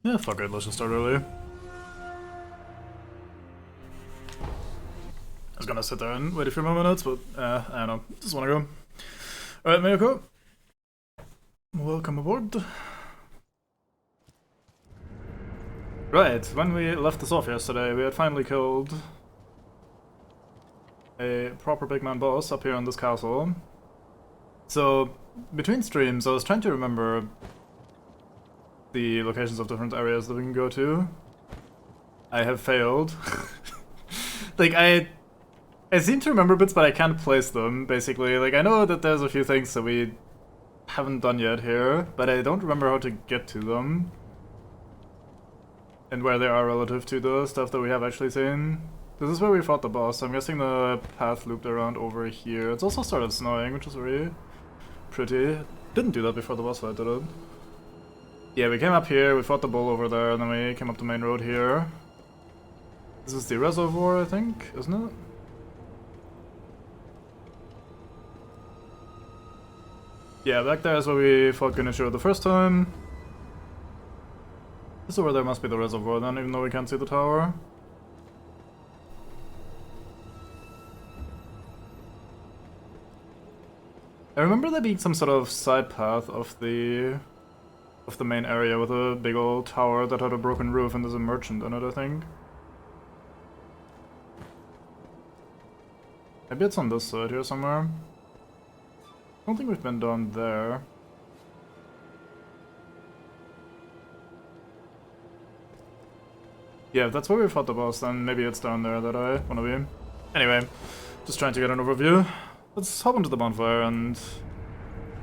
Yeah, fuck it, let's just start early. I was gonna sit there and wait a few more minutes, but I don't know, just wanna go. Alright, Miyako. Welcome aboard. Right, when we left this off yesterday, we had finally killed a proper big man boss up here in this castle. So, between streams, I was trying to remember the locations of different areas that we can go to. I have failed. Like, I seem to remember bits, but I can't place them, basically. Like, I know that there's a few things that we haven't done yet here, but I don't remember how to get to them. And where they are relative to the stuff that we have actually seen. This is where we fought the boss, so I'm guessing the path looped around over here. It's also started snowing, which is very pretty. Didn't do that before the boss fight, did it? Yeah, we came up here, we fought the bull over there, and then we came up the main road here. This is the reservoir, I think, isn't it? Yeah, back there is where we fought Genichiro the first time. This is where there must be the reservoir then, even though we can't see the tower. I remember there being some sort of side path of the main area with a big old tower that had a broken roof and there's a merchant in it, I think. Maybe it's on this side here somewhere. I don't think we've been down there. Yeah, if that's where we fought the boss, then maybe it's down there that I wanna be. Anyway, just trying to get an overview. Let's hop into the bonfire and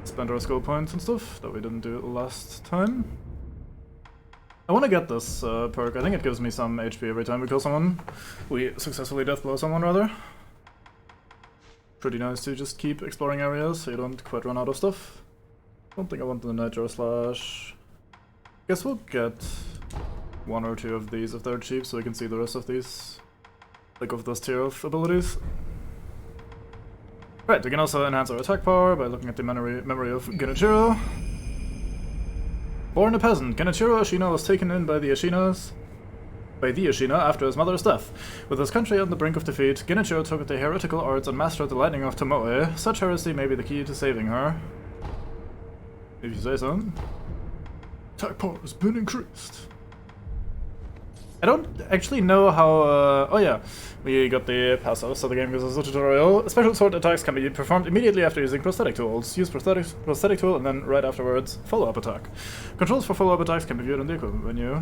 spend our skill points and stuff that we didn't do last time. I wanna get this perk. I think it gives me some HP every time we kill someone. We successfully deathblow someone, rather. Pretty nice to just keep exploring areas so you don't quite run out of stuff. Don't think I want the Nitro Slash. Guess we'll get one or two of these if they're cheap so we can see the rest of these, like of this tier of abilities. Right, we can also enhance our attack power by looking at the memory of Genichiro. Born a peasant, Genichiro Ashina was taken in by the Ashina after his mother's death. With his country on the brink of defeat, Genichiro took the heretical arts and mastered the lightning of Tomoe. Such heresy may be the key to saving her. If you say so. Attack power has been increased. I don't actually know how, oh yeah, we got the pass out, so the game gives us a tutorial. Special sword attacks can be performed immediately after using prosthetic tools. Use prosthetic tool and then right afterwards, follow-up attack. Controls for follow-up attacks can be viewed in the equipment menu.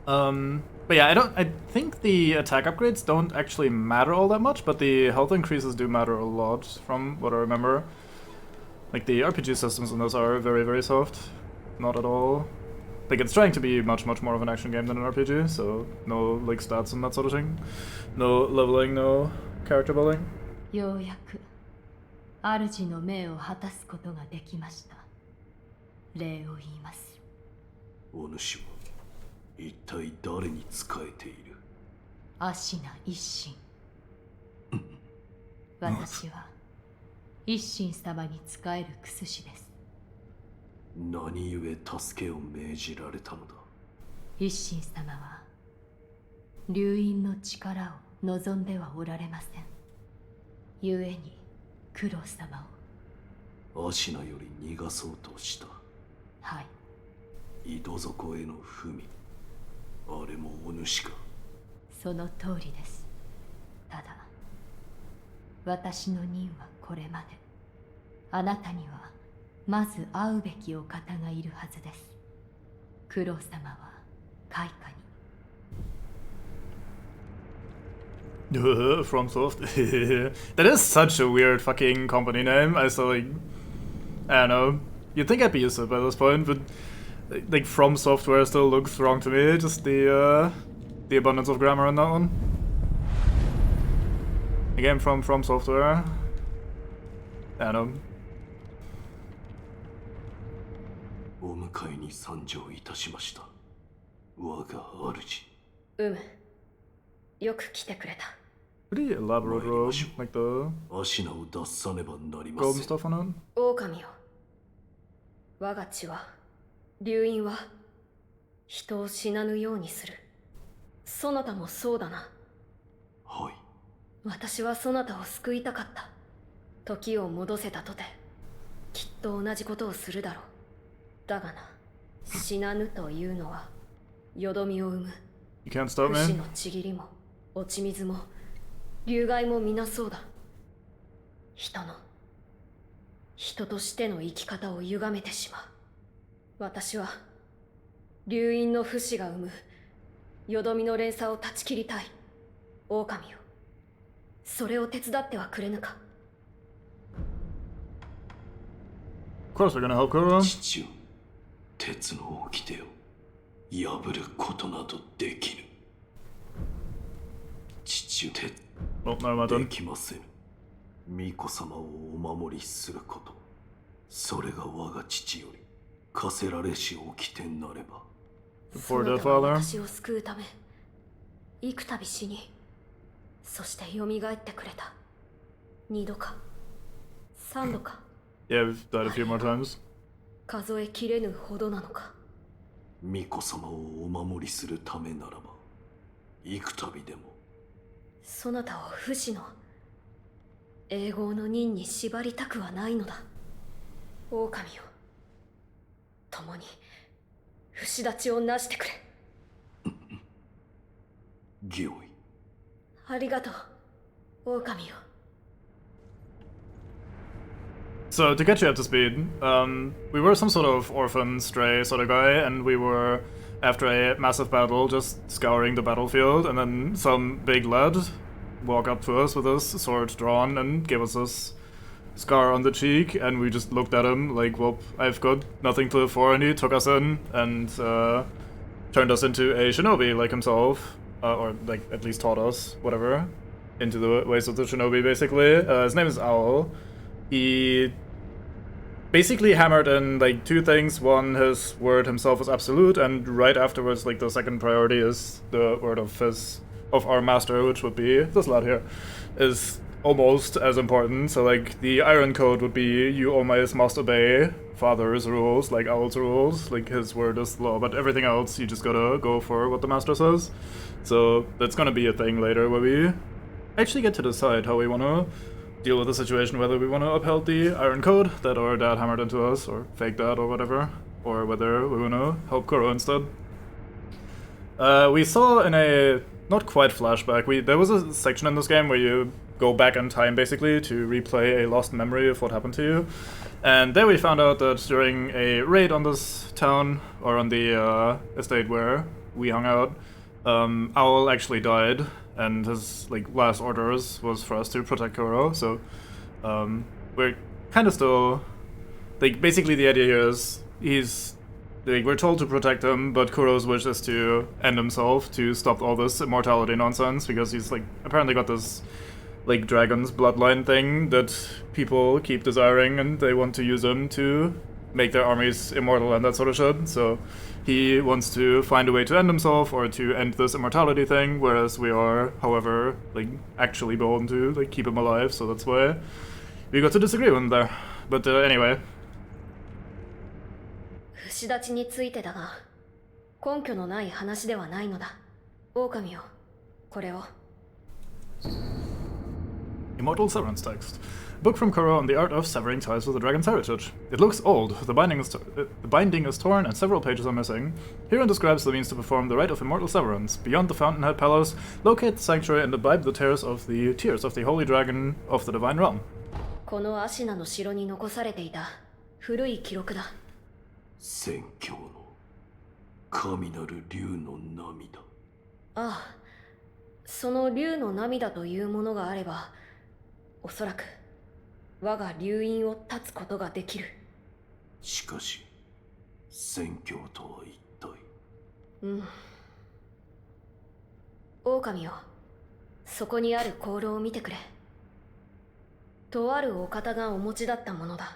But yeah, I think the attack upgrades don't actually matter all that much, but the health increases do matter a lot from what I remember. Like the RPG systems in those are very, very soft. Not at all. Like, it's trying to be much more of an action game than an RPG, so no, like, stats and that sort of thing. No leveling, no character building. ようやく主の命を果たすことができました。礼を言います。お主は一体誰に仕えている？アシナ一心。私は一心様に仕えるクスシです。何故助けを命じられたのだ？一心様は流因の力を望んではおられません。故に九郎様をアシナより逃がそうとした。はい。井戸底への文、あれもお主か？その通りです。ただ私の任はこれまで。あなたにはまず会うべきお方がいるはずです。九郎様は開花に。FromSoft. That is such a weird fucking company name. I still like, I don't know. You'd think I'd be used to it by this point, but like From Software still looks wrong to me. Just the abundance of grammar in that one. Again, from Software. I don't know. お迎えに参上いたしました。我が主。よく来てくれた。Pretty elaborate robe, like the アシナを脱さねばなりま golden せん。 stuff on it. 狼よ。我が血は、流因は、人を死なぬようにする。そなたもそうだな。はい。私はそなたを救いたかった。時を戻せたとて、きっと同じことをするだろう。だがな、死なぬというのは、よどみを生む。You can't stop 不死 me? のちぎりも、落ち水も、流害も皆そうだ。人としての生き方を歪めてしまう。私は、流因の不死が生む、よどみの連鎖を断ち切りたい。狼よ。それを手伝ってはくれぬか。Of course we're gonna help Kuro. 父よ、鉄の掟を破ることなどできぬ。父よ、Oh, never mind で then. きませぬ。巫女様をお守りすること。それが我が父より課せられし掟なれば。Poor そな dead たは father. 私を救うため、幾度死に、そして蘇ってくれた。2度か、3度か。Yeah, we've died a few more times. 数えきれぬほどなのか。巫女様をお守りするためならば、幾度でも。そなたを不死の永劫の任に縛りたくはないのだ。狼よ、共に不死立ちをなしてくれ。御意。ありがとう、狼よ。So, to get you up to speed, we were some sort of orphan, stray sort of guy, and we were, after a massive battle, just scouring the battlefield, and then some big lad walked up to us with his sword drawn and gave us this scar on the cheek, and we just looked at him like, well, I've got nothing to live for, and he took us in and turned us into a shinobi like himself, or like at least taught us, whatever, into the ways of the shinobi, basically. His name is Owl. He basically hammered in like two things. One, his word himself is absolute, and right afterwards, like the second priority is the word of our master, which would be this lad here, is almost as important. So like the iron code would be you always must obey father's rules, like Owl's rules, like his word is law, but everything else you just gotta go for what the master says. So that's gonna be a thing later where we actually get to decide how we wanna deal with the situation, whether we want to uphold the iron code that our dad hammered into us, or fake that, or whatever, or whether we want to help Kuro instead. We saw in a not quite flashback. There was a section in this game where you go back in time basically to replay a lost memory of what happened to you, and there we found out that during a raid on this town or on the estate where we hung out, Owl actually died. And his like last orders was for us to protect Kuro, so we're kind of still like basically the idea here is he's like we're told to protect him, but Kuro's wish is to end himself to stop all this immortality nonsense because he's like apparently got this like dragon's bloodline thing that people keep desiring and they want to use him to make their armies immortal and that sort of shit. So he wants to find a way to end himself or to end this immortality thing, whereas we are, however, like actually beholden to like keep him alive. So that's why we got to disagree with him there. But anyway. 不死立ちについてだが、根拠のない話ではないのだ。狼よ、これを。Immortal Severance Text. Book from Kuro on the art of severing ties with the dragon's heritage. It looks old, the binding is torn and several pages are missing. Herein describes the means to perform the rite of immortal severance. Beyond the Fountainhead Palace, locate the sanctuary and imbibe the tears of the holy dragon of the divine realm. このアシナの城に残されていた古い記録だ。宣教の神なる竜の涙。ああ、その竜の涙というものがあれば、おそらく我が竜院を断つことができる。しかし、宣教とは一体。うん。狼よ、そこにある香炉を見てくれ。とあるお方がお持ちだったものだ。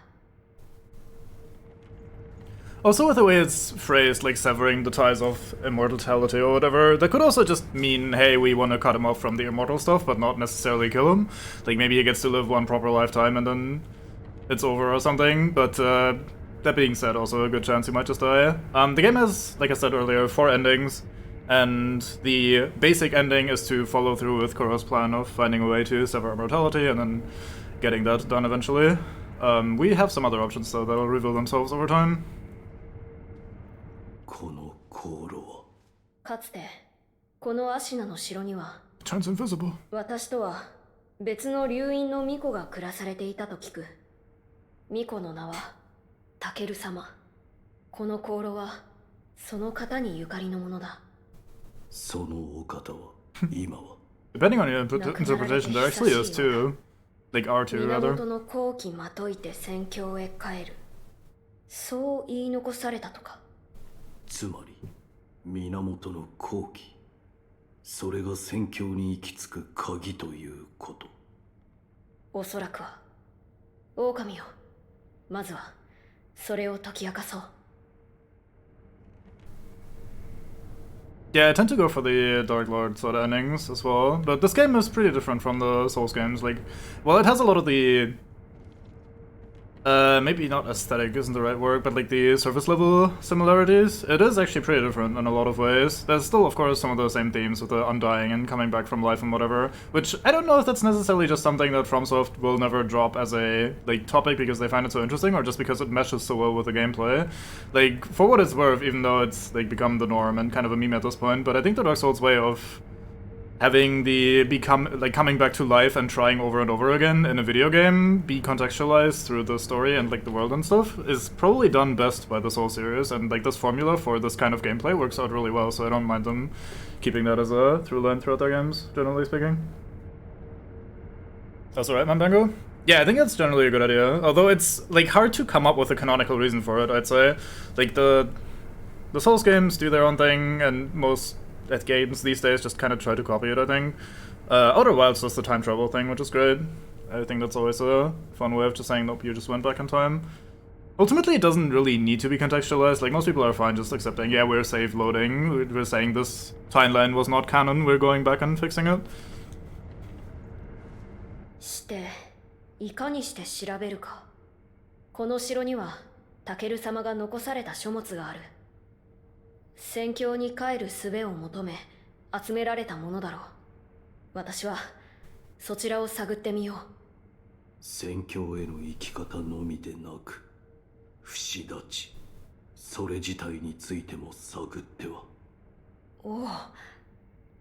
Also, with the way it's phrased, like severing the ties of immortality or whatever, that could also just mean, hey, we want to cut him off from the immortal stuff, but not necessarily kill him. Like, maybe he gets to live one proper lifetime and then it's over or something, but that being said, also a good chance you might just die. The game has, like I said earlier, 4 endings, and the basic ending is to follow through with Koro's plan of finding a way to sever immortality and then getting that done eventually. We have some other options though that will reveal themselves over time. この航路はかつてこのアシナの城には Turns invisible. 私とは別の流院の巫女が暮らされていたと聞く。巫女の名はタケル様。この航路はその方にゆかりのものだ。そのお方は今は Depending on your interpretation, there actually is two. Like R2 rather. 源の好機まといて戦況へ帰る。そう言い残されたとか。つまり源の好機、それが戦況に行き着く鍵ということ。おそらくは。狼よ、まずはそれを解き明かそう。Yeah, I tend to go for the Dark Lord sort of endings as well, but this game is pretty different from the Souls games. Like, well, it has a lot of the maybe not aesthetic isn't the right word, but like the surface level similarities. It is actually pretty different in a lot of ways. There's still, of course, some of the same themes with the undying and coming back from life and whatever, which I don't know if that's necessarily just something that FromSoft will never drop as a like topic because they find it so interesting, or just because it meshes so well with the gameplay. Like, for what it's worth, even though it's like become the norm and kind of a meme at this point, but I think the Dark Souls way of having the coming back to life and trying over and over again in a video game be contextualized through the story and like the world and stuff is probably done best by the Soul series, and like this formula for this kind of gameplay works out really well, so I don't mind them keeping that as a through line throughout their games, generally speaking. That's alright, Mambango? Yeah, I think that's generally a good idea, although it's like hard to come up with a canonical reason for it, I'd say. Like the Souls games do their own thing, and most games these days just kind of try to copy it, I think. Outer Wilds does the time travel thing, which is great. I think that's always a fun way of just saying, nope, you just went back in time. Ultimately, it doesn't really need to be contextualized. Like, most people are fine just accepting, yeah, we're save loading, we're saying this timeline was not canon, we're going back and fixing it. していかにして調べるか。この城にはタケル様が残された書物がある。戦況に帰る術を求め集められたものだろう。私はそちらを探ってみよう。戦況への生き方のみでなく、不死立ち、それ自体についても探っては。おお、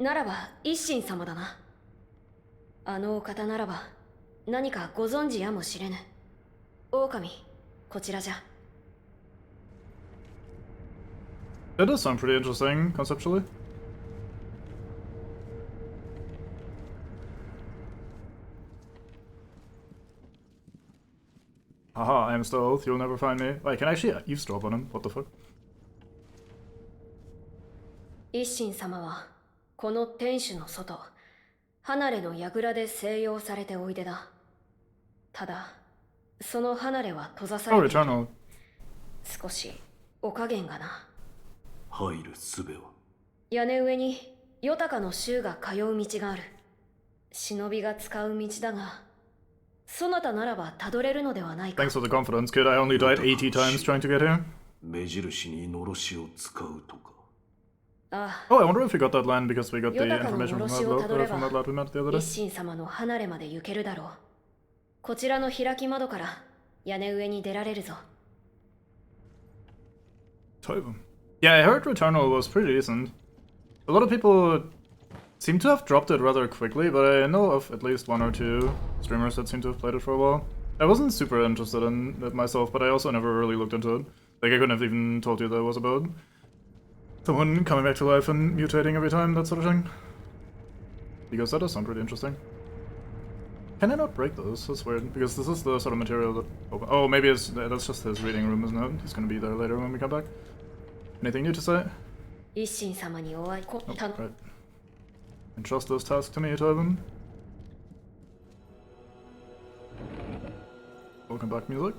ならば一心様だな。あのお方ならば何かご存知やもしれぬ。狼、こちらじゃ。That does sound pretty interesting, conceptually. Haha, I am stealth, you'll never find me. I can actually eavesdrop on him, what the fuck? 一心様はこの天守の外、離れの櫓で静養されておいでだ。ただ、その離れは閉ざされている。Oh, Returnal. 少しお加減がな。入る術は屋根上に豊かの衆が通う道がある。忍びが使う道だが、そなたならばたどれるのではないか。 Thanks for the confidence, kid. I only died 80 times trying to get here. 目印にのろしを使うとか。ああ。 Oh, I wonder if we got that land because we got the 豊かの information のろ from し that をたどれ lad ば we met the other day. 一心様の離れまで行けるだろう。こちらの開き窓から屋根上に出られるぞ。Yeah, I heard Returnal was pretty decent. A lot of people seem to have dropped it rather quickly, but I know of at least 1 or 2 streamers that seem to have played it for a while. I wasn't super interested in it myself, but I also never really looked into it. Like, I couldn't have even told you that it was about someone coming back to life and mutating every time, that sort of thing. Because that does sound pretty interesting. Can I not break those? That's weird, because this is the sort of material that... Oh, maybe that's just his reading room, isn't it? He's gonna be there later when we come back. Anything new to say? Oh, right. Entrust this task to me, Toben. Welcome back, music.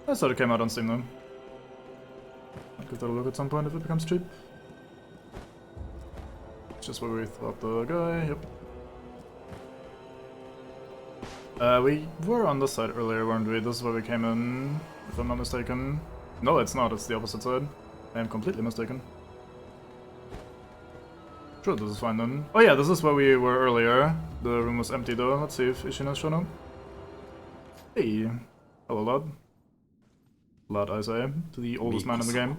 I thought it came out on Steam though. I'll give that a look at some point if it becomes cheap. Just where we thought the guy, yep. We were on this side earlier, weren't we? This is where we came in, if I'm not mistaken. No, it's not. It's the opposite side. I am completely mistaken. Sure, this is fine then. Oh yeah, this is where we were earlier. The room was empty though. Let's see if Ishina's shown up. Hey. Hello, lad. Lad, I say, to the oldest man in the game.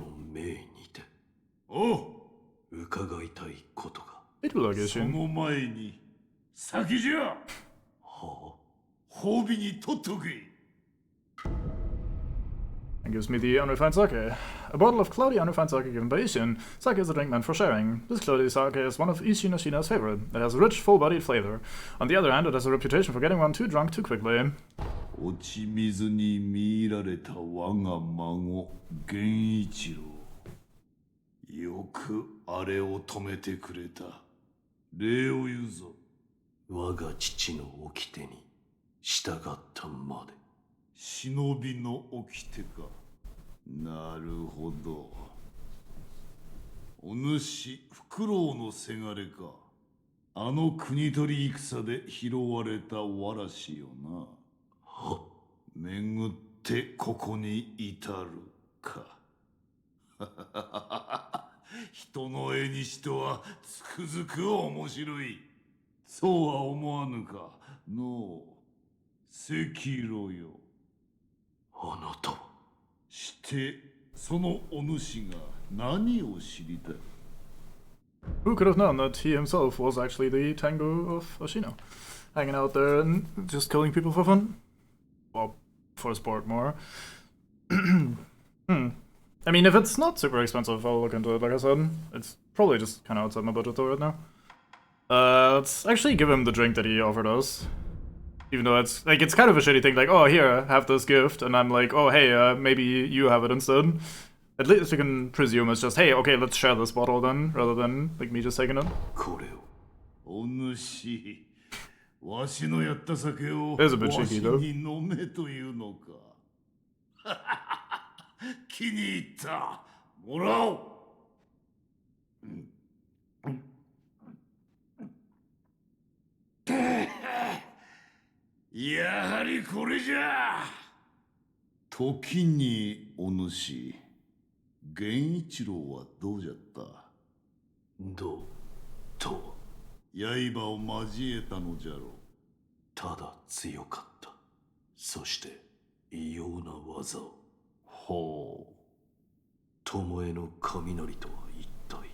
おう、伺いたいことが。It will like そ Ishin. の前に先じゃはあ、褒美に取っとけ。 And gives me the unrefined sake. A bottle of cloudy unrefined sake given by Ishin. Sake is a drink meant for sharing. This cloudy sake is one of Ishin Ashina's favorite. It has a rich, full-bodied flavor. On the other hand, it has a reputation for getting one too drunk too quickly. 落ち水に見入られた我が孫源一郎、よくあれを止めてくれた。礼を言うぞ。我が父の掟に従ったまで。忍びの掟か。なるほど。お主フクロウのせがれか。あの国取り戦で拾われたわらしよな。は、巡ってここに至るか。人の絵にしてはつくづく面白い。そうは思わぬかのう、赤色よ。あなたは。してそのお主が何を知りたい。 Who could have known that he himself was actually the Tengu of Ashina? Hanging out there and just killing people for fun? Well, for sport more. I mean, if it's not super expensive, I'll look into it, like I said. It's probably just kind of outside my budget though right now. Let's actually give him the drink that he offered us. Even though it's kind of a shitty thing, like, oh, here, have this gift, and I'm like, oh, hey, maybe you have it instead. At least we can presume it's just, hey, okay, let's share this bottle then, rather than, like, me just taking it. これを。お主、わしのやった酒を There's a bit わ cheeky, し though. に飲めというのか。気に入った。もらおう。やはりこれじゃ。時にお主、源一郎はどうじゃった。どうとは。刃を交えたのじゃろう。ただ強かった。そして異様な技を。ほう。巴の雷とは一体。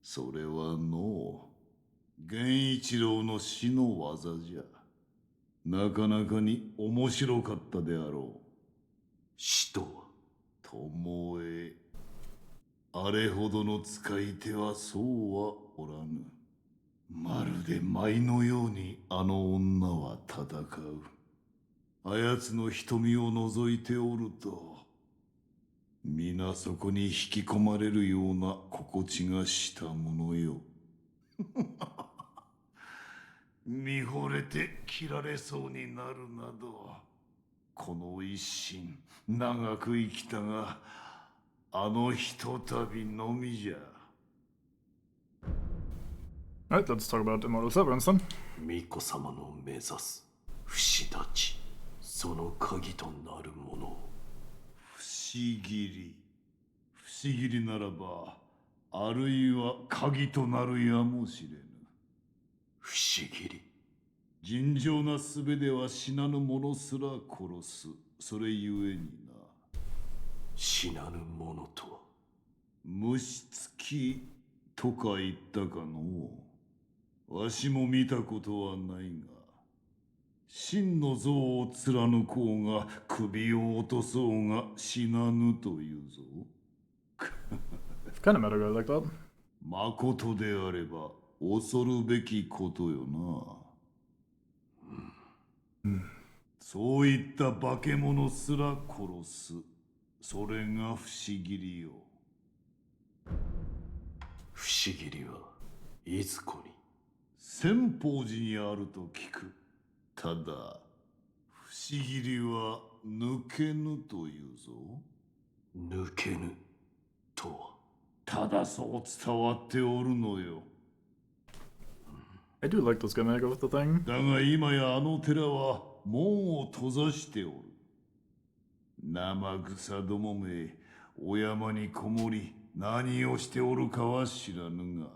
それはのう、源一郎の死の技じゃ。なかなかに面白かったであろう。死とは。巴。あれほどの使い手はそうはおらぬ。まるで舞のようにあの女は戦う。あやつの瞳を覗いておると、皆そこに引き込まれるような心地がしたものよ。見惚れて切られそうになるなど、この一心長く生きたが、あのひとたびのみじゃ。Alright, let's talk about Immortal Severance then. 巫女様の目指す不死立ち、その鍵となるものを。不思議り。不思議りならば、あるいは鍵となるやもしれぬ。不思議り。尋常な術では死なぬ者すら殺す。それゆえにな。死なぬ者とは。虫つきとか言ったかのう。わしも見たことはないが、真の像を貫こうが首を落とそうが死なぬというぞ。Kinda meta guy like that. まことであれば恐るべきことよな。そういった化け物すら殺す。それが不思議りよ。不思議りはいずこに。千宝寺にあると聞く。ただ、不思議りは抜けぬというぞ。抜けぬとは。ただそう伝わっておるのよ。I do like this gimmick of the thing. だが今やあの寺は門を閉ざしておる。生草どもめ、お山にこもり何をしておるかは知らぬが、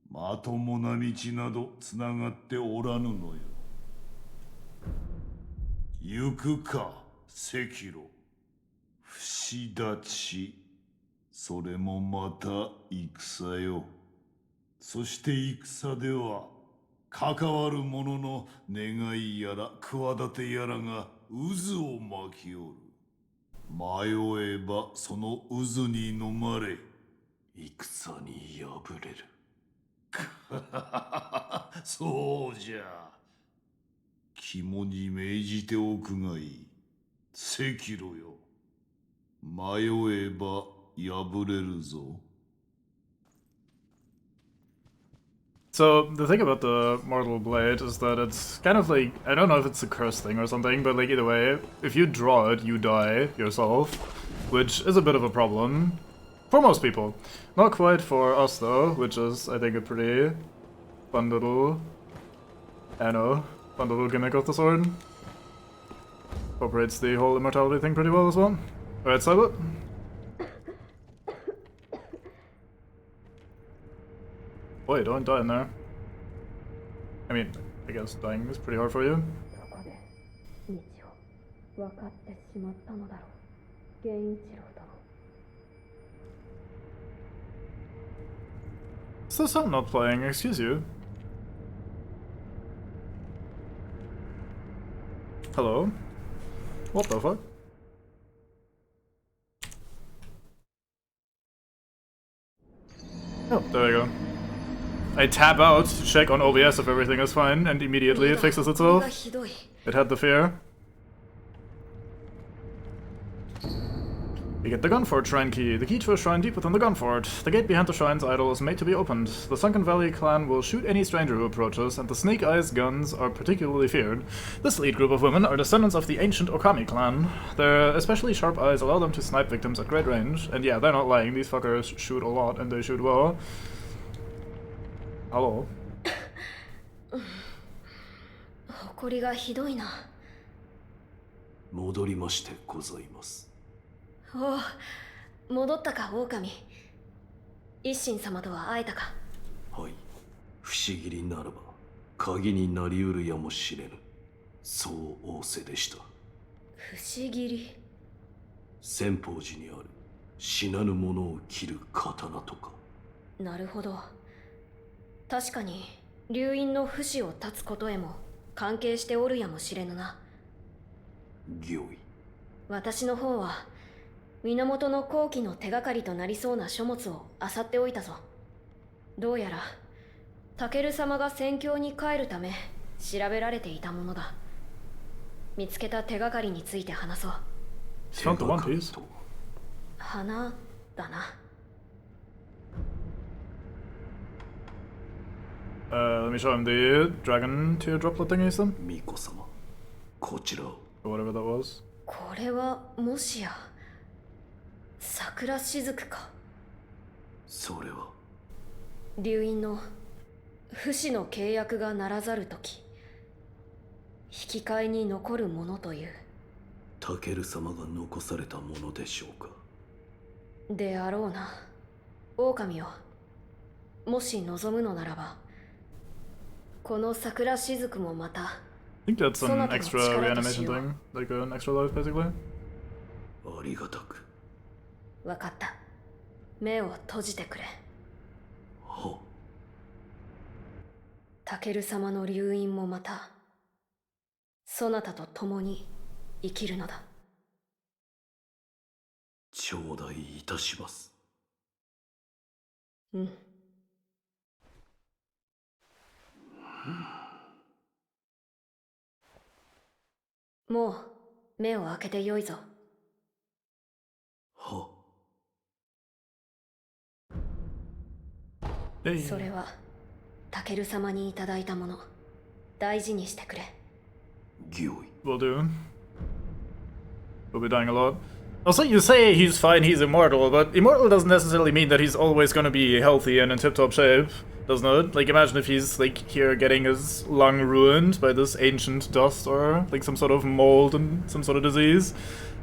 まともな道などつながっておらぬのよ。行くか、赤炉。不死立ち。それもまた戦よ。そして戦では、関わる者の願いやら企てやらが渦を巻きおる。迷えばその渦に飲まれ、戦に敗れる。そうじゃ。肝に銘じておくがいい。赤炉よ。迷えば敗れるぞ。So, the thing about the Mortal Blade is that it's kind of like, I don't know if it's a curse thing or something, but like either way, if you draw it, you die yourself, which is a bit of a problem for most people. Not quite for us though, which is, I think, a pretty fun little, I don't know, fun little gimmick of the sword. Incorporates the whole immortality thing pretty well as well. Alright, Silent. Boy, don't die in there. I mean, I guess dying is pretty hard for you. そこで道を分かってしまったのだろう、源一郎殿。Is the sound not playing? Excuse you. Hello? What the fuck? Oh, there we go. I tab out to check on OBS if everything is fine, and immediately it fixes itself. It had the fear. We get the Gunfort Shrine Key, the key to a shrine deep within the Gunfort. The gate behind the shrine's idol is made to be opened. The Sunken Valley clan will shoot any stranger who approaches, and the Snake Eyes guns are particularly feared. This lead group of women are descendants of the ancient Okami clan. Their especially sharp eyes allow them to snipe victims at great range. And yeah, they're not lying, these fuckers shoot a lot, and they shoot well. Hello. 誇りがひどいな。戻りましてございます。おう、戻ったか、狼。一心様とは会えたか。はい。不思議にならば鍵になりうるやもしれぬ。そう仰せでした。不思議り。仙宝寺にある死なぬ者を切る刀とか。なるほど。確かに流因の不死を断つことへも関係しておるやもしれぬな。御意。私の方は源の後期の手がかりとなりそうな書物を漁っておいたぞ。どうやらタケル様が戦況に帰るため調べられていたものだ。見つけた手がかりについて話そう。手がかりとは花だな。Let me show him the dragon tear droplet thingy then. 巫女様、こちらを。Or whatever that was. これはもしや桜雫か。それは流因の不死の契約がならざるとき引き換えに残るものという。タケル様が残されたものでしょうか。であろうな。狼よ、もし望むのならばこの桜雫もまた I think that's an extra reanimation thing. Like an extra life, basically. ありがたく。わかった。目を閉じてくれ。は。タケル様の流因もまたそなたと共に生きるのだ。頂戴いたします。うん。もう目を開けてよいぞ。は。それはタケル様にいただいたもの。大事にしてくれ。御意。Will do. We'll be dying a lot. Also, you say he's fine, he's immortal, but immortal doesn't necessarily mean that he's always gonna be healthy and in tip-top shape. doesn't it? Like, imagine if he's, like, here getting his lung ruined by this ancient dust or, like, some sort of mold and some sort of disease.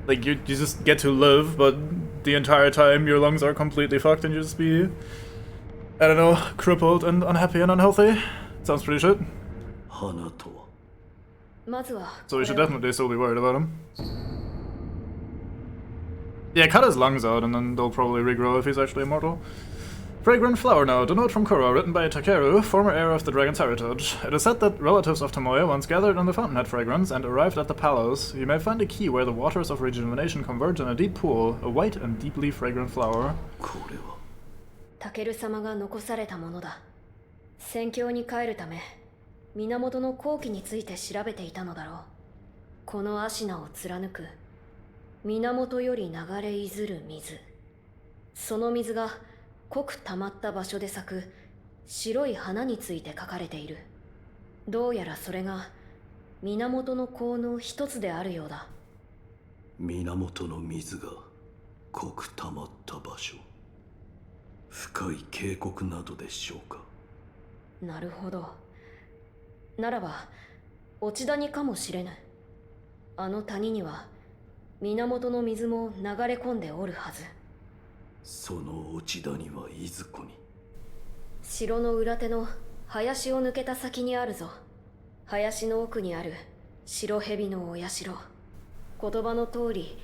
Like, you just get to live, but the entire time your lungs are completely fucked and you just be, I don't know, crippled and unhappy and unhealthy. Sounds pretty shit. 花とは So we should definitely still be worried about him. Yeah, cut his lungs out and then they'll probably regrow if he's actually immortal. Fragrant Flower Note, a note from Kuro written by Takeru, former heir of the Dragon's heritage. It is said that relatives of Tomoe once gathered on the Fountainhead Fragrance and arrived at the palace. You may find a key where the waters of rejuvenation converge in a deep pool, a white and deeply fragrant flower. これはタケル様が残されたものだ。戦況に帰るため源の後期について調べていたのだろう。このアシナを貫く源より流れいずる水、その水が濃く溜まった場所で咲く白い花について書かれている。どうやらそれが源の効の一つであるようだ。源の水が濃く溜まった場所、深い渓谷などでしょうか。なるほど。ならば落ち谷かもしれぬ。あの谷には源の水も流れ込んでおるはず。その落ち谷はいずこに。城の裏手の林を抜けた先にあるぞ。林の奥にある白蛇のお社。言葉の通り、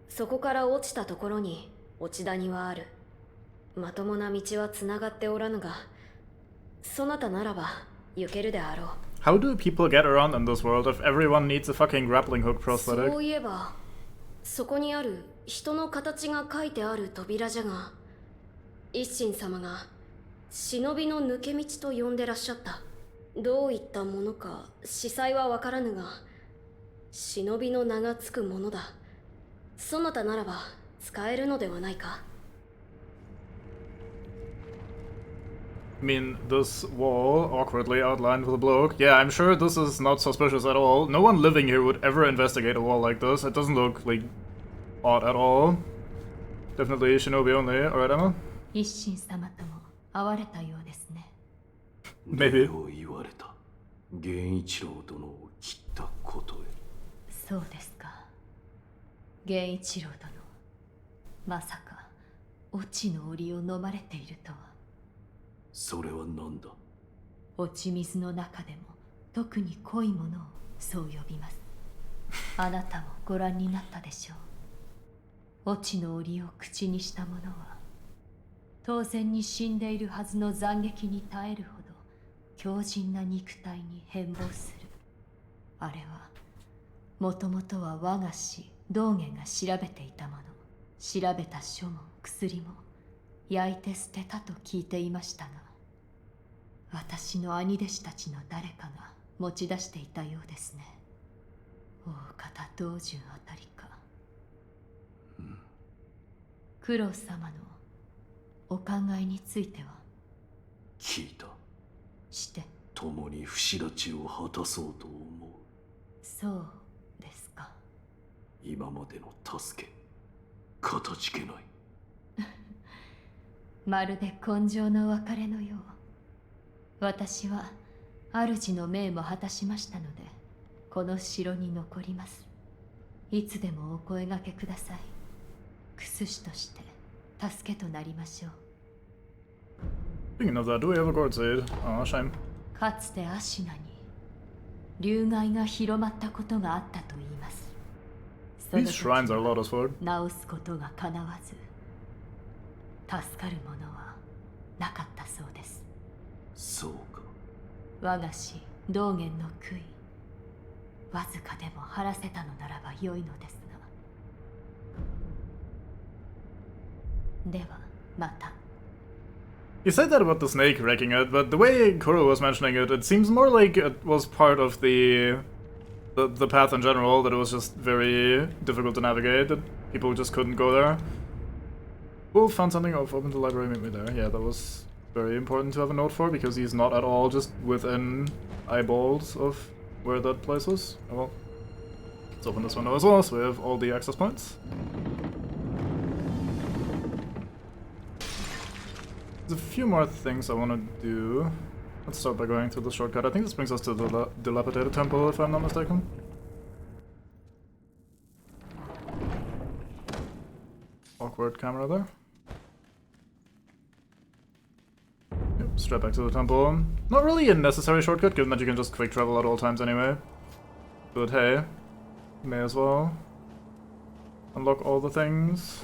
そこから落ちたところに落ち谷はある。まともな道はつながっておらぬが、そなたならば行けるであろう。How do people get around in this world if everyone needs a fucking grappling hook prosthetic? そういえば、そこにある人の形が書いてある扉じゃが、一心様が忍びの抜け道と呼んでらっしゃった。どういったものか司祭はわからぬが、忍びの名がつくものだ。そなたならば使えるのではないか。I mean, this wall, awkwardly outlined with a bloke. Yeah, I'm sure this is not suspicious at all. No one living here would ever investigate a wall like this. It doesn't look, like, odd at all. Definitely shinobi only. Alright, Emma? 一心様とも会われたようですね。Maybe. 礼を言われた。源一郎殿を切ったことへ。そうですか。源一郎殿、まさか落ちの檻を飲まれているとは。それは何だ。落ち水の中でも特に濃いものをそう呼びます。あなたもご覧になったでしょう。落ちの檻を口にした者は当然に死んでいるはずの斬撃に耐えるほど強靭な肉体に変貌する。あれはもともとは我が師道元が調べていたもの。調べた書も薬も焼いて捨てたと聞いていましたが、私の兄弟子たちの誰かが持ち出していたようですね。大方道順あたりか。九郎様のお考えについては聞いた。して共に不死立ちを果たそうと思う。そうですか。今までの助け、かたじけない。まるで根性の別れのよう。私は主の命も果たしましたので、この城に残ります。いつでもお声掛けください。薬師として助けとなりましょう。Speaking of that, do we have a Gourd Seed? Oh, shame. かつてアシナに流害が広まったことがあったと言います。その These 時 shrines are Lotus Food. 治すことが叶わず、助かるものはなかったそうです。そうか。我が師道元の悔い、わずかでも晴らせたのならば良いのですが。ではまた。You said that about the snake wrecking it, but the way Kuro was mentioning it, it seems more like it was part of the path in general, that it was just very difficult to navigate, that people just couldn't go there. Wolf found something of open the library, meet me there. Yeah, that was very important to have a note for, because he's not at all just within eyeballs of where that place was. Oh well. Let's open this window as well, so we have all the access points. There's a few more things I want to do. Let's start by going through the shortcut. I think this brings us to the dilapidated temple, if I'm not mistaken. Awkward camera there. Yep, straight back to the temple. Not really a necessary shortcut, given that you can just quick travel at all times anyway. But hey, may as well unlock all the things.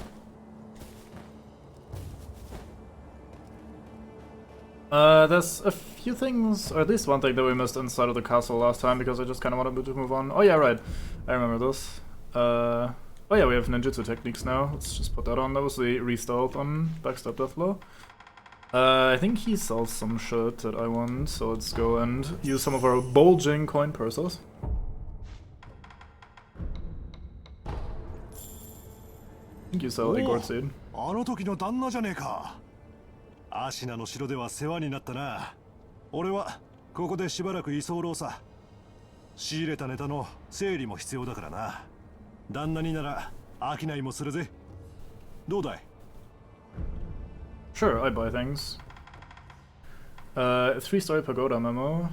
There's a few things, or at least one thing that we missed inside of the castle last time because I just kind of wanted to move on. Oh yeah, right. I remember this. Oh yeah, we have ninjutsu techniques now. Let's just put that on. That was the re-stealth on Backstab Deathblow. I think he sells some shit that I want, so let's go and use some of our bulging coin purses. I think you sell a gourd seed. あの時の旦那じゃねえか。アシナの城では世話になったな。俺はここでしばらく居候さ。仕入れたネタの整理も必要だからな。旦那になら商いもするぜ。どうだい？ Sure, I buy things. 3-story pagoda memo.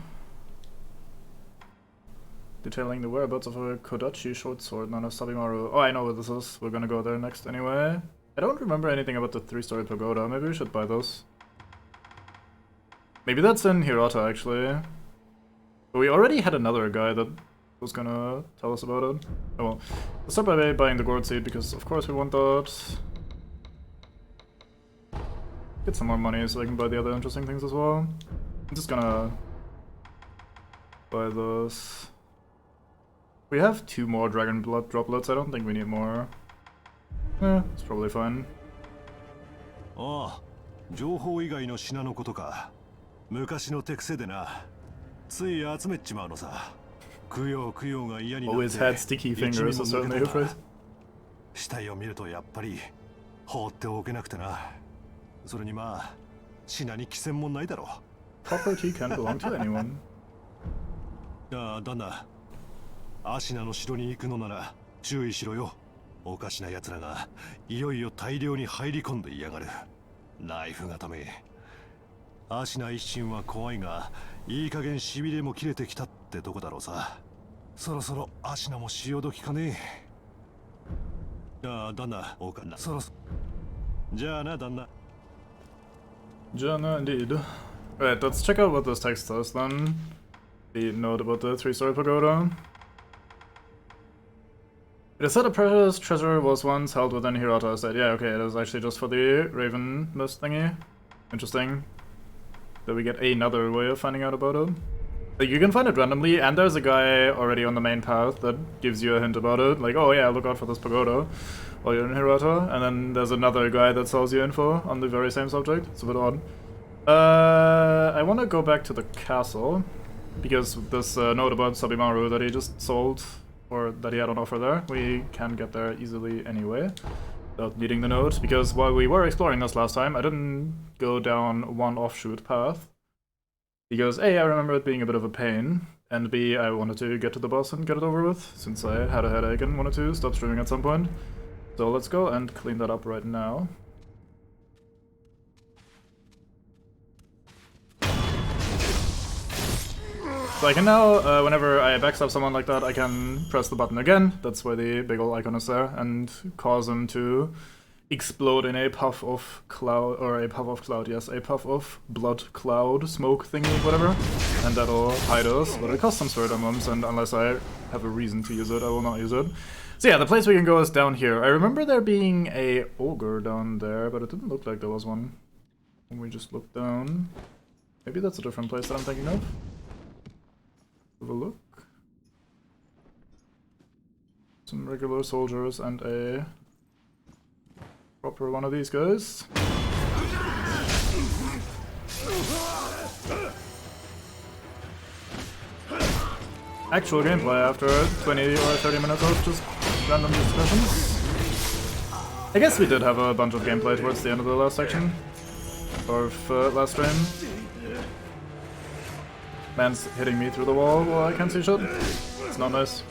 Detailing the whereabouts of a Kodachi short sword known as Sabimaru. Oh, I know what this is. We're gonna go there next anyway. I don't remember anything about the 3-story pagoda. Maybe we should buy those. Maybe that's in Hirata, actually. But we already had another guy that was gonna tell us about it. Oh well. Let's start by buying the gourd seed, because of course we want that. Get some more money so I can buy the other interesting things as well. I'm just gonna buy this. We have 2 more dragon blood droplets. I don't think we need more. It's probably fine. ああ、情報以外の品のことか。昔の手癖でな。つい集めっちまうのさ。供養が嫌になって。Always had sticky fingers, is certainly a phrase. 死体を見るとやっぱり放っておけなくてな。それにまあ、品に寄せもないだろう。Property can't belong to anyone. ああ、旦那。アシナの城に行くのなら注意しろよ。おかしな奴らがいよいよ大量に入り込んでいやがる。ナイフがため。アシナ一心は怖いが、いい加減しびれも切れてきたってとこだろうさ。そろそろアシナも潮時かね。ああ、旦那、おかな。そろそろ。じゃあな、旦那。Jana, indeed. Right, let's check out what this text says then. The note about the 3-story pagoda. It is said a precious treasure was once held within Hirata estate. Yeah, okay, it is actually just for the Raven mist thingy. Interesting. That we get another way of finding out about it. Like, you can find it randomly, and there's a guy already on the main path that gives you a hint about it. Like, oh yeah, look out for this pagoda while you're in Hirata. And then there's another guy that sells you info on the very same subject. It's a bit odd. I want to go back to the castle, because this note about Sabimaru that he just sold, or that he had on offer there, we can get there easily anyway, without needing the note, because while we were exploring this last time, I didn't go down one offshoot path, because A, I remember it being a bit of a pain, and B, I wanted to get to the boss and get it over with, since I had a headache and wanted to stop streaming at some point. So let's go and clean that up right now. So I can now, whenever I backstab someone like that, I can press the button again. That's where the big ol' icon is there, and cause them to explode in a puff of cloud, or a puff of cloud, yes, a puff of blood cloud, smoke thingy, whatever. And that'll hide us, but it costs some spirit emblems, and unless I have a reason to use it, I will not use it. So yeah, the place we can go is down here. I remember there being a ogre down there, but it didn't look like there was one. When we just looked down. Maybe that's a different place that I'm thinking of. Have a look. Some regular soldiers and a proper one of these guys. Actual gameplay after 20 or 30 minutes of just random discussions. I guess we did have a bunch of gameplay towards the end of the last section. Or last stream. Man's hitting me through the wall while I can't see shit. It's not nice.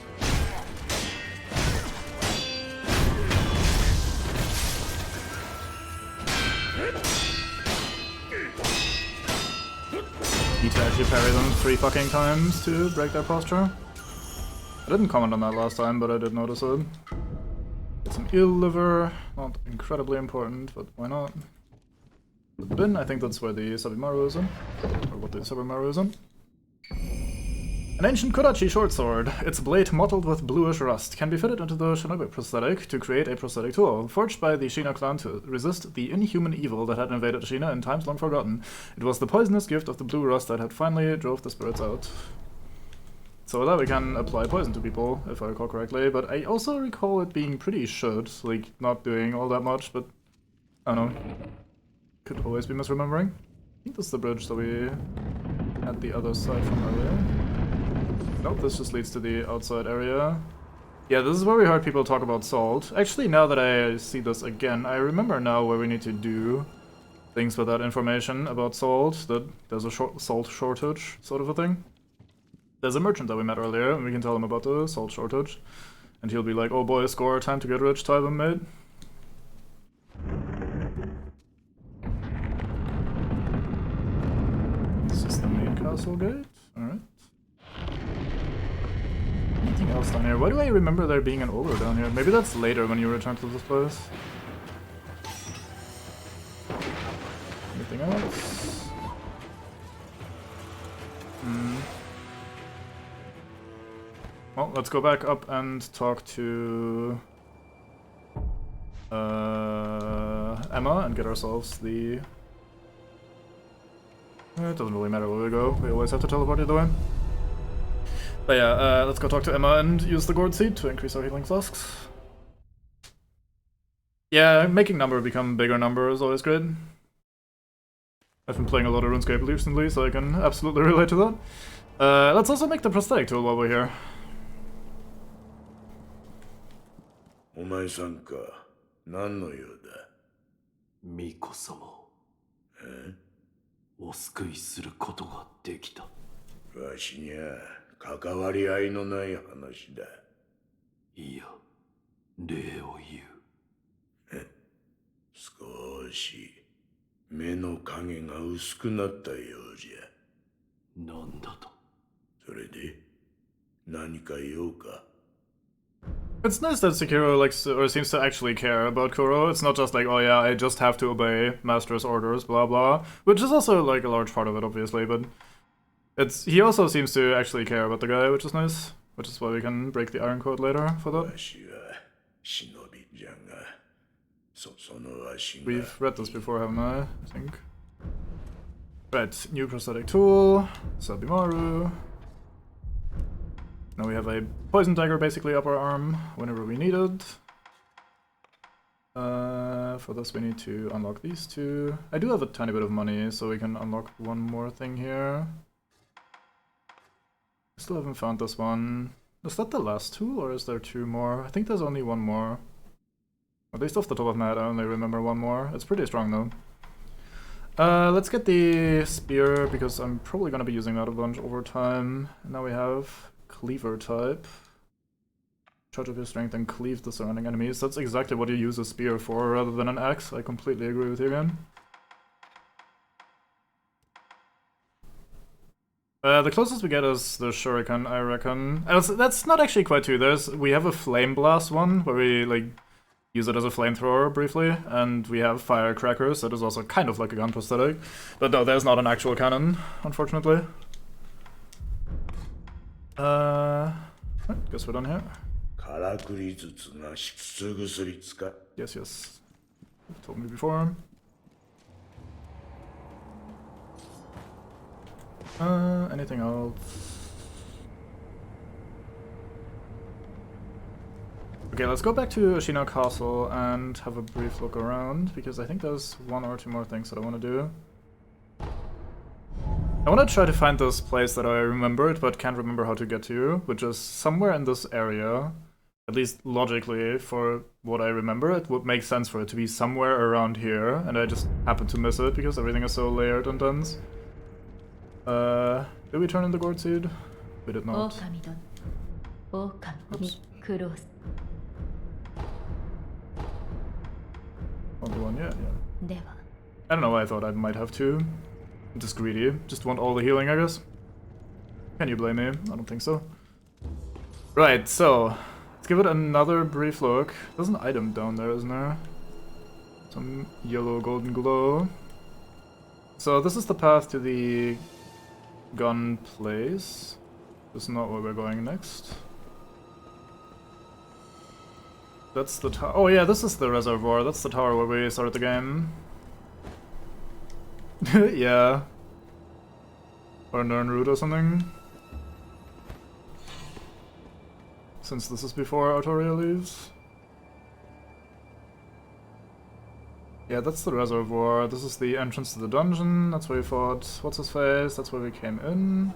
actually parry them 3 fucking times to break their posture. I didn't comment on that last time, but I did notice it. Get some eel liver, not incredibly important, but why not? The bin, I think that's where the Sabimaru is in, or what the Sabimaru is in. An ancient Kodachi short sword. Its blade mottled with bluish rust can be fitted into the shinobi prosthetic to create a prosthetic tool, forged by the Shina clan to resist the inhuman evil that had invaded Shina in times long forgotten. It was the poisonous gift of the blue rust that had finally drove the spirits out. So with that we can apply poison to people, if I recall correctly, but I also recall it being pretty should, like not doing all that much, but I don't know. Could always be misremembering. I think this is the bridge that we had the other side from earlier. Nope, this just leads to the outside area. Yeah, this is where we heard people talk about salt. Actually, now that I see this again, I remember now where we need to do things with that information about salt, that there's a salt shortage, sort of a thing. There's a merchant that we met earlier, and we can tell him about the salt shortage. And he'll be like, oh boy, score, time to get rich, type him, mate. This is the main castle gate, alright. Anything else down here? Why do I remember there being an ogre down here? Maybe that's later when you return to this place. Anything else? Well, let's go back up and talk to Emma and get ourselves the... It doesn't really matter where we go, we always have to teleport either way. But yeah, let's go talk to Emma and use the gourd seed to increase our healing flasks. Yeah, making number become bigger number is always great. I've been playing a lot of RuneScape recently, so I can absolutely relate to that. Let's also make the prosthetic tool while we're here. お前さんか、何の用だ。巫女様をお救いすることができた。わしにゃ関わり合いのない話だ。いや、礼を言う。少し目の影が薄くなったようじゃ。なんだと。それで何か用か。 It's nice that Sekiro likes or seems to actually care about Kuro. It's not just like, oh yeah, I just have to obey Master's orders, blah blah. Which is also like a large part of it, obviously, but he also seems to actually care about the guy, which is nice. Which is why we can break the Iron Code later for that. We've read this before, haven't I think. Right, new prosthetic tool, Sabimaru. Now we have a poison dagger basically up our arm whenever we need it. For this we need to unlock these two. I do have a tiny bit of money, so we can unlock one more thing here. I still haven't found this one. Is that the last tool, or is there two more? I think there's only one more. At least off the top of my head, I only remember one more. It's pretty strong though. Let's get the spear, because I'm probably going to be using that a bunch over time. And now we have Cleaver type. Charge up your strength and cleave the surrounding enemies. That's exactly what you use a spear for rather than an axe. I completely agree with you again. The closest we get is the shuriken, I reckon. That's not actually quite two. We have a flame blast one where we like use it as a flamethrower briefly, and we have firecrackers that is also kind of like a gun prosthetic. But no, there's not an actual cannon, unfortunately. Guess we're done here. Yes, yes. You told me before. Anything else? Okay, let's go back to Ashina Castle and have a brief look around, because I think there's one or two more things that I want to do. I want to try to find this place that I remembered but can't remember how to get to, which is somewhere in this area. At least logically, for what I remember, it would make sense for it to be somewhere around here, and I just happened to miss it because everything is so layered and dense. Did we turn in the gourd seed? We did not. Oops. Only one, yeah. I don't know why I thought I might have two. Just greedy. Just want all the healing, I guess. Can you blame me? I don't think so. Right, so let's give it another brief look. There's an item down there, isn't there? Some yellow golden glow. So this is the path to the gun place. This is not where we're going next. That's the tower. Oh yeah, this is the reservoir. That's the tower where we started the game. Yeah. Or Nern route or something. Since this is before Artoria leaves. Yeah, that's the reservoir. This is the entrance to the dungeon. That's where we fought what's-his-face. That's where we came in.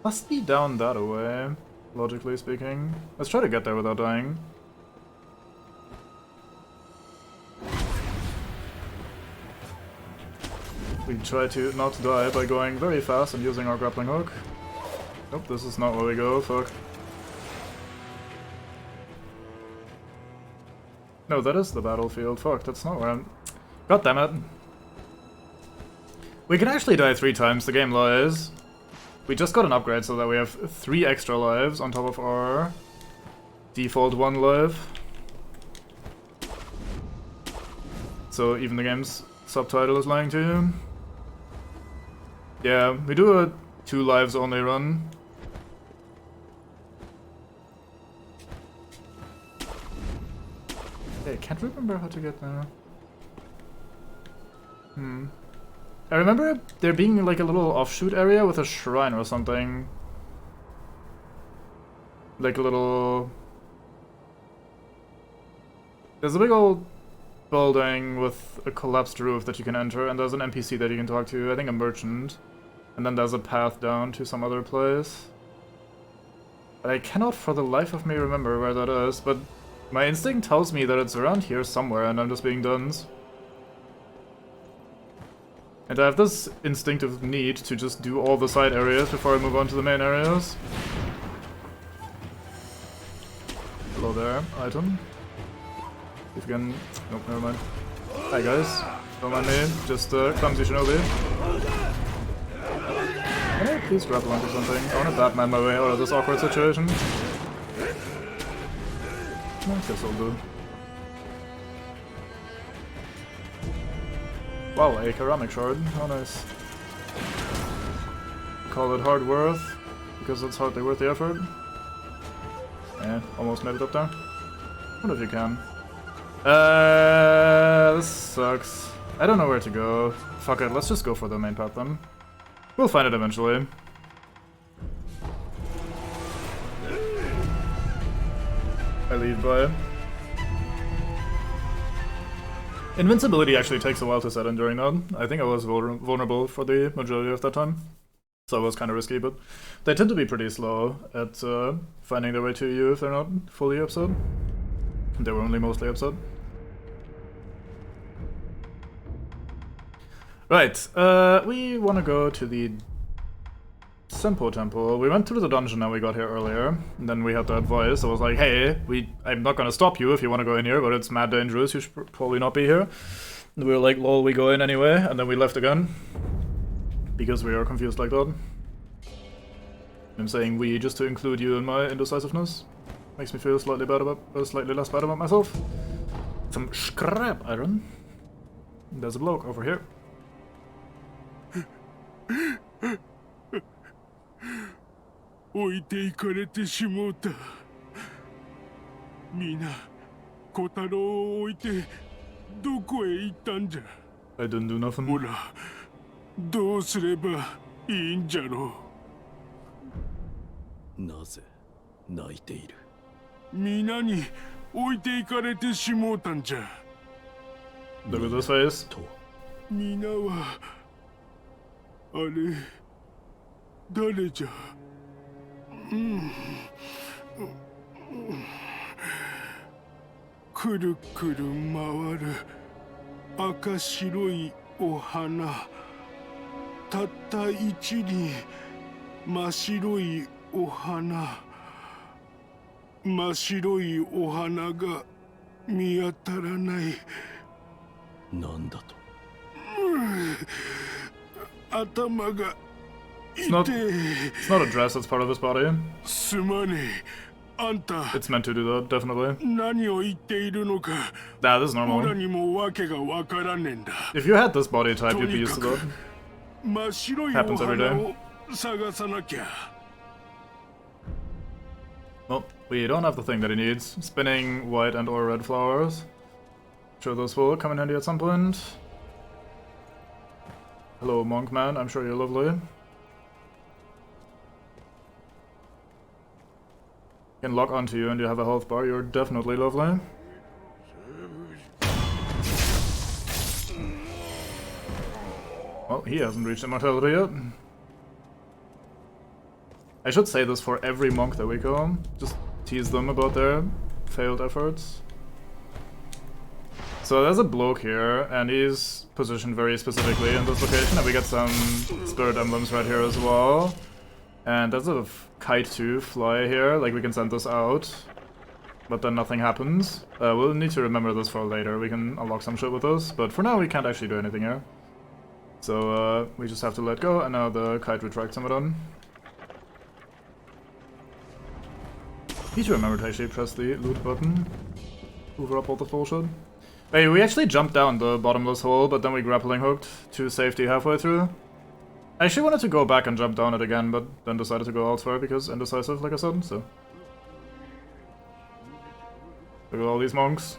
Must be down that way, logically speaking. Let's try to get there without dying. We try to not die by going very fast and using our grappling hook. Nope, this is not where we go, fuck. No, that is the battlefield, fuck, that's not where I'm... God damn it. We can actually die 3 times, the game lies. We just got an upgrade so that we have 3 extra lives on top of our default 1 life. So even the game's subtitle is lying to you. Yeah, we do a 2 lives only run. Hey, can't remember how to get there. I remember there being like a little offshoot area with a shrine or something. Like a little... There's a big old building with a collapsed roof that you can enter, and there's an NPC that you can talk to, I think a merchant. And then there's a path down to some other place. But I cannot for the life of me remember where that is, but my instinct tells me that it's around here somewhere and I'm just being dunce. And I have this instinctive need to just do all the side areas before I move on to the main areas. Hello there, item. If you can... Nope, never mind. Hi guys. Don't mind me, just clumsy shinobi. Can I please grapple onto something? I want to Batman my way out of this awkward situation. I guess I'll do. Wow, a ceramic shard. How nice. Call it hard worth, because it's hardly worth the effort. Yeah, almost made it up there. What if you can? This sucks. I don't know where to go. Fuck it, let's just go for the main path then. We'll find it eventually. I lead by. Invincibility actually takes a while to set in during that. I think I was vulnerable for the majority of that time. So it was kind of risky, but they tend to be pretty slow at finding their way to you if they're not fully upset. They were only mostly upset. Right, we want to go to the Senpo Temple. We went through the dungeon that we got here earlier, and then we had that voice. I was like, hey, I'm not gonna stop you if you want to go in here, but it's mad dangerous, you should probably not be here. And we were like, lol, we go in anyway, and then we left again. Because we are confused like that. I'm saying we just to include you in my indecisiveness. Makes me feel slightly less bad about myself. Some scrap iron. There's a bloke over here. 置いていかれてしもうた。みんな小太郎を置いてどこへ行ったんじゃ。 I didn't do nothing. ほら、どうすればいいんじゃろう。なぜ泣いている。皆に置いていかれてしもうたんじゃ。 Look at this face. 皆はあれ誰じゃ。くるくる回る赤白いお花、たった一輪真白いお花、真っ白いお花が見当たらない。なんだと。頭が It's not a dress, it's part of his body. すまねえ。あんた It's meant to do that, definitely. 何を言っているのか。 Nah, this is オラ normal. にもわけがわからねえんだ。 If you had this body type, you'd be used to that. 真っ白いお Happens every 花 day. を探さなきゃ。 Well, we don't have the thing that he needs. Spinning white and or red flowers. Sure those will come in handy at some point. Hello, monk man. I'm sure you're lovely. Can lock onto you and you have a health bar. You're definitely lovely. Well, he hasn't reached immortality yet. I should say this for every monk that we kill. Just tease them about their failed efforts. So there's a bloke here, and he's positioned very specifically in this location, and we get some spirit emblems right here as well. And there's a kite to fly here, like we can send this out, but then nothing happens. We'll need to remember this for later. We can unlock some shit with this, but for now we can't actually do anything here. So we just have to let go, and now the kite retracts him done. Need to remember to actually press the loot button. Hoover up all this bullshit. Hey, we actually jumped down the bottomless hole, but then we grappling hooked to safety halfway through. I actually wanted to go back and jump down it again, but then decided to go elsewhere because indecisive, like I said, so. Look at all these monks.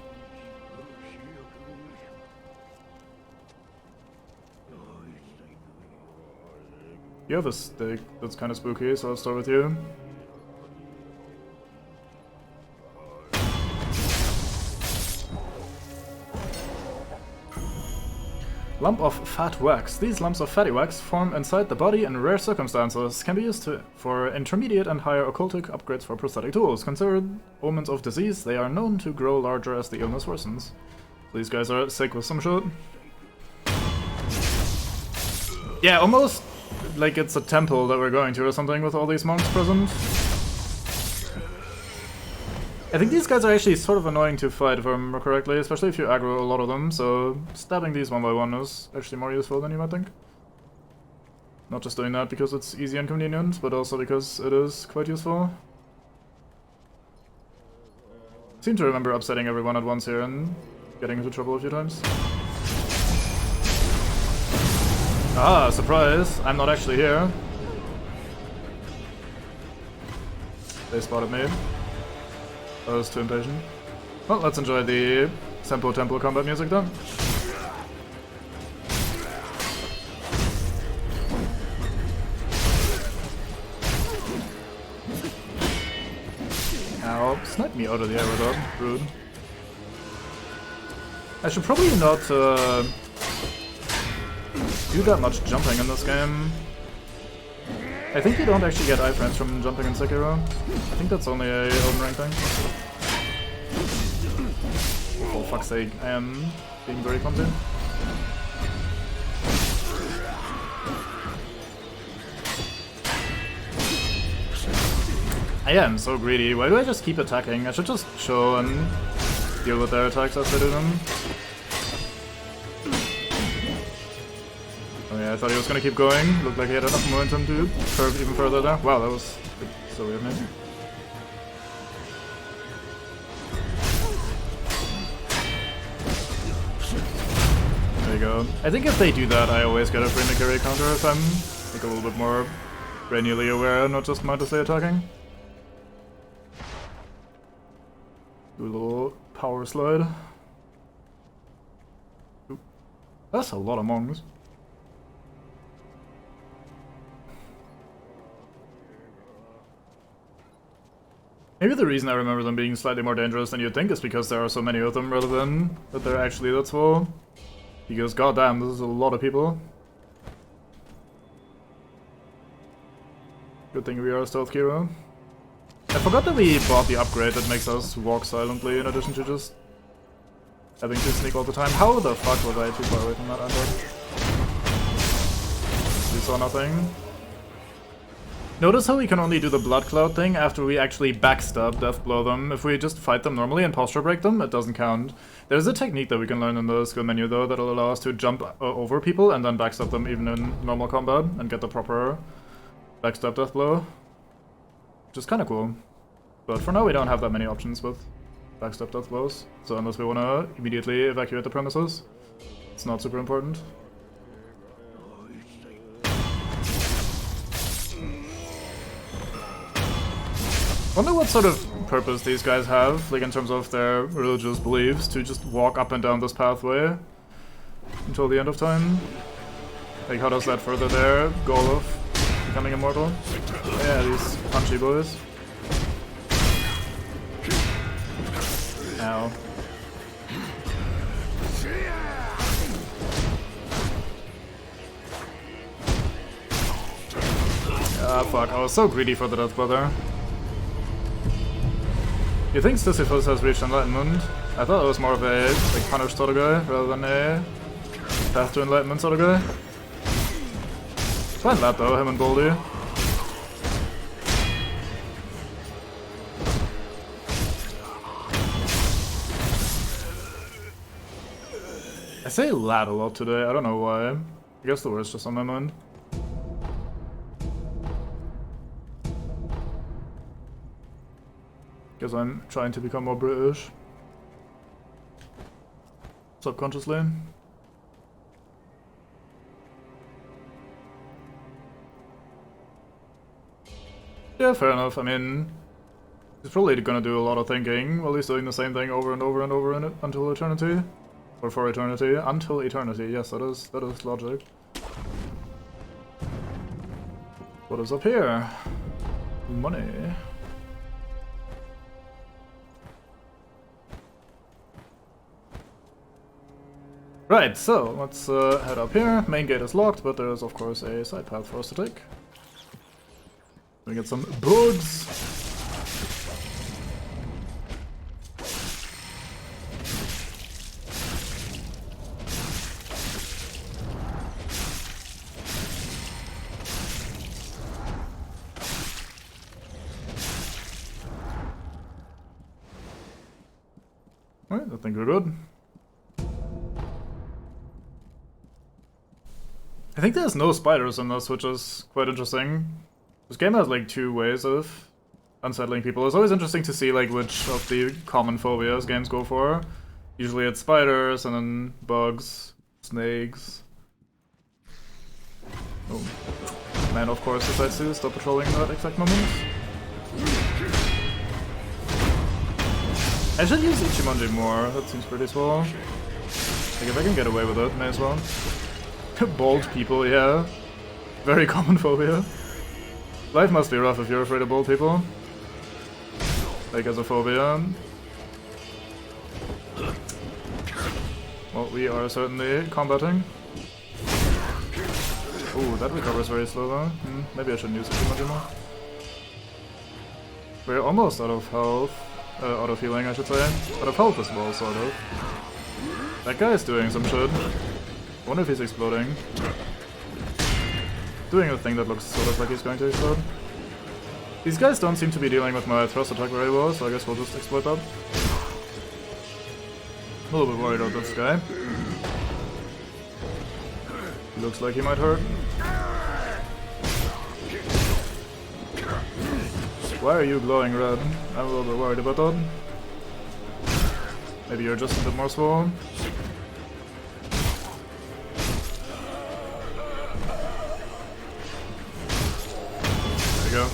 You have a stick that's kind of spooky, so I'll start with you. Lump of fat wax. These lumps of fatty wax form inside the body in rare circumstances, can be used for intermediate and higher occultic upgrades for prosthetic tools. Considered omens of disease, they are known to grow larger as the illness worsens. These guys are sick with some shit. Yeah, almost like it's a temple that we're going to or something with all these monks present. I think these guys are actually sort of annoying to fight, if I remember correctly, especially if you aggro a lot of them, so stabbing these one by one is actually more useful than you might think. Not just doing that because it's easy and convenient, but also because it is quite useful. Seem to remember upsetting everyone at once here and getting into trouble a few times. Ah, surprise! I'm not actually here. They spotted me. I was too impatient. Well, let's enjoy the Sempo Temple combat music then. Ow, snipe me out of the air with that. Rude. I should probably not do that much jumping in this game. I think you don't actually get iframes from jumping in Sekiro. I think that's only a Elden Ring thing. For fuck's sake, I am being very clumsy. I am so greedy. Why do I just keep attacking? I should just show and deal with their attacks as they do them. Oh yeah, I thought he was gonna keep going. Looked like he had enough momentum to curve even further there. Wow, that was so weird, man. There you go. I think if they do that, I always get a free Nikiri counter if I'm like a little bit more granularly aware, not just mindlessly attacking. Do a little power slide. Oop. That's a lot of monks. Maybe the reason I remember them being slightly more dangerous than you'd think is because there are so many of them rather than that they're actually that full. Because goddamn, this is a lot of people. Good thing we are a stealth hero. I forgot that we bought the upgrade that makes us walk silently in addition to just having to sneak all the time. How the fuck was I too far away from that android? We saw nothing. Notice how we can only do the blood cloud thing after we actually backstab death blow them. If we just fight them normally and posture break them, it doesn't count. There's a technique that we can learn in the skill menu though that'll allow us to jump over people and then backstab them even in normal combat and get the proper backstab death blow. Which is kinda cool. But for now we don't have that many options with backstab death blows. So unless we wanna immediately evacuate the premises, it's not super important. Wonder what sort of purpose these guys have, like in terms of their religious beliefs, to just walk up and down this pathway until the end of time. Like how does that further their goal of becoming immortal? Yeah, these punchy boys. Ow. Ah, fuck, I was so greedy for the death brother. You think Sisyphus has reached enlightenment? I thought it was more of a like punished sort of guy rather than a path to enlightenment sort of guy. Fine that though, him and Boldy. I say lad a lot today, I don't know why. I guess the word's just on my mind. Because I'm trying to become more British. Subconsciously. Yeah, fair enough. I mean, he's probably gonna do a lot of thinking while he's doing the same thing over and over and over in it until eternity. Or for eternity. Until eternity. Yes, that is logic. What is up here? Money. Right, so let's head up here. Main gate is locked, but there is of course a side path for us to take. We get some bugs. Alright, I think we're good. I think there's no spiders in this, which is quite interesting. This game has like two ways of unsettling people. It's always interesting to see like which of the common phobias games go for. Usually it's spiders and then bugs, snakes. Oh. Man of course decides to stop patrolling at that exact moment. I should use Ichimonji more, that seems pretty swell. Like if I can get away with it, may as well. Bald people, yeah. Very common phobia. Life must be rough if you're afraid of bald people. Like as a phobia. Well, we are certainly combating. Ooh, that recovers very slow though. Maybe I shouldn't use it too much anymore. We're almost out of health. Out of healing, I should say. Out of health as well, sort of. That guy is doing some shit. I wonder if he's exploding. Doing a thing that looks sort of like he's going to explode. These guys don't seem to be dealing with my thrust attack very well, so I guess we'll just exploit that. A little bit worried about this guy. He looks like he might hurt. Why are you glowing red? I'm a little bit worried about that. Maybe you're just a bit more swollen. Go.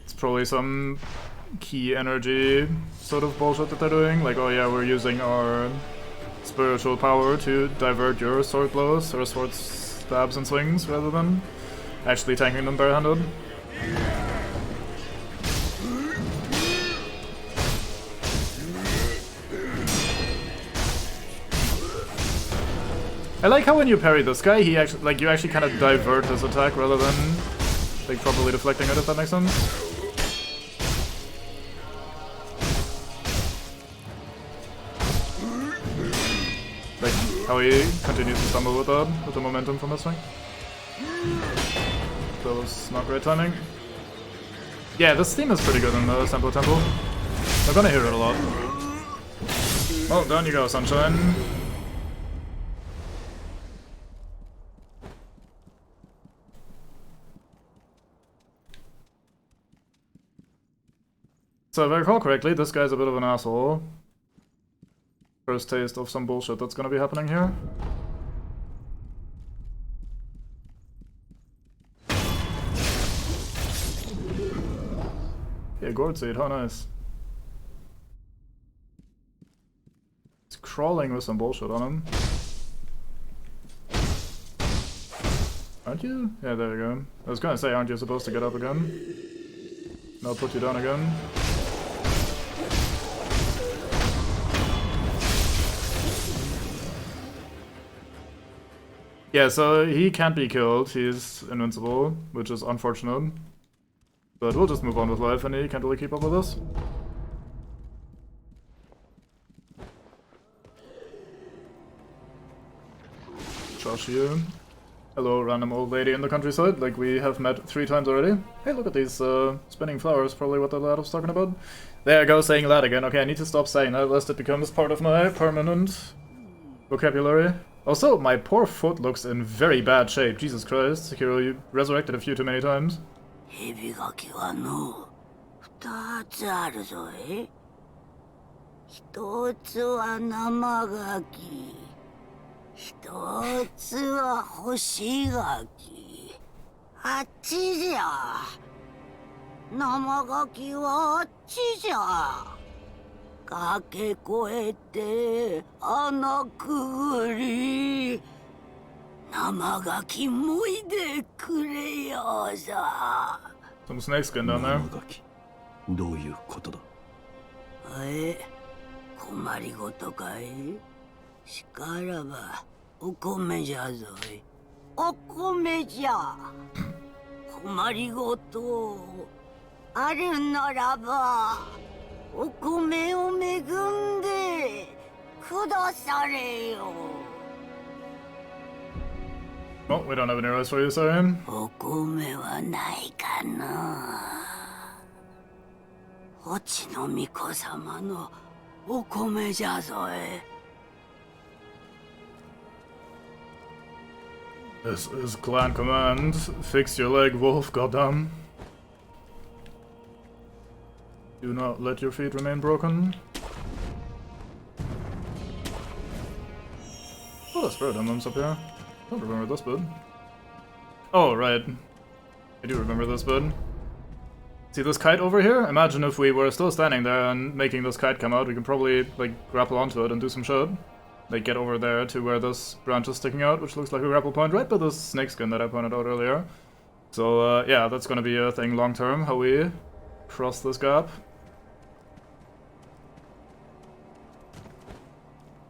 It's probably some key energy sort of bullshit that they're doing. Like, oh yeah, we're using our spiritual power to divert your sword blows or sword stabs and swings rather than actually tanking them barehanded. I like how when you parry this guy, he actually, like, you actually kind of divert his attack rather than, like, properly deflecting it, if that makes sense. Like, how he continues to stumble with the momentum from this thing. That was not great timing. Yeah, this theme is pretty good in the Temple. I'm gonna hear it a lot. Well, down you go, sunshine. So if I recall correctly, this guy's a bit of an asshole. First taste of some bullshit that's gonna be happening here. Yeah, gourd seed, how nice. He's crawling with some bullshit on him. Aren't you? Yeah, there you go. I was gonna say, aren't you supposed to get up again? No, I'll put you down again. Yeah, so he can't be killed, he's invincible, which is unfortunate. But we'll just move on with life and he can't really keep up with us. Josh here. Hello, random old lady in the countryside, like we have met 3 times already. Hey, look at these spinning flowers, probably what the lad was talking about. There I go, saying that again. Okay, I need to stop saying that, lest it becomes part of my permanent vocabulary. Also, my poor foot looks in very bad shape. Jesus Christ, Sekiro, you resurrected a few too many times. 蛇ガキはの2つあるぞえ。1つは生ガキ、1つは干しガキ。あっちじゃ。生ガキはあっちじゃ。駆け越えて穴くぐり。生ガキもいでくれよさ。Some snakeskin down there. 生ガキどういうことだ。困りごとかい。しからばお米じゃぞい。お米じゃ。困りごとあるならばお米を恵んでくだされよ。Well, we don't have any rice for you, sorry. お米はないかな。おちの巫女様のお米じゃぞえ。This is clan command. Fix your leg, wolf, goddamn. Do not let your feet remain broken. What a spirit emblems up here. Don't remember this bit. Oh, right. I do remember this bit. See this kite over here? Imagine if we were still standing there and making this kite come out, we could probably, like, grapple onto it and do some shit. Like, get over there to where this branch is sticking out, which looks like a grapple point, right by this snakeskin that I pointed out earlier. So, yeah, that's gonna be a thing long term, how we cross this gap.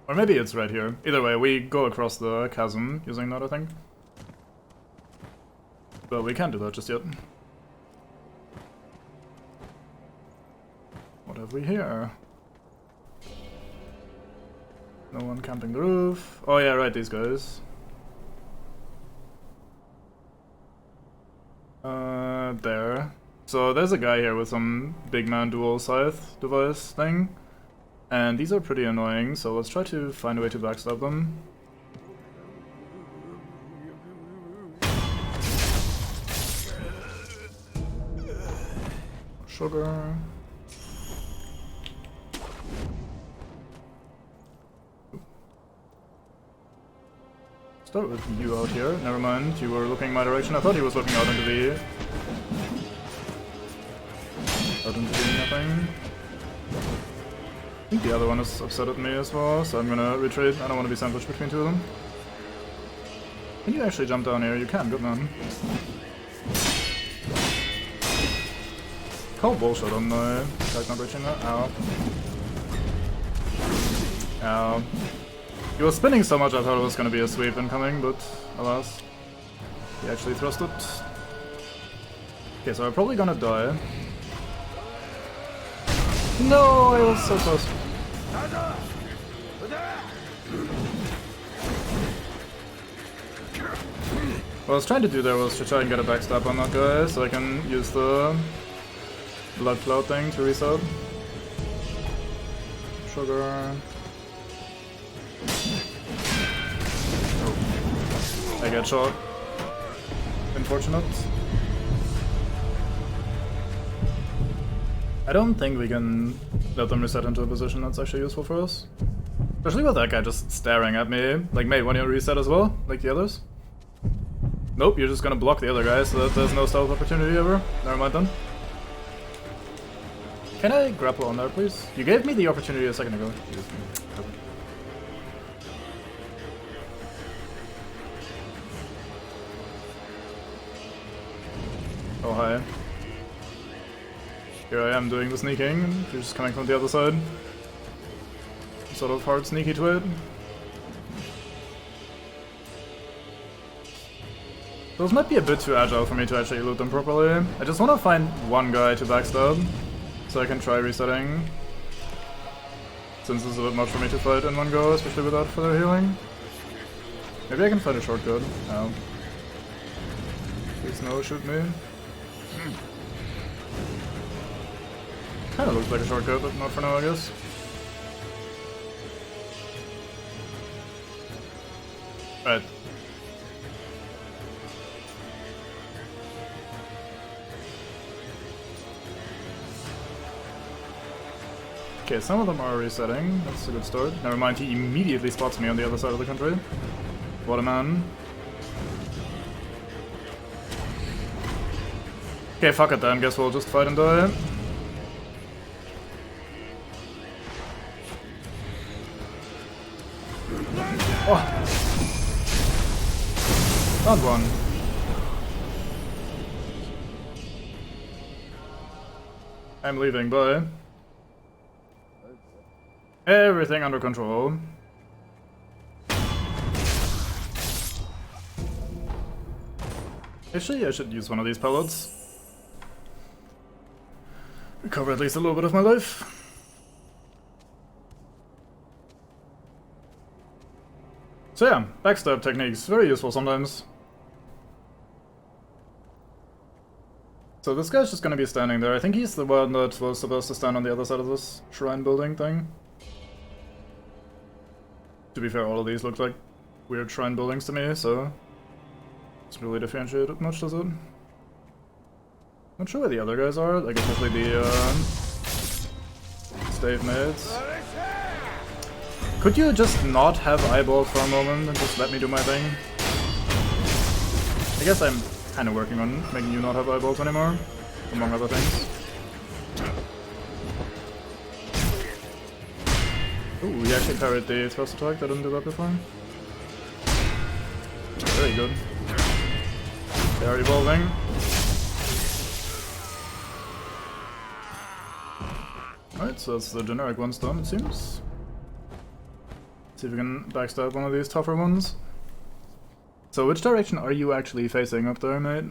Or maybe it's right here. Either way, we go across the chasm using that, I think. But we can't do that just yet. What have we here? No one camping the roof. Oh yeah, right, these guys. There. So there's a guy here with some big man dual scythe device thing. And these are pretty annoying, so let's try to find a way to backstab them. Sugar. Start with you out here. Never mind, you were looking my direction. I thought he was looking out into the... nothing. I think the other one is upset at me as well, so I'm gonna retreat. I don't want to be sandwiched between two of them. Can you actually jump down here? You can, good man. Call bullshit on the attack not reaching that. Ow. Ow. He was spinning so much I thought it was gonna be a sweep incoming, but alas. He actually thrust it. Okay, so I'm probably gonna die. No, I was so close. What I was trying to do there was to try and get a backstab on that guy, so I can use the blood cloud thing to reset. Sugar. Oh. I get shot. Unfortunate. I don't think we can let them reset into a position that's actually useful for us. Especially with that guy just staring at me. Like, mate, want you to reset as well? Like the others? Nope, you're just gonna block the other guy so that there's no stealth opportunity ever. Never mind then. Can I grapple on there, please? You gave me the opportunity a second ago. Oh, hi. Here I am doing the sneaking, and you're just coming from the other side. Sort of hard sneaky to it. Those might be a bit too agile for me to actually loot them properly. I just want to find one guy to backstab, so I can try resetting. Since it's a bit much for me to fight in one go, especially without further healing. Maybe I can find a shortcut. No. Please no, shoot me. Kinda looks like a shortcut, but not for now, I guess. Right. Okay, some of them are resetting. That's a good start. Never mind, he immediately spots me on the other side of the country. What a man. Okay, fuck it then. Guess we'll just fight and die. Oh! Found one. I'm leaving, bye. Everything under control. Actually, I should use one of these pellets. Recover at least a little bit of my life. So yeah, backstab techniques, very useful sometimes. So this guy's just gonna be standing there. I think he's the one that was supposed to stand on the other side of this shrine building thing. To be fair, all of these look like weird shrine buildings to me, so it's really differentiated much, does it? Not sure where the other guys are, like especially the stave mates. Could you just not have eyeballs for a moment and just let me do my thing? I guess I'm kind of working on making you not have eyeballs anymore, among other things. Ooh, he actually parried the thrust attack, I didn't do that before. Very good. They are evolving. Alright, so that's the generic ones done, it seems. See if we can backstab one of these tougher ones. So which direction are you actually facing up there, mate?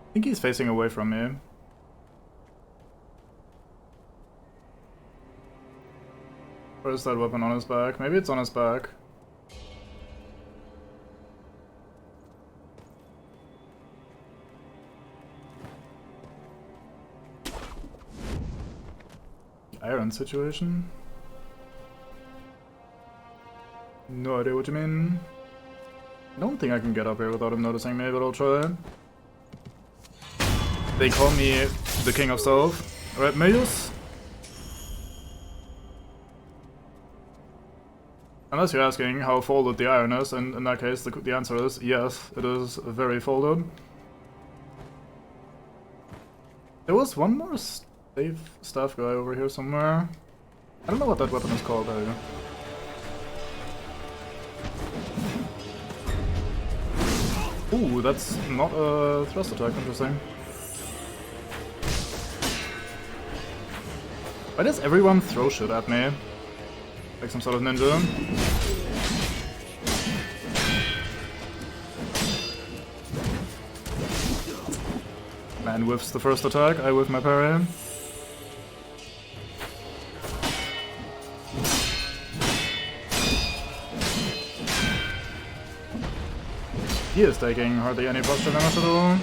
I think he's facing away from me. Where's that weapon on his back? Maybe it's on his back. Iron situation? No idea what you mean. I don't think I can get up here without him noticing me, but I'll try. They call me the King of Stealth. Right, Mayus? Unless you're asking how folded the iron is, and in that case the answer is yes, it is very folded. There was one more staff guy over here somewhere. I don't know what that weapon is called, there you go. Ooh, that's not a thrust attack, interesting. Why does everyone throw shit at me? Like some sort of ninja. Man whiffs the first attack, I whiff my parry. He is taking hardly any posture damage at all.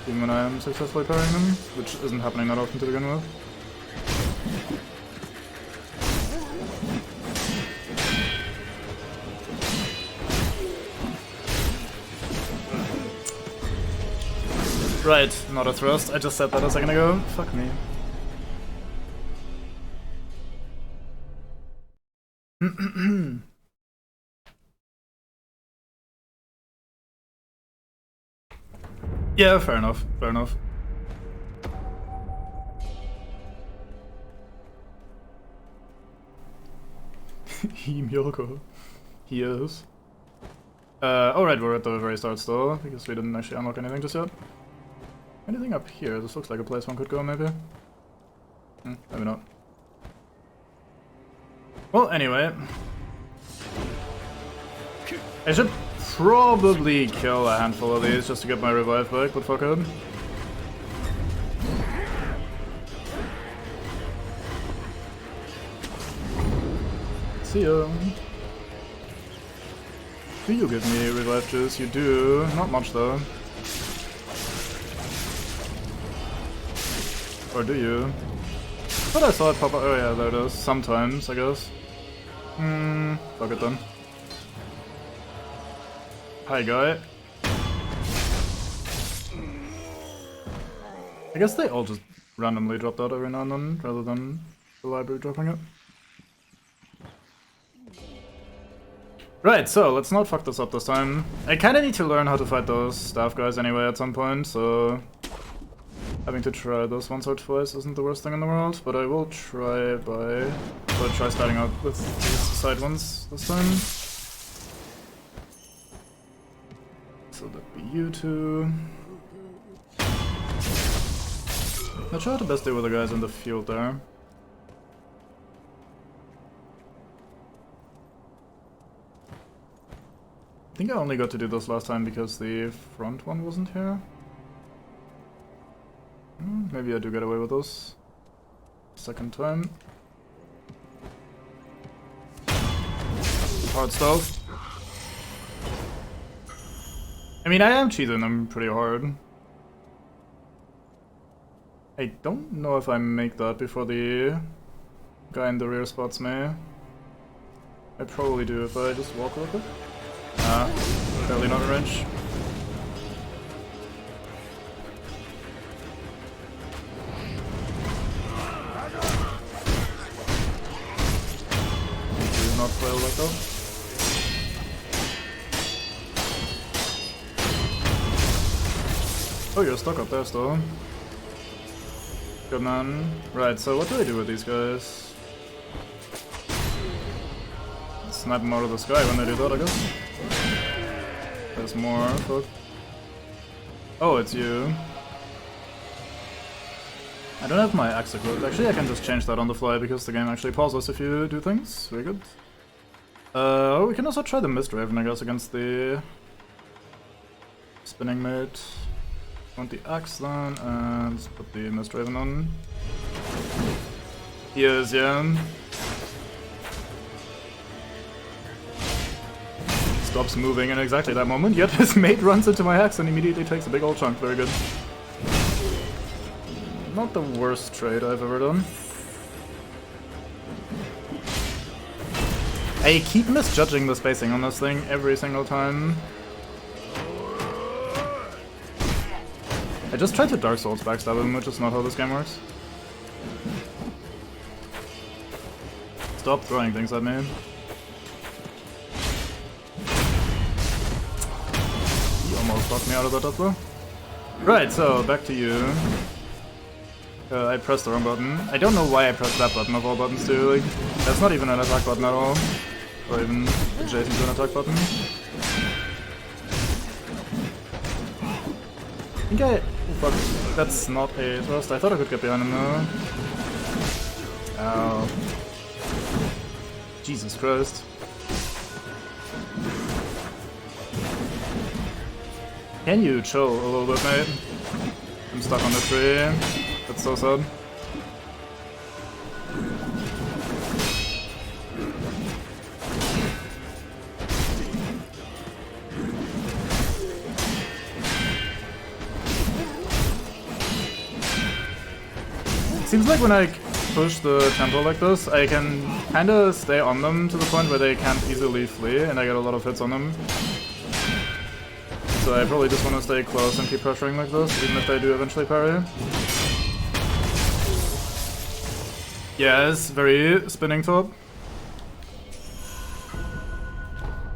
Even when I am successfully parrying him, which isn't happening that often to begin with. Right, not a thrust. I just said that a second ago. Fuck me. Yeah, fair enough. Fair enough. He Myoko. He is. Alright, we're at the very start still, because we didn't actually unlock anything just yet. Anything up here? This looks like a place one could go, maybe. Maybe not. Well, anyway. I should probably kill a handful of these just to get my revive back, but fuck it. See ya. Do you give me revive juice? You do. Not much though. Or do you? But I saw it pop up. Oh yeah, there it is. Sometimes, I guess. Fuck it then. Hi, guy. I guess they all just randomly dropped out every now and then, rather than the library dropping it. Right, so let's not fuck this up this time. I kinda need to learn how to fight those staff guys anyway at some point, so having to try this once or twice isn't the worst thing in the world, but I will try try starting out with these side ones this time. So that'd be you two. Not sure how to best deal with the guys in the field there. I think I only got to do this last time because the front one wasn't here. Maybe I do get away with this. Second time. Hard stealth. I mean, I am cheating them pretty hard. I don't know if I make that before the guy in the rear spots me. I probably do if I just walk real quick. Barely not in range. Do not fail like that. Oh, you're stuck up there still. Good man. Right, so what do I do with these guys? Snipe them out of the sky when they do that, I guess. There's more. Fuck. Oh, it's you. I don't have my axe equipped. Actually, I can just change that on the fly because the game actually pauses if you do things. Very good. We can also try the Mist Raven, I guess, against the spinning mate. Want the axe then, and let's put the Mist Raven on. He is, yeah. Stops moving in exactly that moment, yet his mate runs into my axe and immediately takes a big old chunk. Very good. Not the worst trade I've ever done. I keep misjudging the spacing on this thing every single time. I just tried to Dark Souls backstab him, which is not how this game works. Stop throwing things at me. He almost knocked me out of that up though. Right, so back to you. I pressed the wrong button. I don't know why I pressed that button of all buttons too. Like, that's not even an attack button at all. Or even adjacent to an attack button. I think oh fuck, that's not a thrust. I thought I could get behind him though. Ow. Jesus Christ. Can you chill a little bit, mate? I'm stuck on the tree. That's so sad. seems like when I push the tempo like this, I can kinda stay on them to the point where they can't easily flee, and I get a lot of hits on them. So I probably just want to stay close and keep pressuring like this, even if they do eventually parry. Yes, very spinning top.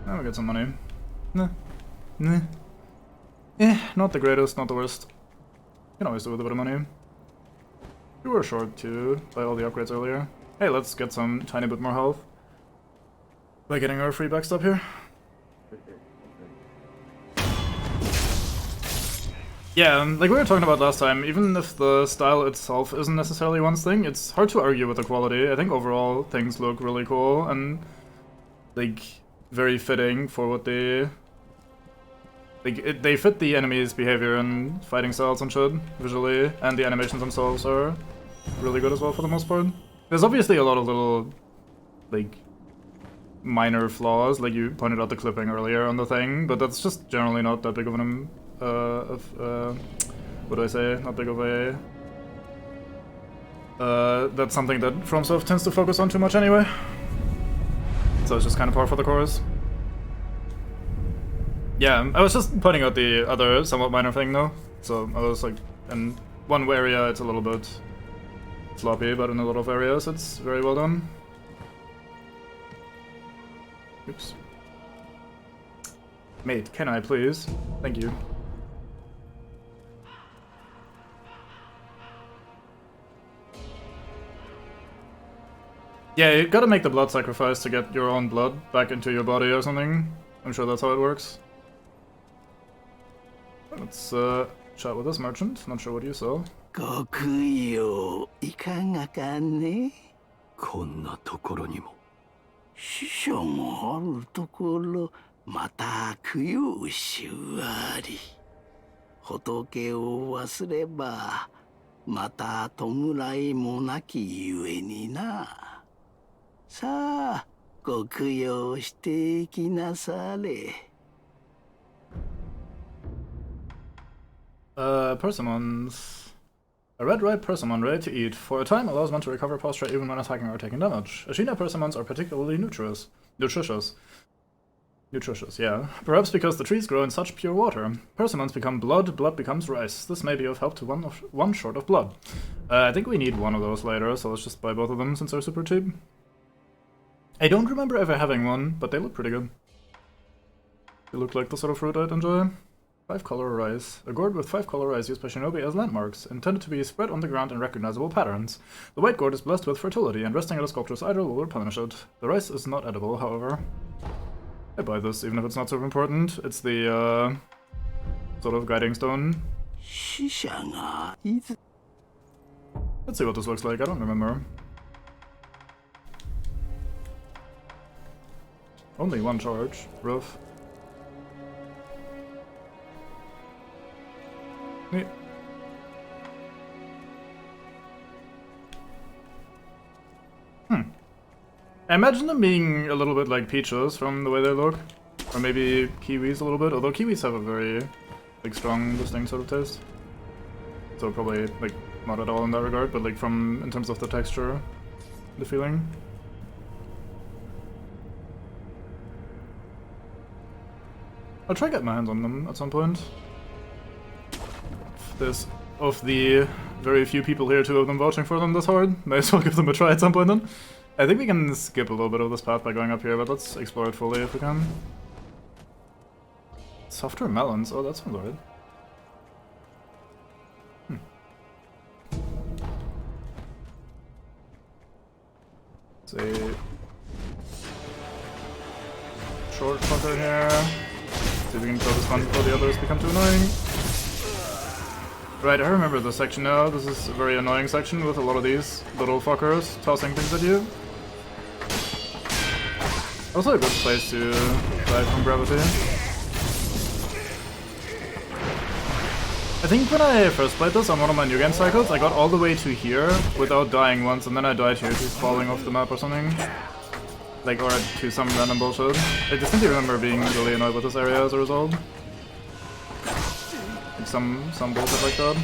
Now we get some money. Nah. Nah. Not the greatest, not the worst. Can always do with a bit of money. We were short too, by all the upgrades earlier. Hey, let's get some tiny bit more health by getting our free backstop here. Yeah, like we were talking about last time, even if the style itself isn't necessarily one's thing, it's hard to argue with the quality. I think overall things look really cool and like very fitting for what they like. They fit the enemy's behavior and fighting styles and shit visually, and the animations themselves are really good as well for the most part. There's obviously a lot of little like minor flaws, like you pointed out the clipping earlier on the thing, but that's just generally not that big of an what do I say? Not big of a that's something that FromSoft tends to focus on too much anyway. So it's just kind of par for the course. Yeah, I was just pointing out the other somewhat minor thing though. So I was like, in one area it's a little bit sloppy, but in a lot of areas it's very well done. Oops. Mate, can I please? Thank you. Yeah, you gotta make the blood sacrifice to get your own blood back into your body or something. I'm sure that's how it works. Let's chat with this merchant. Not sure what you saw. ご供養いかがかね。こんなところにも死者があるところ、また供養しあり。仏を忘れば、また弔いもなきゆえにな。さあ、ご供養していきなされ。Persimmons. A red ripe persimmon ready to eat. For a time allows one to recover posture even when attacking or taking damage. Ashina persimmons are particularly nutritious. Nutritious, yeah. Perhaps because the trees grow in such pure water. Persimmons become blood, blood becomes rice. This may be of help to one short of blood. I think we need one of those later, so let's just buy both of them since they're super cheap. I don't remember ever having one, but they look pretty good. They look like the sort of fruit I'd enjoy. 5-color rice. A gourd with 5-color rice used by shinobi as landmarks, intended to be spread on the ground in recognizable patterns. The white gourd is blessed with fertility, and resting at a sculpture's idol will replenish it. The rice is not edible, however. I buy this, even if it's not super important. It's the, sort of guiding stone. Let's see what this looks like, I don't remember. Only one charge. Rough. Neat. I imagine them being a little bit like peaches from the way they look. Or maybe kiwis a little bit, although kiwis have a very like strong, distinct sort of taste. So probably like not at all in that regard, but like from in terms of the texture, the feeling. I'll try to get my hands on them at some point. There's, of the very few people here, 2 of them vouching for them this hard. May as well give them a try at some point then. I think we can skip a little bit of this path by going up here, but let's explore it fully if we can. Softer melons, oh that sounds alright. Say short fucker here. See if we can kill this one before the others become too annoying. Right, I remember this section now. This is a very annoying section with a lot of these little fuckers tossing things at you. Also a good place to die from gravity. I think when I first played this on one of my new game cycles, I got all the way to here without dying once, and then I died here just falling off the map or something. Like, or to some random bullshit. I distinctly remember being really annoyed with this area as a result. Like some bullshit like that.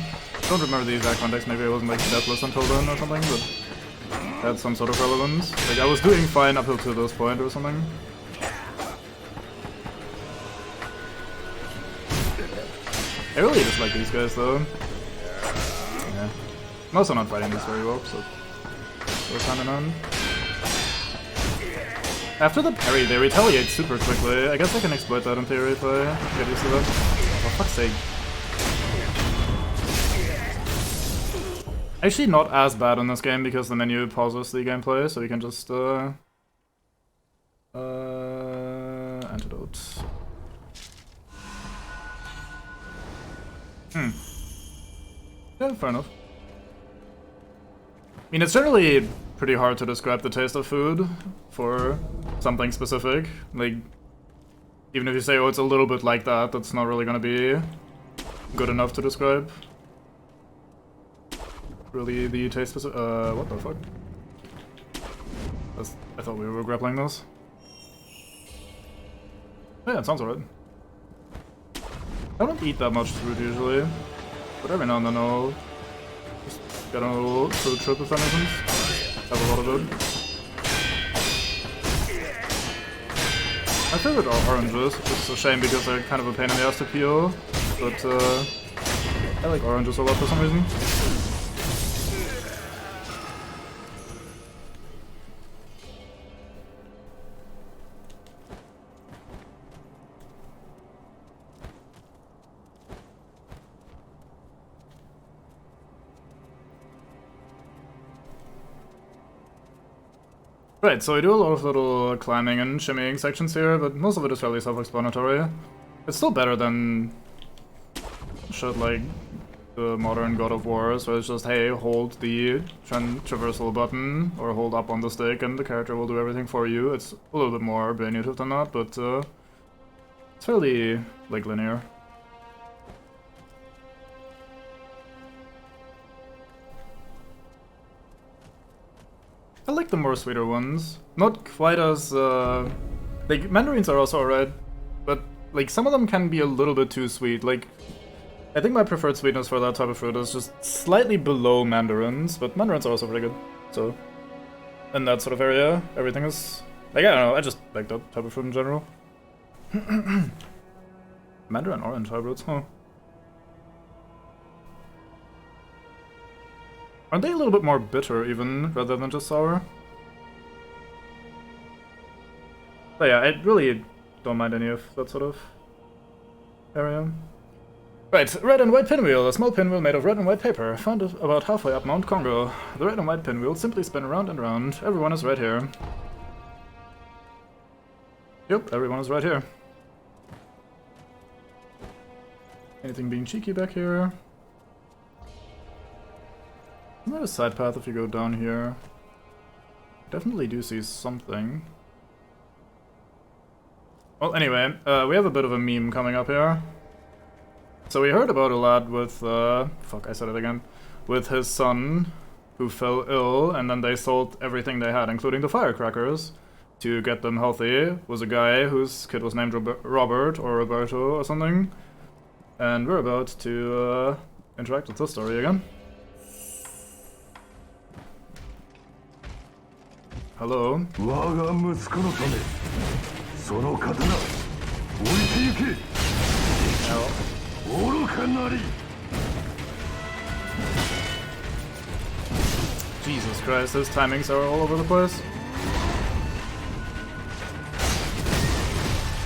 don't remember the exact context, maybe I wasn't like deathless until then or something, but had some sort of relevance. Like I was doing fine up until this point or something. I really dislike these guys though. Yeah. I'm also not fighting this very well, so goes hand in hand. After the parry, they retaliate super quickly. I guess I can exploit that in theory if I get used to that. For fuck's sake. Actually not as bad in this game because the menu pauses the gameplay, so you can just antidote. Yeah, fair enough. I mean, it's generally pretty hard to describe the taste of food for something specific. Like, even if you say, oh, it's a little bit like that, that's not really gonna be good enough to describe. Really, the taste specific. What the fuck? I thought we were grappling this. Yeah, it sounds alright. I don't eat that much food usually, but every now and then I'll just get on a little food trip if that makes sense. Have a lot of it. My favorite are oranges, which is a shame because they're kind of a pain in the ass to peel, but I like oranges a lot for some reason. Right, so we do a lot of little climbing and shimmying sections here, but most of it is fairly self-explanatory. It's still better than shit like the modern God of Wars, where it's just, hey, hold the traversal button, or hold up on the stick, and the character will do everything for you. It's a little bit more Bayonetta than that, but it's fairly, like, linear. I like the more sweeter ones. Not quite as, like, mandarins are also alright, but, like, some of them can be a little bit too sweet. Like, I think my preferred sweetness for that type of fruit is just slightly below mandarins, but mandarins are also pretty good. So, in that sort of area, everything is, like, I don't know, I just like that type of fruit in general. Mandarin orange hybrids, huh? Aren't they a little bit more bitter, even, rather than just sour? But yeah, I really don't mind any of that sort of area. Right, red and white pinwheel. A small pinwheel made of red and white paper, found about halfway up Mount Congo. The red and white pinwheel simply spin round and round. Everyone is right here. Yep, everyone is right here. Anything being cheeky back here? Isn't there a side path if you go down here? Definitely do see something. Well, anyway, we have a bit of a meme coming up here. So we heard about a lad with, fuck, I said it again, with his son, who fell ill, and then they sold everything they had, including the firecrackers, to get them healthy. It was a guy whose kid was named Robert, or Roberto, or something. And we're about to, interact with this story again. Hello. Jesus Christ, his timings are all over the place.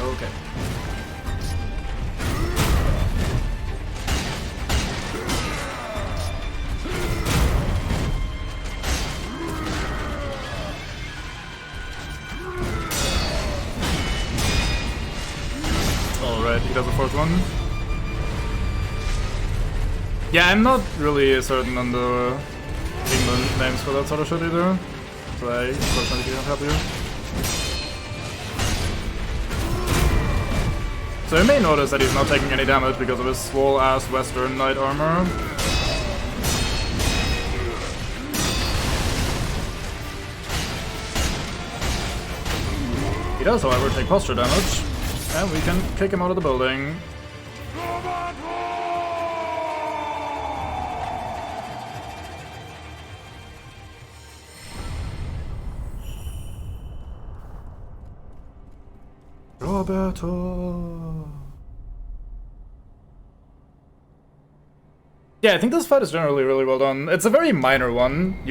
Okay. Alright, he does a fourth one. Yeah, I'm not really certain on the England names for that sort of shit either, so I unfortunately can't help you. So you may notice that he's not taking any damage because of his swole-ass Western knight armor. He does, however, take posture damage, and we can kick him out of the building. Roberto! Yeah, I think this fight is generally really well done. It's a very minor one.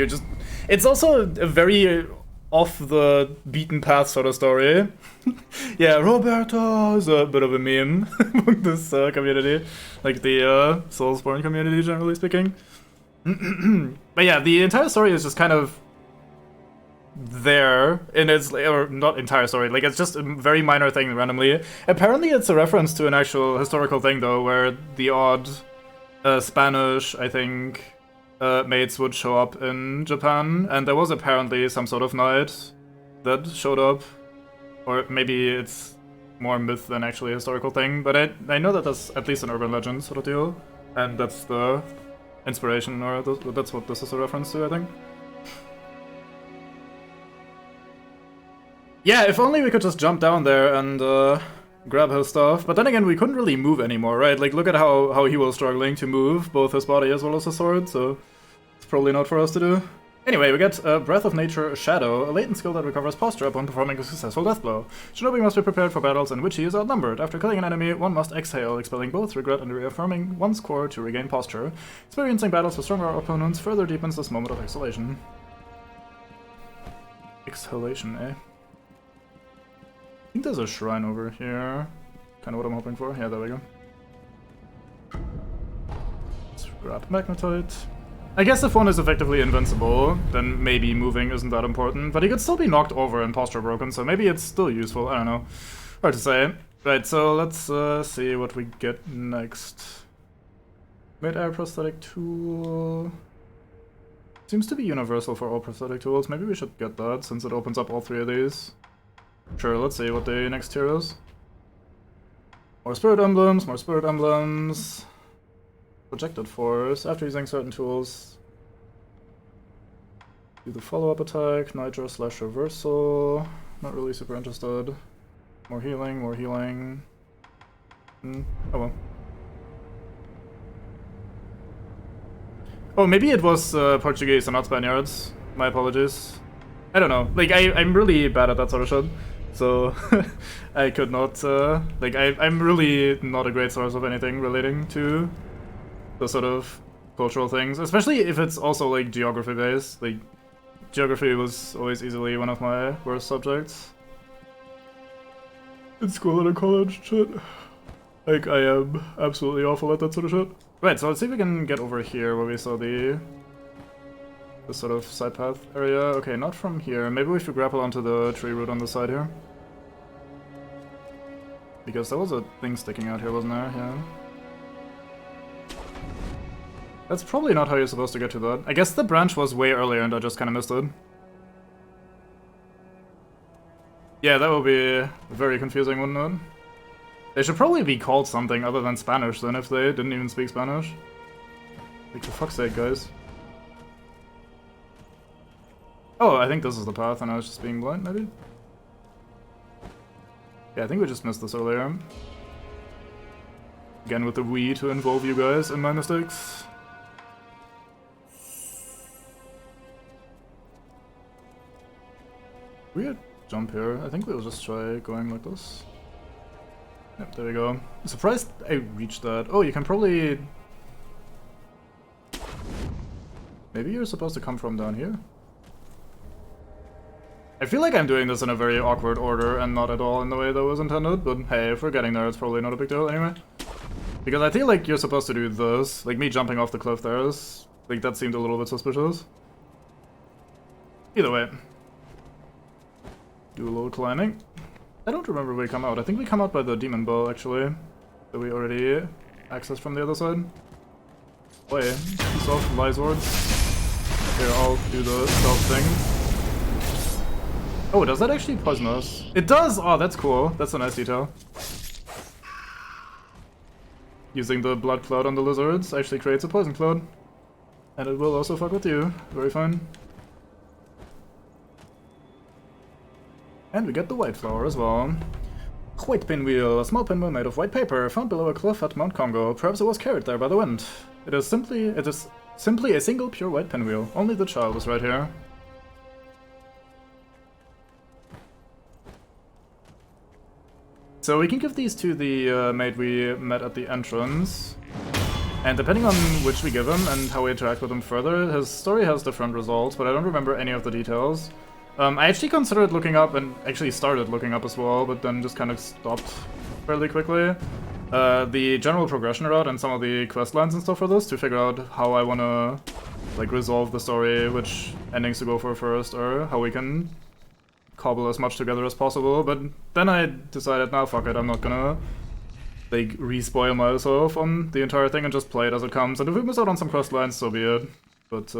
It's also a very off the beaten path sort of story. Yeah, Roberto is a bit of a meme among this community. Like the Soulsborne community, generally speaking. But yeah, the entire story is just kind of there in its, or not entire story, like it's just a very minor thing randomly. Apparently it's a reference to an actual historical thing though, where the odd Spanish, I think, mates would show up in Japan, and there was apparently some sort of knight that showed up, or maybe it's more myth than actually a historical thing, but I know that that's at least an urban legend sort of deal, and that's the inspiration, or that's what this is a reference to, I think. Yeah, if only we could just jump down there and grab his stuff. But then again, we couldn't really move anymore, right? Like, look at how he was struggling to move, both his body as well as his sword, so it's probably not for us to do. Anyway, we get Breath of Nature Shadow, a latent skill that recovers posture upon performing a successful death blow. Shinobi must be prepared for battles in which he is outnumbered. After killing an enemy, one must exhale, expelling both regret and reaffirming one's core to regain posture. Experiencing battles with stronger opponents further deepens this moment of exhalation. Exhalation, eh? I think there's a shrine over here. Kind of what I'm hoping for. Yeah, there we go. Let's grab Magnetite. I guess if one is effectively invincible, then maybe moving isn't that important, but he could still be knocked over and posture broken, so maybe it's still useful. I don't know. Hard to say. Right, so let's see what we get next. Mid-air prosthetic tool. Seems to be universal for all prosthetic tools. Maybe we should get that, since it opens up all three of these. Sure, let's see what the next tier is. More spirit emblems, more spirit emblems. Projected force. After using certain tools, do the follow-up attack, nitro / reversal. Not really super interested. More healing, more healing. Oh well. Oh, maybe it was Portuguese and not Spaniards. My apologies. I don't know. Like, I'm really bad at that sort of shit. So, I could not, I'm really not a great source of anything relating to the sort of cultural things. Especially if it's also, like, geography-based. Like, geography was always easily one of my worst subjects. In school and in college, shit. Like, I am absolutely awful at that sort of shit. Right, so let's see if we can get over here where we saw the sort of side path area. Okay, not from here. Maybe we should grapple onto the tree root on the side here. Because there was a thing sticking out here, wasn't there? Yeah. That's probably not how you're supposed to get to that. I guess the branch was way earlier and I just kind of missed it. Yeah, that would be very confusing, wouldn't it? They should probably be called something other than Spanish then if they didn't even speak Spanish. Like, for fuck's sake, guys. Oh, I think this is the path and I was just being blind, maybe? Yeah, I think we just missed this earlier. Again with the Wii to involve you guys in my mistakes. Weird jump here. I think we'll just try going like this. Yep, there we go. I'm surprised I reached that. Oh, you can probably... Maybe you're supposed to come from down here? I feel like I'm doing this in a very awkward order and not at all in the way that was intended, but hey, if we're getting there, it's probably not a big deal anyway. Because I feel like you're supposed to do this. Like, me jumping off the cliff there is... Like, that seemed a little bit suspicious. Either way. Do a little climbing. I don't remember where we come out. I think we come out by the demon bow, actually. That we already accessed from the other side. Oh yeah, piece off Lizards. Here, I'll do the stealth thing. Oh, does that actually poison us? It does! Oh, that's cool. That's a nice detail. Using the blood cloud on the lizards actually creates a poison cloud. And it will also fuck with you. Very fine. And we get the white flower as well. White pinwheel, a small pinwheel made of white paper, found below a cliff at Mount Congo. Perhaps it was carried there by the wind. It is simply a single pure white pinwheel. Only the child is right here. So we can give these to the mate we met at the entrance. And depending on which we give him and how we interact with him further, his story has different results, but I don't remember any of the details. I actually considered looking up, and actually started looking up as well, but then just kind of stopped fairly quickly. The general progression route and some of the quest lines and stuff for this to figure out how I want to like resolve the story, which endings to go for first, or how we can cobble as much together as possible. But then I decided, nah, fuck it, I'm not gonna like re-spoil myself on the entire thing and just play it as it comes. And if we miss out on some quest lines, so be it. But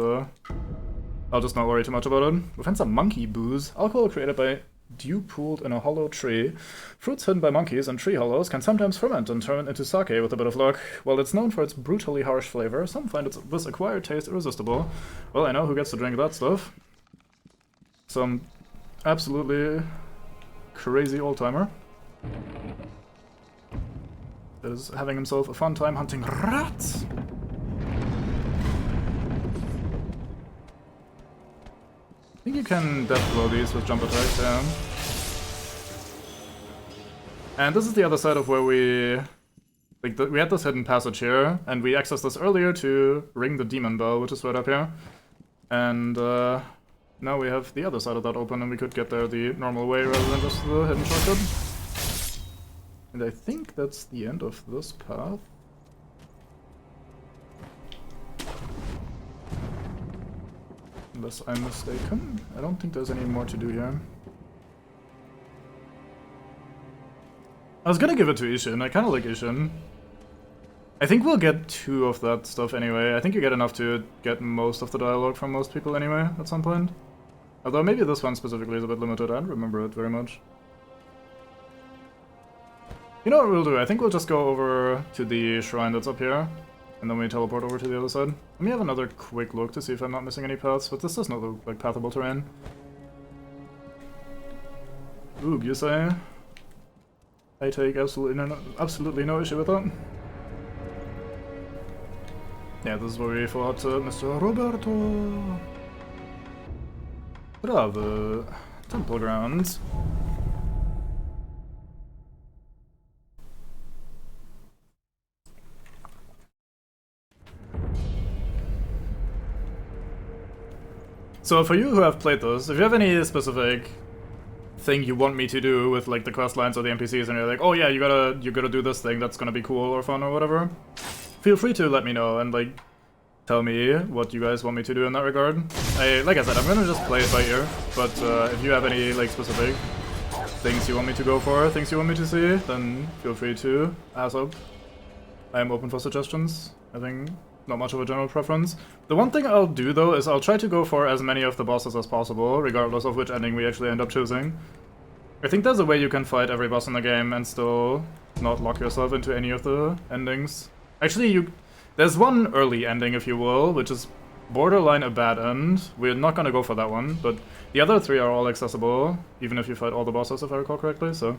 I'll just not worry too much about it. We find some monkey booze. Alcohol created by dew pooled in a hollow tree. Fruits hidden by monkeys in tree hollows can sometimes ferment and turn into sake with a bit of luck. While it's known for its brutally harsh flavor, some find this acquired taste irresistible. Well, I know who gets to drink that stuff. Some absolutely crazy old-timer that is having himself a fun time hunting rats. I think you can death blow these with jump attacks, yeah. And this is the other side of where we... like, we had this hidden passage here, and we accessed this earlier to ring the demon bell, which is right up here. And now we have the other side of that open, and we could get there the normal way rather than just the hidden shortcut. And I think that's the end of this path. Unless I'm mistaken. I don't think there's any more to do here. I was gonna give it to Ishin. I kinda like Ishin. I think we'll get 2 of that stuff anyway. I think you get enough to get most of the dialogue from most people anyway, at some point. Although maybe this one specifically is a bit limited. I don't remember it very much. You know what we'll do? I think we'll just go over to the shrine that's up here. And then we teleport over to the other side. Let me have another quick look to see if I'm not missing any paths, but this does not look like pathable terrain. Ooh, you say? I take absolutely no issue with that. Yeah, this is where we fought Mr. Roberto. Bravo. Temple grounds. So for you who have played this, if you have any specific thing you want me to do with like the quest lines or the NPCs and you're like, oh yeah, you gotta do this thing, that's gonna be cool or fun or whatever, feel free to let me know and like tell me what you guys want me to do in that regard. Like I said, I'm gonna just play it by ear, but if you have any like specific things you want me to go for, things you want me to see, then feel free to ask up. I am open for suggestions. I think not much of a general preference. The one thing I'll do though is I'll try to go for as many of the bosses as possible, regardless of which ending we actually end up choosing. I think there's a way you can fight every boss in the game and still not lock yourself into any of the endings. Actually, there's one early ending, if you will, which is borderline a bad end. We're not gonna go for that one, but the other 3 are all accessible, even if you fight all the bosses, if I recall correctly, so...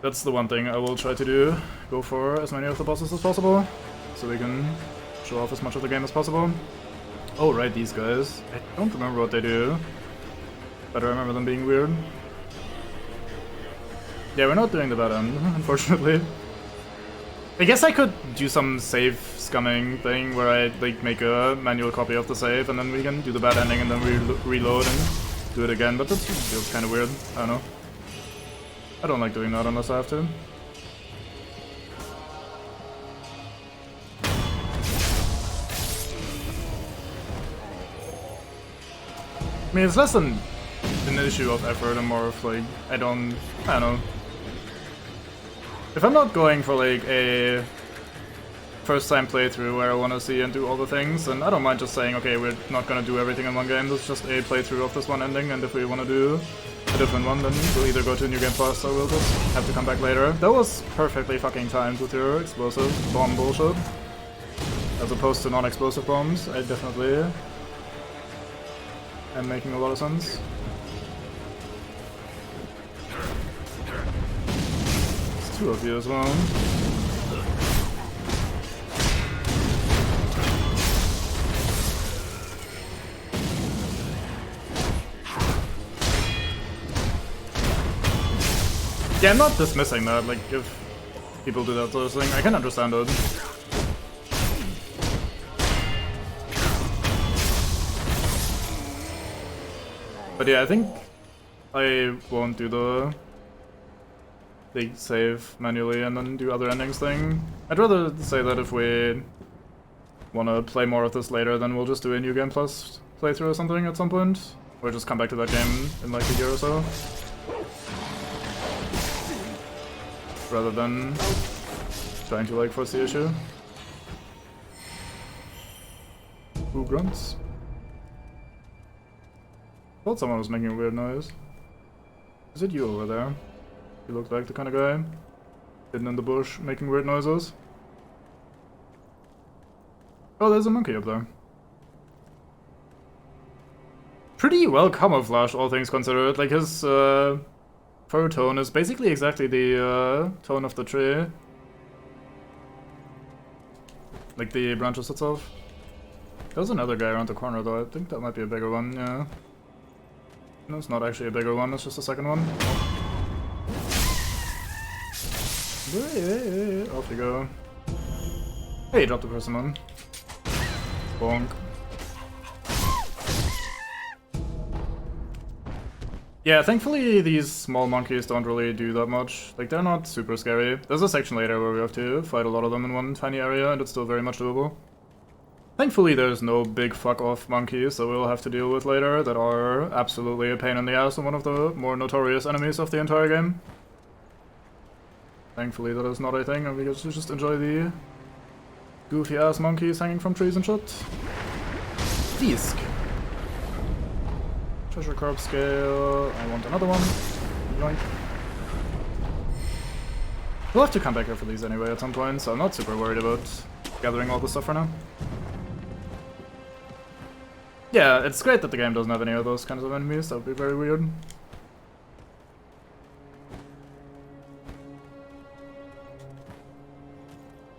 that's the one thing I will try to do. Go for as many of the bosses as possible, so we can show off as much of the game as possible. Oh right, these guys. I don't remember what they do, but I remember them being weird. Yeah, we're not doing the bad end, unfortunately. I guess I could do some save scumming thing where I like make a manual copy of the save and then we can do the bad ending and then reload and do it again, but that feels kind of weird. I don't know. I don't like doing that unless I have to. I mean, it's less than an issue of effort and more of like, I don't know. If I'm not going for like a first time playthrough where I want to see and do all the things, then I don't mind just saying, okay, we're not gonna do everything in one game, this is just a playthrough of this one ending, and if we want to do a different one, then we'll either go to a new game first or we'll just have to come back later. That was perfectly fucking timed with your explosive bomb bullshit. As opposed to non-explosive bombs, I definitely am making a lot of sense. There's 2 of you as well. Yeah, I'm not dismissing that, like, if people do that sort of thing, I can understand it. But yeah, I think I won't do the save manually and then do other endings thing. I'd rather say that if we want to play more of this later, then we'll just do a New Game Plus playthrough or something at some point. Or just come back to that game in like a year or so. Rather than trying to like force the issue. Who grunts? Thought someone was making a weird noise. Is it you over there? You look like the kind of guy hidden in the bush making weird noises. Oh, there's a monkey up there. Pretty well camouflaged, all things considered. Like, his fur tone is basically exactly the tone of the tree. Like the branches itself. There's another guy around the corner though, I think that might be a bigger one, yeah. No, it's not actually a bigger one, it's just a second one. Hey, off you go. Hey, drop the persimmon. Bonk. Yeah, thankfully these small monkeys don't really do that much. Like, they're not super scary. There's a section later where we have to fight a lot of them in one tiny area, and it's still very much doable. Thankfully there's no big fuck-off monkeys that we'll have to deal with later that are absolutely a pain in the ass and one of the more notorious enemies of the entire game. Thankfully that is not a thing, and we get to just enjoy the goofy-ass monkeys hanging from trees and shit. Fisk. Treasure carp scale. I want another one. Yoink. We'll have to come back here for these anyway at some point, so I'm not super worried about gathering all the stuff for now. Yeah, it's great that the game doesn't have any of those kinds of enemies. That would be very weird.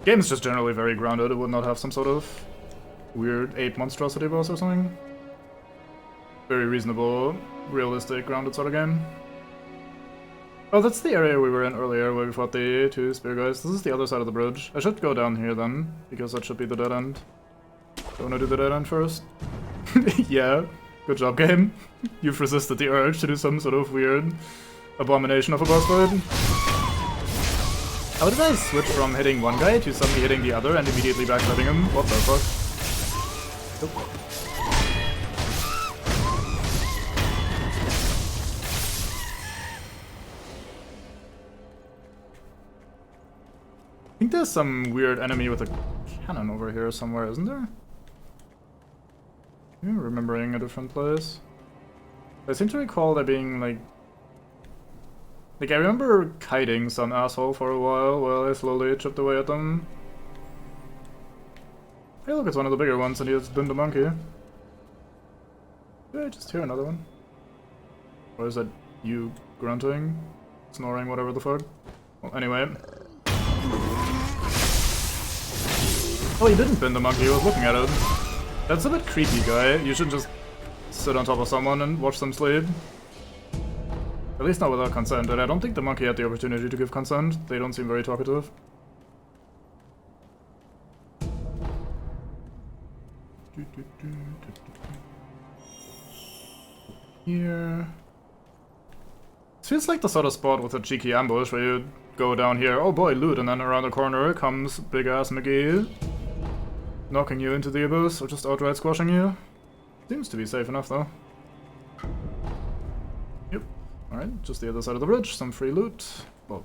Game's just generally very grounded. It would not have some sort of weird ape monstrosity boss or something. Very reasonable, realistic, grounded sort of game. Oh, that's the area we were in earlier where we fought the two spear guys. This is the other side of the bridge. I should go down here then, because that should be the dead end. Do I want to do the dead end first? Yeah, good job, game. You've resisted the urge to do some sort of weird abomination of a boss fight. How did I switch from hitting one guy to suddenly hitting the other and immediately backstabbing him? What the fuck? Nope. I think there's some weird enemy with a cannon over here somewhere, isn't there? I'm remembering a different place. I seem to recall there being like I remember kiting some asshole for a while I slowly chipped away at them. Hey look, it's one of the bigger ones and he has been the monkey. Did I just hear another one? Or is that you grunting? Snoring, whatever the fuck? Well, anyway. Oh, he didn't bend the monkey, he was looking at it. That's a bit creepy, guy. You should just sit on top of someone and watch them sleep. At least not without consent, and I don't think the monkey had the opportunity to give consent. They don't seem very talkative. Here. This feels like the sort of spot with a cheeky ambush where you go down here, oh boy, loot, and then around the corner comes big-ass McGee, knocking you into the abyss, or just outright squashing you. Seems to be safe enough, though. Yep. Alright, just the other side of the bridge, some free loot. Well,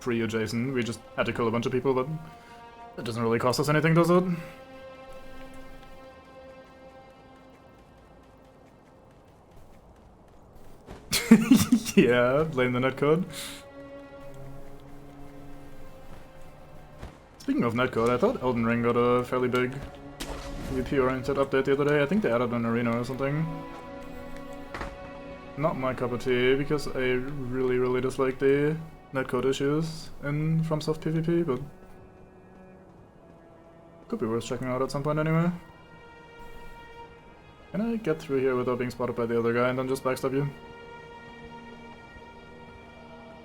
free adjacent, we just had to kill a bunch of people, but that doesn't really cost us anything, does it? Yeah, blame the netcode. Speaking of netcode, I thought Elden Ring got a fairly big PvP-oriented update the other day. I think they added an arena or something. Not my cup of tea, because I really dislike the netcode issues in FromSoft PvP, but could be worth checking out at some point anyway. Can I get through here without being spotted by the other guy and then just backstab you?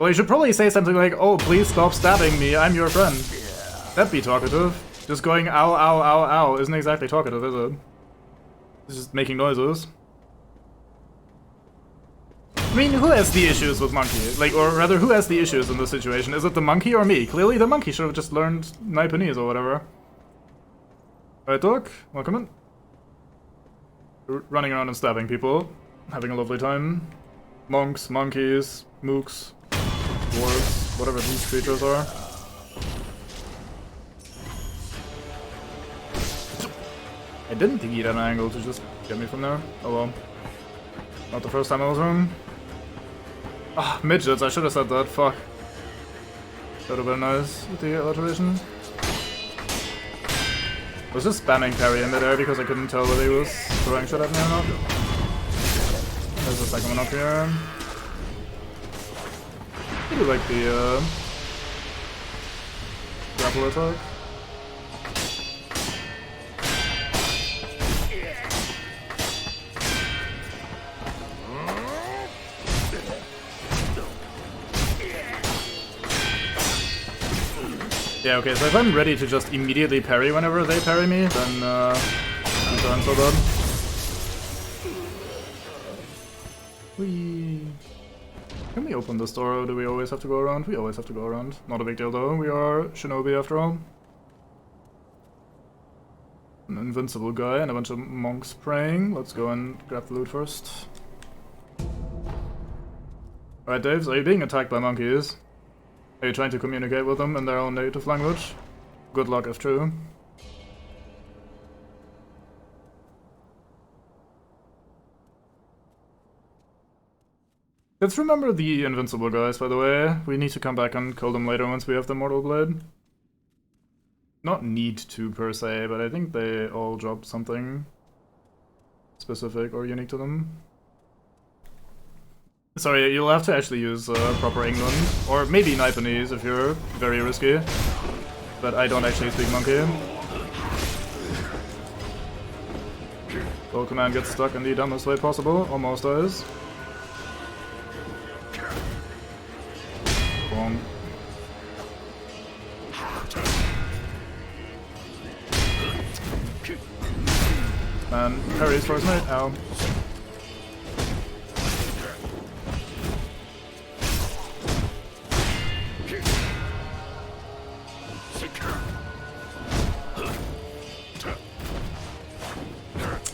Well, you should probably say something like, oh, please stop stabbing me, I'm your friend. That'd be talkative. Just going ow, ow, ow, ow isn't exactly talkative, is it? It's just making noises. I mean, who has the issues with Monkey? Like, or rather, who has the issues in this situation? Is it the monkey or me? Clearly the monkey should have just learned Naipanese or whatever. Alright, dog, welcome in. Running around and stabbing people. Having a lovely time. Monks, monkeys, mooks, dwarves, whatever these creatures are. I didn't think he'd had an angle to just get me from there. Oh well. Not the first time I was wrong. Ah, midgets, I should have said that, fuck. That would have been nice with the alliteration. I was just spamming parry in midair because I couldn't tell whether he was throwing shit at me or not. There's the second one up here. I do like the grapple attack. Yeah, okay, so if I'm ready to just immediately parry whenever they parry me, then these aren't so bad. Whee. Can we open this door or do we always have to go around? We always have to go around. Not a big deal though, we are shinobi after all. An invincible guy and a bunch of monks praying. Let's go and grab the loot first. Alright, Daves, are you being attacked by monkeys? Are you trying to communicate with them in their own native language? Good luck if true. Let's remember the invincible guys, by the way. We need to come back and kill them later once we have the Mortal Blade. Not need to per se, but I think they all drop something specific or unique to them. Sorry, you'll have to actually use proper England, or maybe Naipanese if you're very risky, but I don't actually speak monkey. So command gets stuck in the dumbest way possible, almost does. Boom. Man, parries for his mate, ow.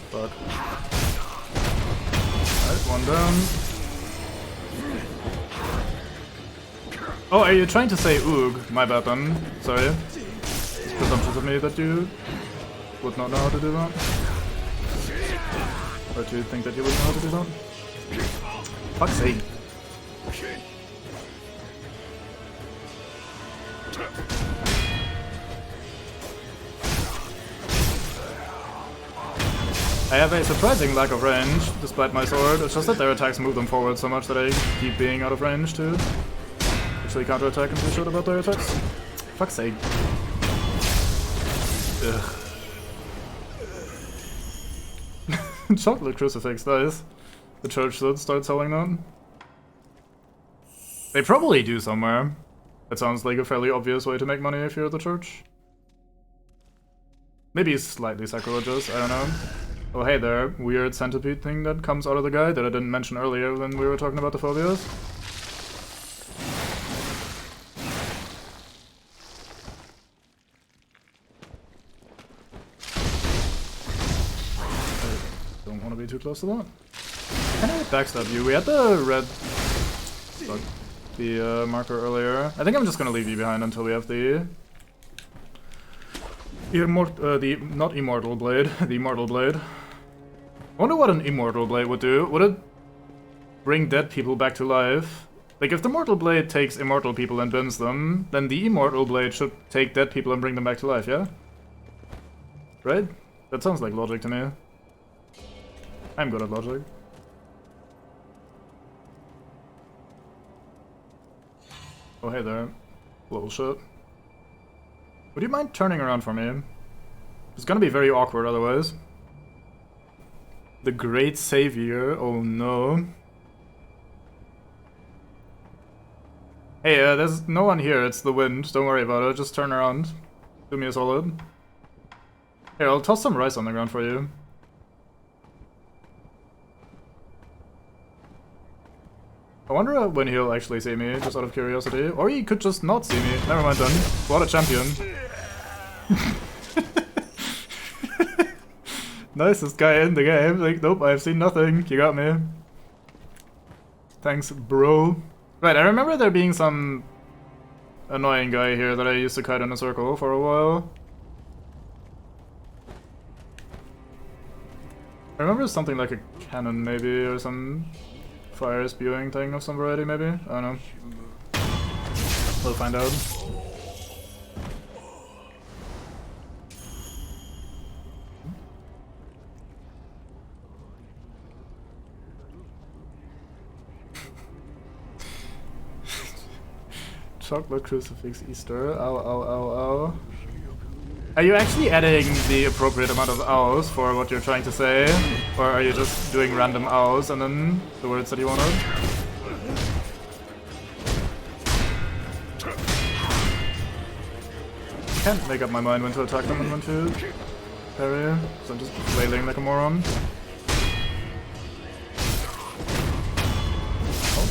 Fuck. Alright, one down. Oh, are you trying to say oog? My bad then. Sorry. It's presumptuous of me that you would not know how to do that. Or do you think that you would know how to do that? Fuck's sake. I have a surprising lack of range, despite my sword. It's just that their attacks move them forward so much that I keep being out of range to actually counterattack and be sure about their attacks. Fuck's sake. Ugh. Chocolate crucifix, nice. The church should start selling that. They probably do somewhere. That sounds like a fairly obvious way to make money if you're at the church. Maybe slightly sacrilegious, I don't know. Oh hey there, weird centipede thing that comes out of the guy that I didn't mention earlier when we were talking about the phobias. I don't want to be too close to that. Can I backstab you? We had the red... Fuck. The marker earlier. I think I'm just gonna leave you behind until we have the... not immortal blade, the immortal blade. I wonder what an immortal blade would do. Would it bring dead people back to life? Like, if the mortal blade takes immortal people and bends them, then the immortal blade should take dead people and bring them back to life, yeah? Right? That sounds like logic to me. I'm good at logic. Oh hey there, little shit. Would you mind turning around for me? It's gonna be very awkward otherwise. The Great Savior, oh no. Hey, there's no one here, it's the wind. Don't worry about it, just turn around. Do me a solid. Here, I'll toss some rice on the ground for you. I wonder when he'll actually see me, just out of curiosity. Or he could just not see me. Never mind then. What a champion. Nicest guy in the game. Like, nope, I've seen nothing. You got me. Thanks, bro. Right, I remember there being some annoying guy here that I used to kite in a circle for a while. I remember something like a cannon maybe, or some fire spewing thing of some variety maybe? I don't know. We'll find out. Chocolate crucifix Easter. Ow, ow, ow, ow. Are you actually adding the appropriate amount of ows for what you're trying to say? Or are you just doing random ows and then the words that you wanted? I can't make up my mind when to attack them and when to parry, so I'm just flailing like a moron.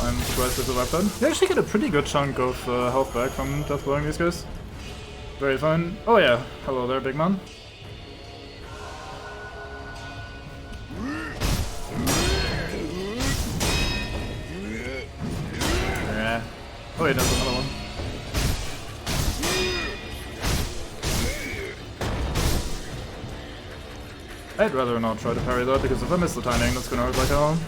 I'm surprised I survived that. You actually get a pretty good chunk of health back from death blowing these guys. Very fine. Oh yeah, hello there, big man. Yeah. Oh wait, there's another one. I'd rather not try to parry that, because if I miss the timing, that's gonna hurt like hell.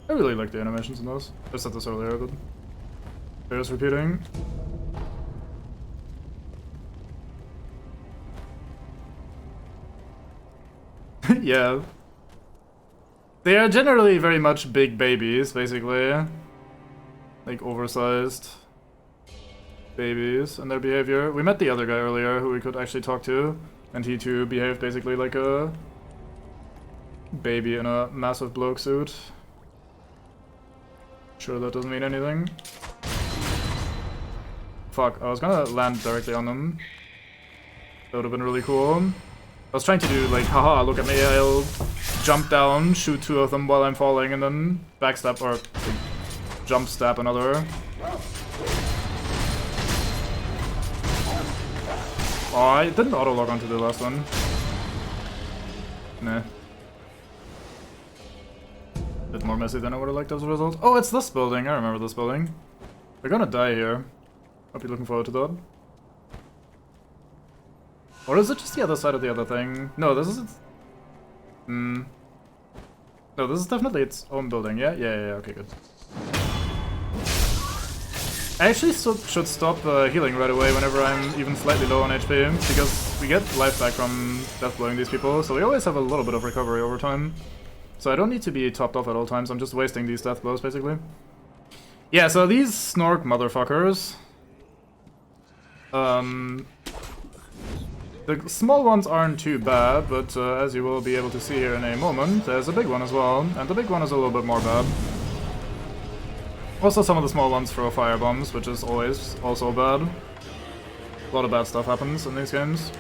I really like the animations in those. I said this earlier, but bears repeating. Yeah. They are generally very much big babies, basically. Like oversized babies in their behavior. We met the other guy earlier who we could actually talk to, and he too behaved basically like a baby in a massive bloke suit. Sure, that doesn't mean anything. Fuck, I was gonna land directly on them. That would have been really cool. I was trying to do like, haha, look at me, I'll jump down, shoot two of them while I'm falling, and then backstab or like, jump stab another. Oh, I didn't auto-log onto the last one. Nah. Bit more messy than I would have liked as a result. Oh, it's this building. I remember this building. We're gonna die here. Hope you're looking forward to that. Or is it just the other side of the other thing? No, this is its... No, this is definitely its own building. Yeah? Yeah, okay, good. I actually should stop healing right away whenever I'm even slightly low on HP, because we get life back from death blowing these people, so we always have a little bit of recovery over time. So I don't need to be topped off at all times, I'm just wasting these death blows, basically. Yeah, so these Snork motherfuckers... the small ones aren't too bad, but as you will be able to see here in a moment, there's a big one as well, and the big one is a little bit more bad. Also some of the small ones throw fire bombs, which is always also bad. A lot of bad stuff happens in these games.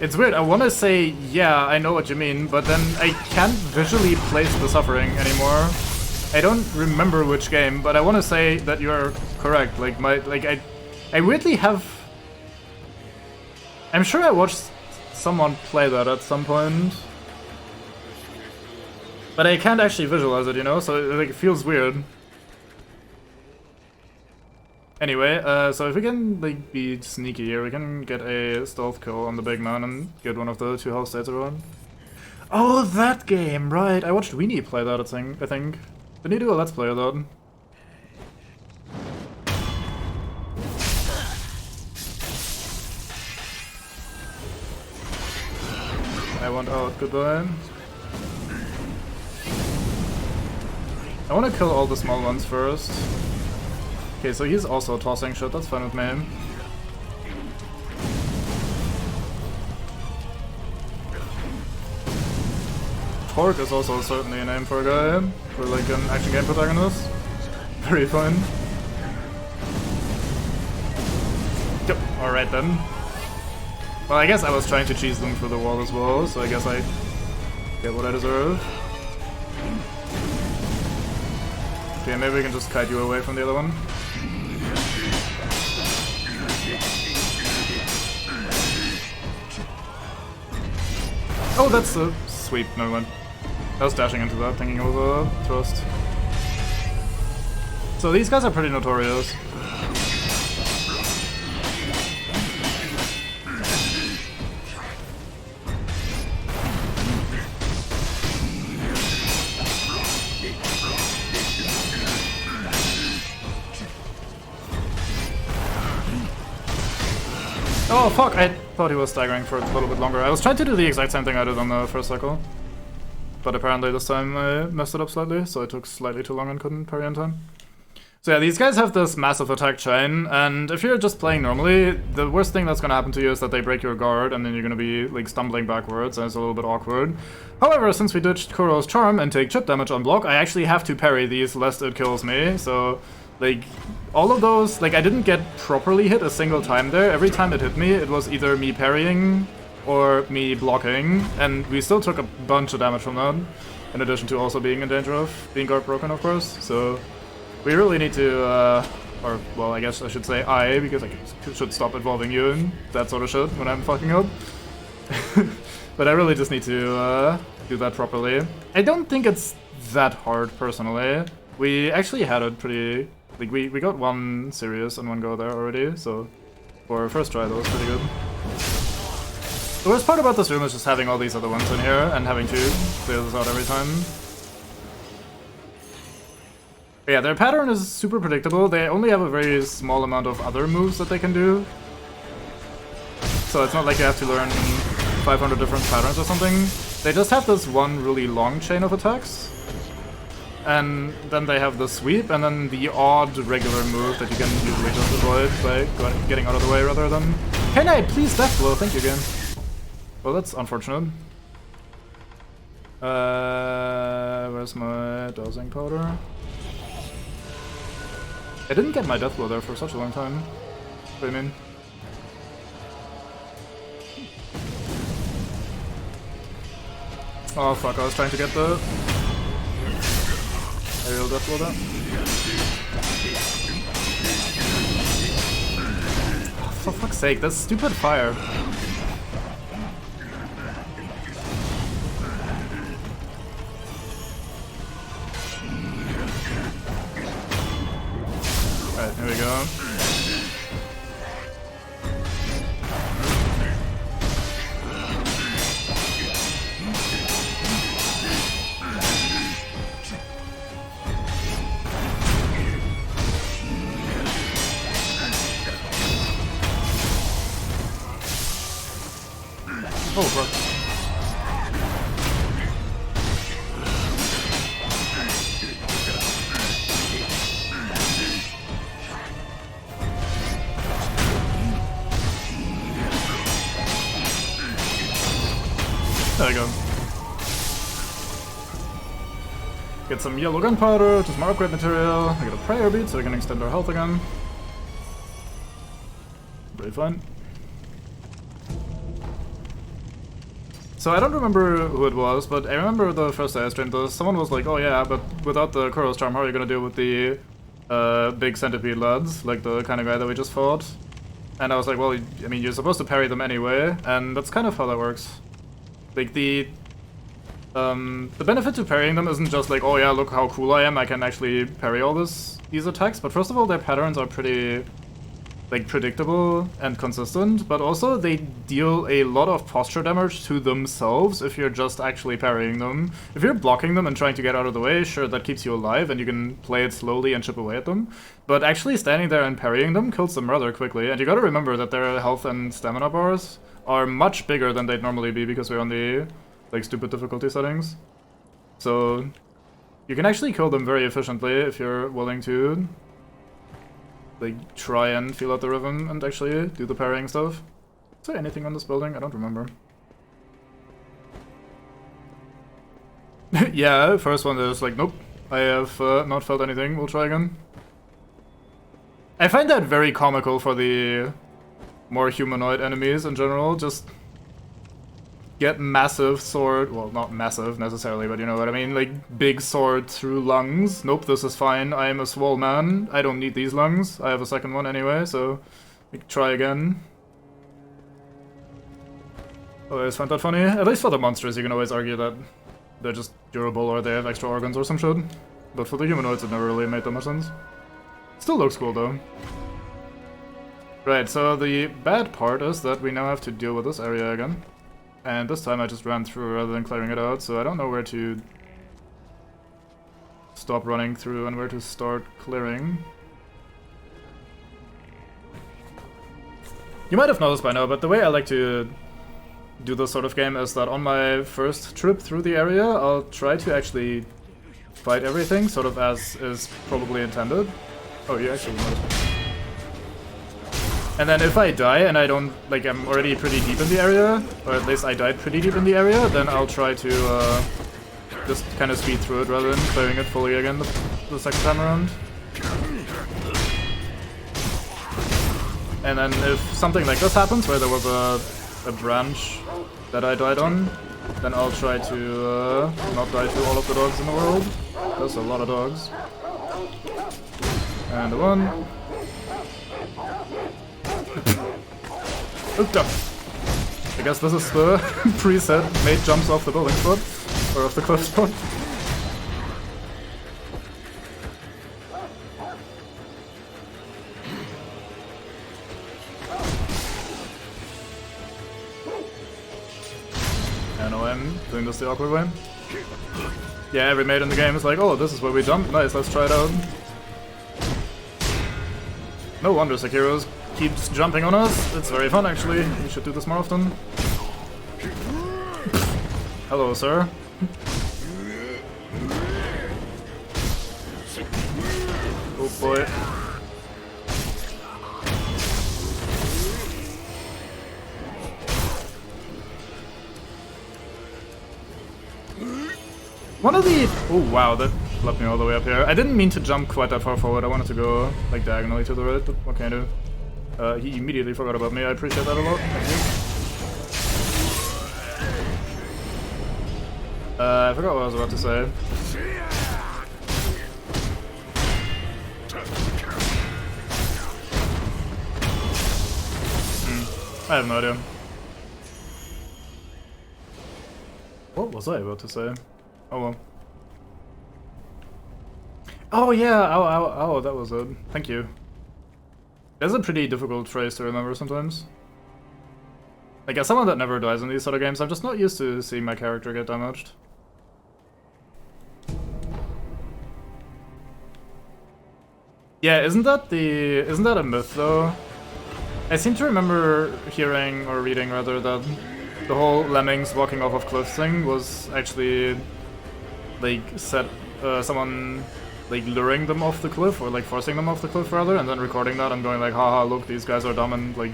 It's weird, I want to say, yeah, I know what you mean, but then I can't visually place the suffering anymore. I don't remember which game, but I want to say that you're correct. Like, I weirdly have... I'm sure I watched someone play that at some point. But I can't actually visualize it, you know, so it feels weird. Anyway, so if we can like be sneaky here, we can get a stealth kill on the big man and get one of the two health states around. Oh, that game, right! I watched Weenie play that, I think. Didn't he do a let's play of that? I want out, goodbye. I want to kill all the small ones first. Okay, so he's also tossing shit, that's fine with me. Torque is also certainly a name for a guy, for like an action game protagonist. Very fun. Yep, alright then. Well, I guess I was trying to cheese them through the wall as well, so I guess I get what I deserve. Okay, maybe we can just kite you away from the other one. Oh, that's a sweep, never mind. I was dashing into that, thinking it was a thrust. So these guys are pretty notorious. Oh fuck, I thought he was staggering for a little bit longer. I was trying to do the exact same thing I did on the first cycle. But apparently this time I messed it up slightly, so it took slightly too long and couldn't parry in time. So yeah, these guys have this massive attack chain, and if you're just playing normally, the worst thing that's gonna happen to you is that they break your guard, and then you're gonna be like stumbling backwards, and it's a little bit awkward. However, since we ditched Kuro's charm and take chip damage on block, I actually have to parry these lest it kills me, so like, all of those, like I didn't get properly hit a single time there. Every time it hit me, it was either me parrying or me blocking, and we still took a bunch of damage from that, in addition to also being in danger of being guard broken, of course, so we really need to, or, well, I guess I should say I, because I should stop involving you in that sort of shit when I'm fucking up. But I really just need to do that properly. I don't think it's that hard, personally. We actually had it pretty... Like, we got one serious and one go there already, so for our first try that was pretty good. The worst part about this room is just having all these other ones in here and having to clear this out every time. But yeah, their pattern is super predictable. They only have a very small amount of other moves that they can do. So it's not like you have to learn 500 different patterns or something. They just have this one really long chain of attacks. And then they have the sweep, and then the odd regular move that you can usually just avoid by getting out of the way rather than... Can I please death blow? Thank you again. Well, that's unfortunate. Where's my dosing powder? I didn't get my death blow there for such a long time. What do you mean? Oh fuck, I was trying to get the... aerial death blow there. For fuck's sake, that's stupid fire. Alright, here we go. Oh, fuck. There we go. Get some yellow gunpowder, just more upgrade material. I get a prayer bead so we can extend our health again. Very fun. So I don't remember who it was, but I remember the first day I streamed this, someone was like, oh yeah, but without the Kuro's charm, how are you gonna deal with the big centipede lads, like the kind of guy that we just fought? And I was like, well, I mean, you're supposed to parry them anyway, and that's kind of how that works. Like, the benefit to parrying them isn't just like, oh yeah, look how cool I am, I can actually parry all these attacks, but first of all, their patterns are pretty... like predictable and consistent, but also they deal a lot of posture damage to themselves if you're just actually parrying them. If you're blocking them and trying to get out of the way, sure, that keeps you alive and you can play it slowly and chip away at them, but actually standing there and parrying them kills them rather quickly, and you gotta remember that their health and stamina bars are much bigger than they'd normally be because we're on the like stupid difficulty settings. So You can actually kill them very efficiently if you're willing to like try and feel out the rhythm and actually do the parrying stuff. Is there anything on this building? I don't remember. Yeah, first one is like, nope, I have not felt anything, we'll try again. I find that very comical for the more humanoid enemies in general, just get massive sword, well, not massive necessarily, but you know what I mean, like big sword through lungs. Nope, this is fine, I am a swole man, I don't need these lungs, I have a second one anyway, so we can try again. I always find that funny. At least for the monsters you can always argue that they're just durable or they have extra organs or some shit. But for the humanoids it never really made that much sense. Still looks cool though. Right, so the bad part is that we now have to deal with this area again. And this time I just ran through rather than clearing it out, so I don't know where to stop running through and where to start clearing. You might have noticed by now, but the way I like to do this sort of game is that on my first trip through the area, I'll try to actually fight everything, sort of as is probably intended. Oh, you actually noticed. And then if I die and I don't, like, I'm already pretty deep in the area, or at least I died pretty deep in the area, then I'll try to just kind of speed through it rather than clearing it fully again the second time around. And then if something like this happens, where there was a branch that I died on, then I'll try to not die to all of the dogs in the world. That's a lot of dogs. And one. Ooped up. I guess this is the preset made jumps off the building spot, or off the cliff spot. I know I'm doing this the awkward way. Yeah, every mate in the game is like, oh, this is where we jump, nice, let's try it out. No wonder Sekiro keeps jumping on us. It's very fun, actually. We should do this more often. Hello, sir. Oh boy. One of the... Oh wow, that left me all the way up here. I didn't mean to jump quite that far forward. I wanted to go like diagonally to the right, but what can I do? He immediately forgot about me. I appreciate that a lot. Thank you. I forgot what I was about to say. I have no idea. What was I about to say? Oh well. Oh yeah, ow, that was it. Thank you. That's a pretty difficult phrase to remember sometimes. Like, as someone that never dies in these sort of games, I'm just not used to seeing my character get damaged. Yeah, isn't that a myth though? I seem to remember hearing, or reading rather, that the whole lemmings walking off of cliffs thing was actually like someone like luring them off the cliff, or like forcing them off the cliff rather, and then recording that and going like, haha, look, these guys are dumb, and like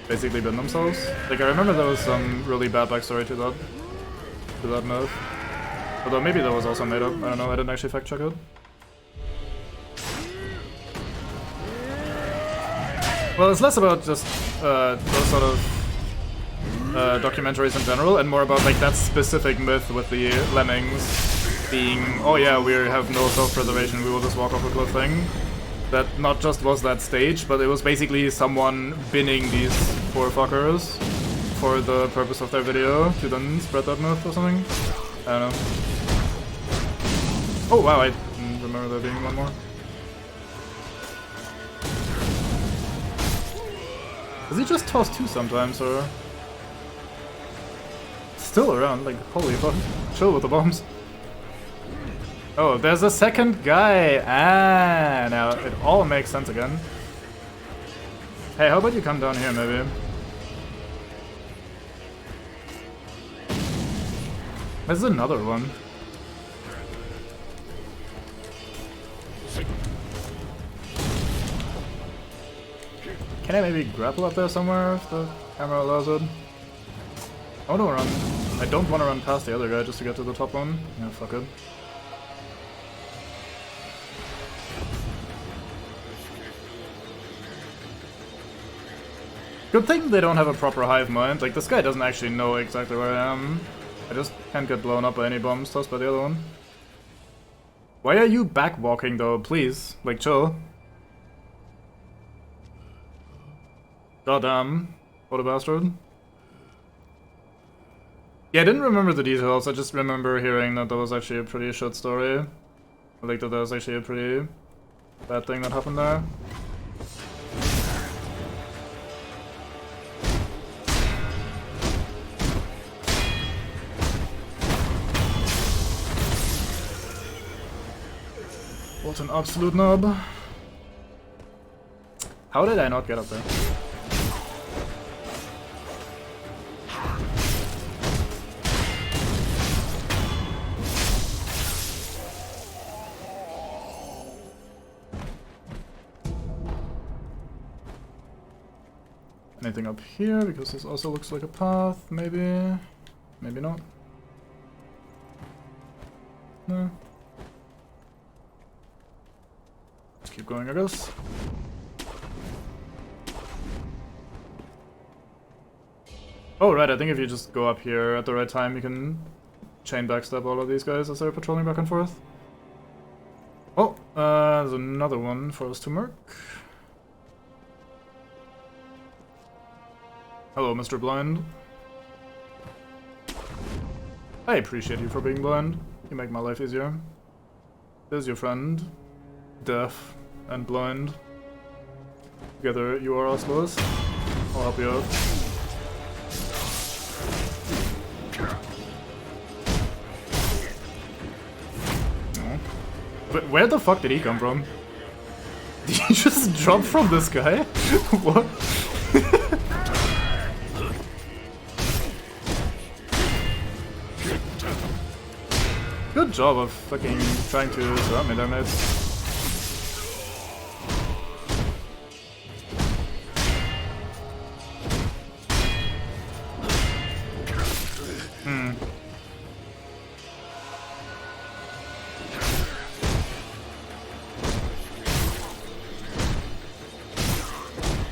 basically bin themselves. Like, I remember there was some really bad backstory to that myth. Although maybe that was also made up, I don't know, I didn't actually fact check it. Well, it's less about just those sort of documentaries in general, and more about like that specific myth with the lemmings being, oh yeah, we have no self-preservation, we will just walk off a cliff thing. That not just was that stage, but it was basically someone binning these poor fuckers for the purpose of their video to then spread that myth or something. I don't know. Oh wow, I didn't remember there being one more. Does he just toss two sometimes, or...? Still around, like, holy fuck. Chill with the bombs. Oh, there's a second guy! Ah, now it all makes sense again. Hey, how about you come down here, maybe? There's another one. Can I maybe grapple up there somewhere if the camera allows it? I want to run. I don't want to run past the other guy just to get to the top one. Yeah, fuck it. Good thing they don't have a proper hive mind. Like, this guy doesn't actually know exactly where I am. I just can't get blown up by any bombs tossed by the other one. Why are you back walking though? Please. Like, chill. Goddamn. What a bastard. Yeah, I didn't remember the details. I just remember hearing that there was actually a pretty shit story. Like, that there was actually a pretty bad thing that happened there. What an absolute knob. How did I not get up there? Anything up here? Because this also looks like a path, maybe. Maybe not. No. Let's keep going, I guess. Oh, right, I think if you just go up here at the right time, you can chain backstab all of these guys as they're patrolling back and forth. Oh, there's another one for us to mark. Hello, Mr. Blind. I appreciate you for being blind. You make my life easier. There's your friend. Deaf and blind. Together you are Oslos. I'll help you out. Oh. But where the fuck did he come from? Did he just drop from this guy? What? Good job of fucking trying to surround me there, mate.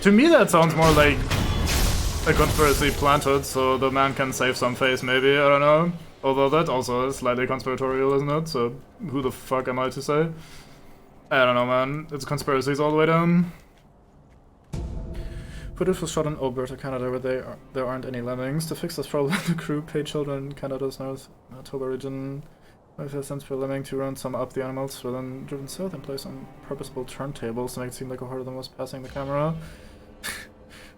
To me that sounds more like a conspiracy planted so the man can save some face, maybe, I don't know. Although that also is slightly conspiratorial, isn't it? So who the fuck am I to say? I don't know, man. It's conspiracies all the way down. Footage was shot in Alberta, Canada, where there aren't any lemmings. To fix this problem, the crew paid children in Canada's North Manitoba region 5 cents per lemming to run some up. The animals were then driven south and placed on purposeful turntables to make it seem like a horde of them was passing the camera.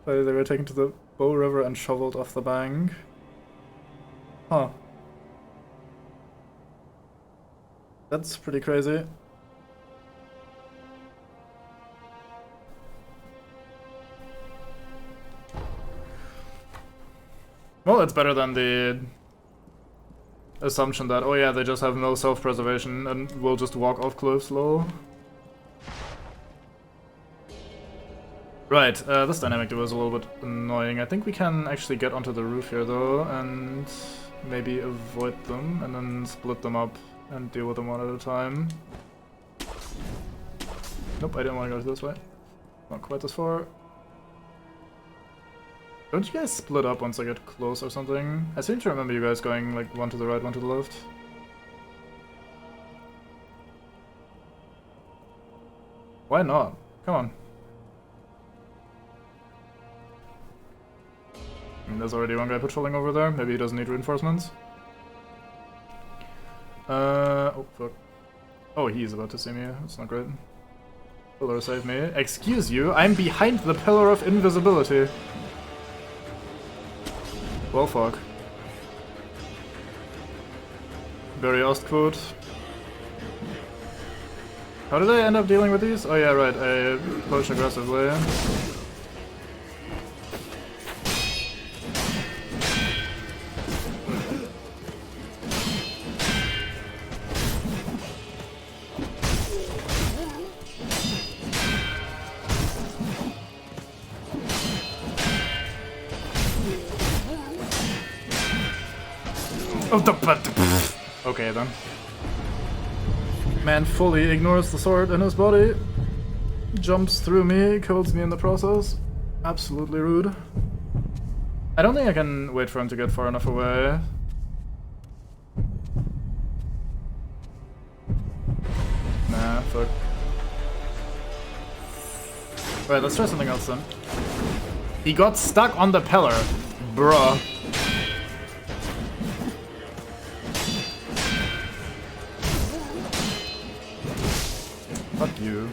They were taken to the Bow River and shoveled off the bank. Huh. That's pretty crazy. Well, it's better than the assumption that, oh yeah, they just have no self-preservation and will just walk off cliffs low. Right, this dynamic was a little bit annoying. I think we can actually get onto the roof here though, and maybe avoid them, and then split them up and deal with them one at a time. Nope, I didn't want to go this way. Not quite this far. Don't you guys split up once I get close or something? I seem to remember you guys going like one to the right, one to the left. Why not? Come on. I mean, there's already one guy patrolling over there. Maybe he doesn't need reinforcements. Oh fuck. Oh, he's about to see me. That's not great. Pillar, save me. Excuse you, I'm behind the pillar of invisibility. Well, fuck. Very Ostquote. How did I end up dealing with these? Oh yeah, right, I push aggressively. Okay then. Man fully ignores the sword in his body. Jumps through me, kills me in the process. Absolutely rude. I don't think I can wait for him to get far enough away. Nah, fuck. Right, let's try something else then. He got stuck on the pillar. Bruh. Fuck you.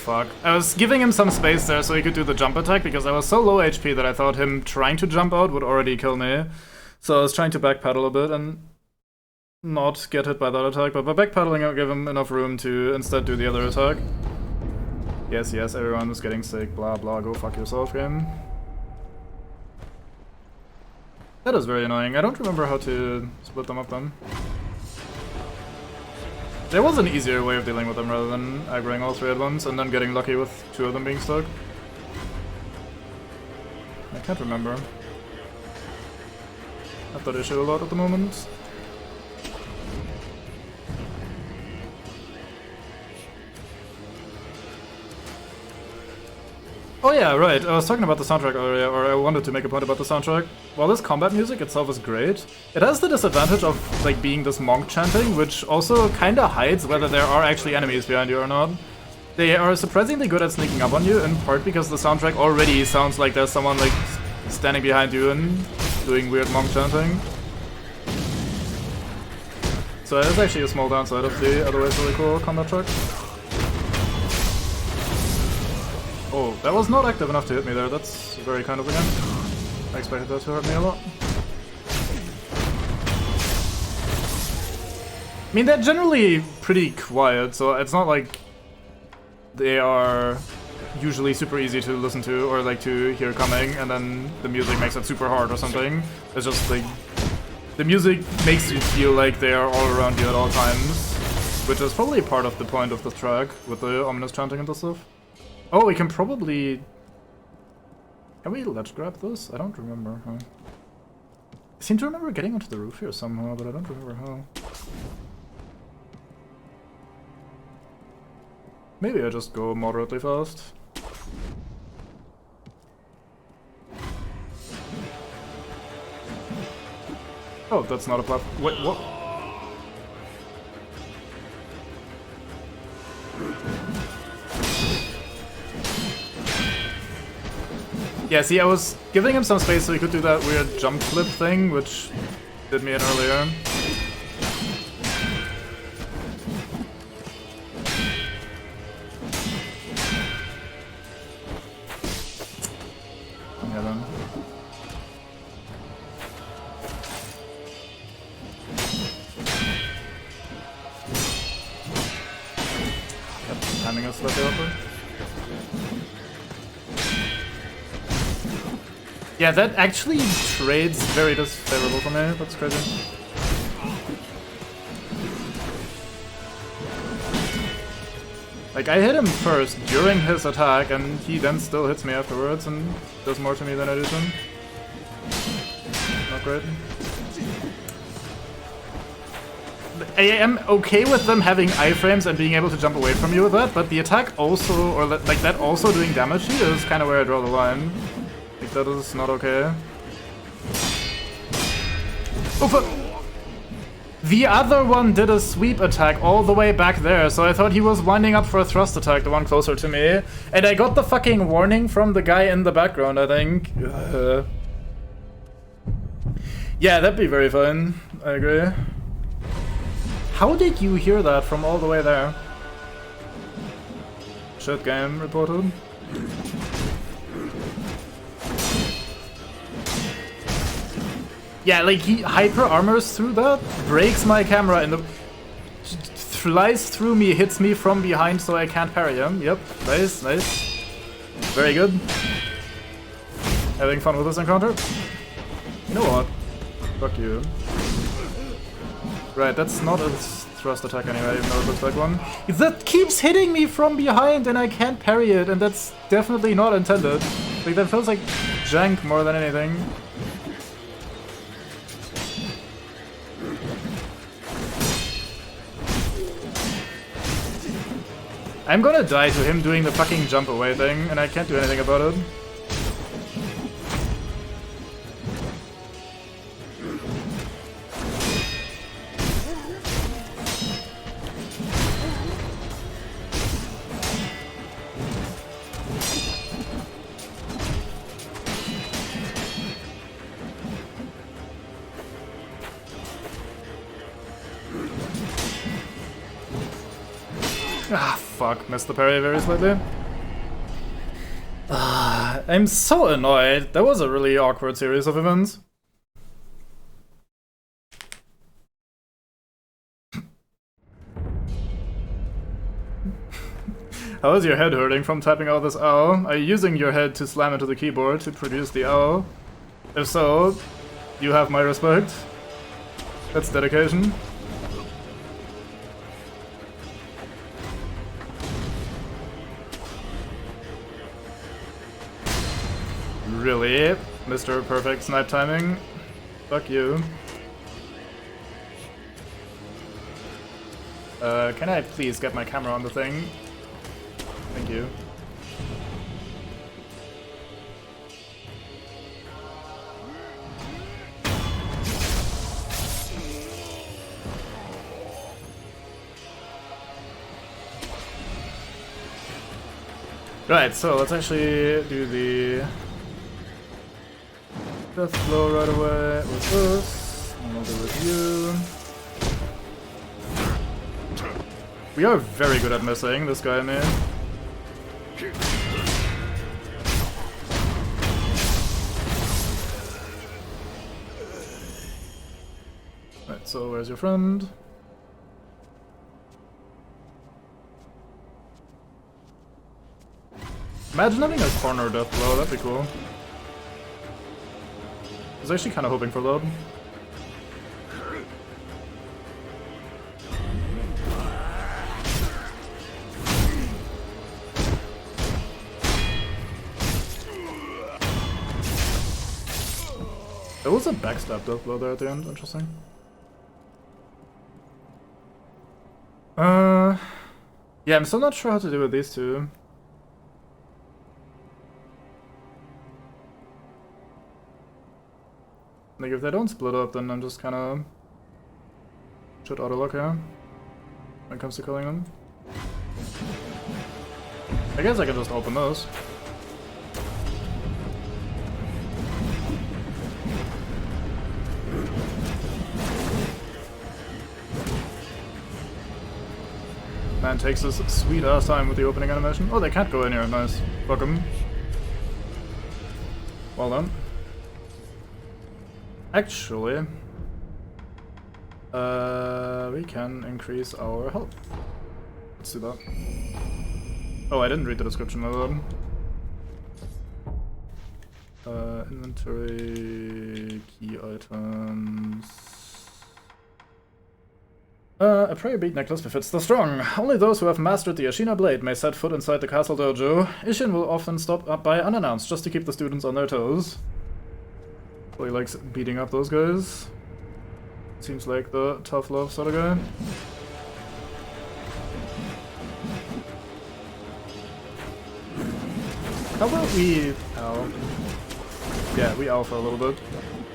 Fuck. I was giving him some space there so he could do the jump attack because I was so low HP that I thought him trying to jump out would already kill me. So I was trying to backpedal a bit and not get hit by that attack, but by backpedaling I'll give him enough room to instead do the other attack. Yes, yes, everyone is getting sick, blah blah, go fuck yourself, game. That is very annoying. I don't remember how to split them up then. There was an easier way of dealing with them rather than aggroing all three at once and then getting lucky with two of them being stuck. I can't remember. I have that issue a lot at the moment. Oh yeah, right, I was talking about the soundtrack earlier, or I wanted to make a point about the soundtrack. While this combat music itself is great, it has the disadvantage of like being this monk chanting, which also kinda hides whether there are actually enemies behind you or not. They are surprisingly good at sneaking up on you, in part because the soundtrack already sounds like there's someone like standing behind you and doing weird monk chanting. So it's actually a small downside of the otherwise really cool combat track. Oh, that was not active enough to hit me there, that's very kind of again. I expected that to hurt me a lot. I mean, they're generally pretty quiet, so it's not like they are usually super easy to listen to or like to hear coming, and then the music makes it super hard or something. It's just like, the music makes you feel like they are all around you at all times, which is probably part of the point of the track, with the ominous chanting and stuff. Oh, we can probably... Can we ledge grab this? I don't remember how. I seem to remember getting onto the roof here somehow, but I don't remember how. Maybe I just go moderately fast. Oh, that's not a platform. Wait, what? Yeah, see, I was giving him some space so he could do that weird jump flip thing, which did me in earlier. Yeah, then. Yep, timing is slightly awkward. Yeah, that actually trades very disfavorable for me. That's crazy. Like, I hit him first during his attack, and he then still hits me afterwards and does more to me than I do to him. Not great. I am okay with them having iframes and being able to jump away from you with that, but the attack also, or like that also doing damage to you is kind of where I draw the line. Like, that is not okay. Oh, fuck! The other one did a sweep attack all the way back there, so I thought he was winding up for a thrust attack, the one closer to me. And I got the fucking warning from the guy in the background, I think. Yeah, that'd be very fun. I agree. How did you hear that from all the way there? Shit, game reported. Yeah, like he hyper armors through that, breaks my camera in the flies through me, hits me from behind so I can't parry him. Yep, nice, nice. Very good. Having fun with this encounter? You know what? Fuck you. Right, that's not a thrust attack anyway, even though it looks like one. That keeps hitting me from behind and I can't parry it, and that's definitely not intended. Like, that feels like jank more than anything. I'm gonna die to him doing the fucking jump away thing, and I can't do anything about it. Ah, fuck. Missed the parry very slightly. I'm so annoyed. That was a really awkward series of events. How is your head hurting from typing all this ow? Are you using your head to slam into the keyboard to produce the ow? If so, you have my respect. That's dedication. Really? Mr. Perfect Snipe Timing? Fuck you. Can I please get my camera on the thing? Thank you. Right, so let's actually do the death blow right away with this, and we'll do it with you. We are very good at missing, this guy, man. Right, so where's your friend? Imagine having a corner death blow, that'd be cool. I was actually kind of hoping for load. There was a backstab death blow there at the end, interesting. Yeah, I'm still not sure how to do with these two. Like, if they don't split up, then I'm just kinda should auto-lock here when it comes to killing them. I guess I can just open those. Man takes this sweet ass time with the opening animation. Oh, they can't go in here, nice. Fuck 'em. Well done. Actually, we can increase our health. Let's do that. Oh, I didn't read the description of that. Inventory, key items. A prayer bead necklace befits the strong. Only those who have mastered the Ashina blade may set foot inside the castle dojo. Ishin will often stop up by unannounced just to keep the students on their toes. Well, he likes beating up those guys. Seems like the tough love sort of guy. How about we ow? Yeah, we ow for a little bit.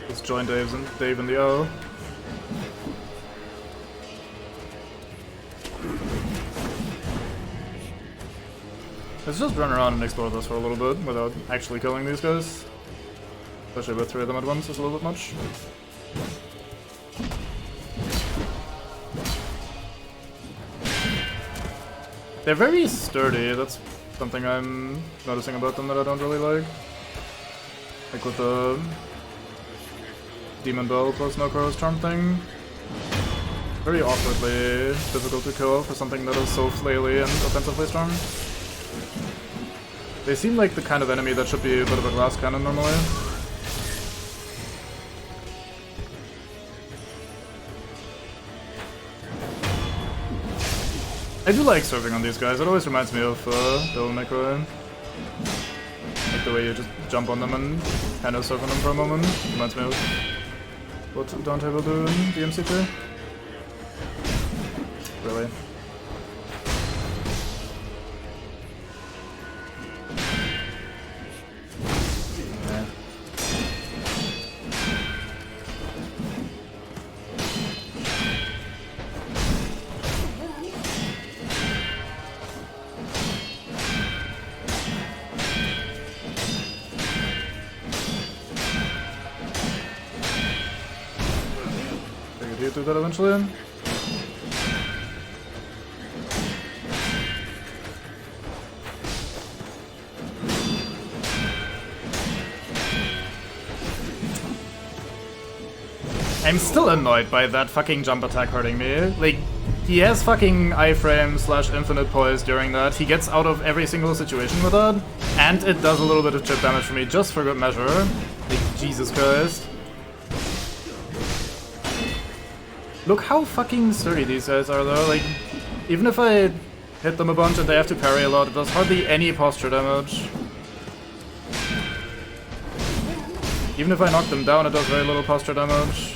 Just join Dave in the ow. Let's just run around and explore this for a little bit without actually killing these guys. Especially with 3 of them at once is a little bit much. They're very sturdy, that's something I'm noticing about them that I don't really like. Like with the Demon Bell plus no Crows Charm thing. very awkwardly difficult to kill for something that is so flaily and offensively strong. They seem like the kind of enemy that should be a bit of a glass cannon normally. I do like serving on these guys. It always reminds me of Devil May Cry. Like the way you just jump on them and kind of serve on them for a moment. Reminds me of what Dante will do in DMC2. Really. Figured he'd do that eventually. I'm still annoyed by that fucking jump attack hurting me. Like, he has fucking iframe / infinite poise during that. He gets out of every single situation with that. And it does a little bit of chip damage for me just for good measure. Like, Jesus Christ. Look how fucking sturdy these guys are though. Like, even if I hit them a bunch and they have to parry a lot, it does hardly any posture damage. Even if I knock them down, it does very little posture damage.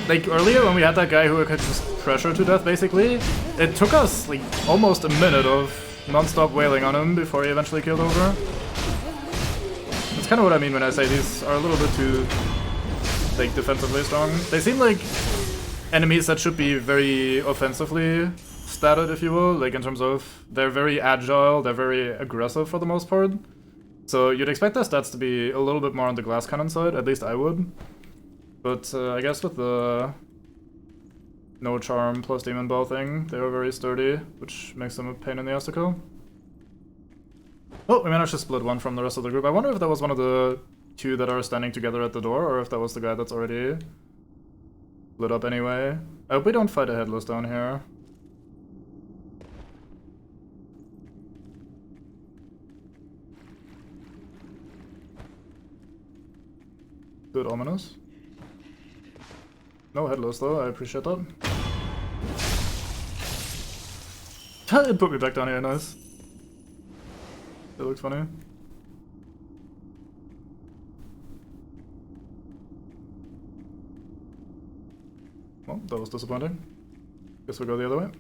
Like, earlier when we had that guy who could just pressure to death, basically, it took us, like, almost a minute of non-stop wailing on him before he eventually killed over. That's kind of what I mean when I say these are a little bit too, like, defensively strong. They seem like enemies that should be very offensively statted, if you will, like, in terms of they're very agile, they're very aggressive for the most part. So you'd expect their stats to be a little bit more on the glass cannon side, at least I would. But I guess with the no charm plus demon ball thing, they were very sturdy, which makes them a pain in the ass to kill. Oh, we managed to split one from the rest of the group. I wonder if that was one of the two that are standing together at the door, or if that was the guy that's already lit up anyway. I hope we don't fight a headless down here. Good, ominous. No headless though, I appreciate that. It put me back down here, nice. It looks funny. Well, that was disappointing. Guess we'll go the other way.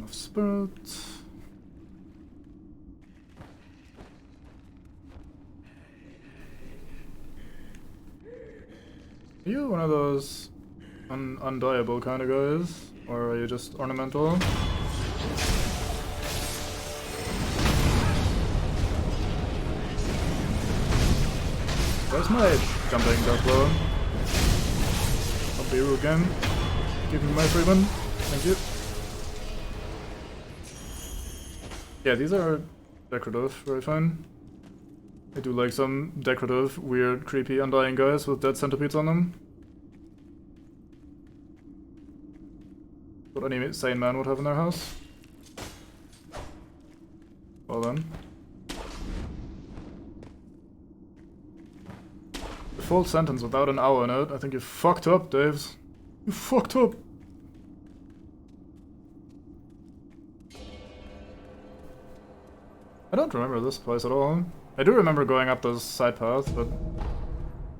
Of Spirit. Are you one of those undieable kind of guys? Or are you just ornamental? Where's my jumping duck blow? I'll be rude again. Give me my freeman. Thank you. Yeah, these are decorative, very fine. I do like some decorative, weird, creepy, undying guys with dead centipedes on them. What any sane man would have in their house. Well then. A full sentence without an owl in it. I think you fucked up, Daves. You fucked up. I don't remember this place at all. I do remember going up this side path, but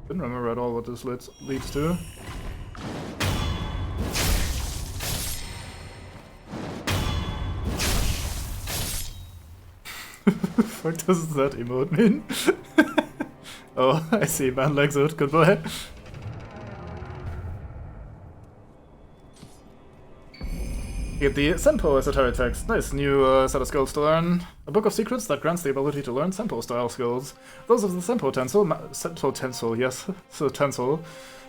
didn't remember at all what this leads to. Fuck does that emote mean? Oh, I see, man likes it. Goodbye. Get the Senpo esoteric text. Nice, new set of skills to learn. A book of secrets that grants the ability to learn Senpo style skills. Those of the Senpo Tensel, yes, so Tensel,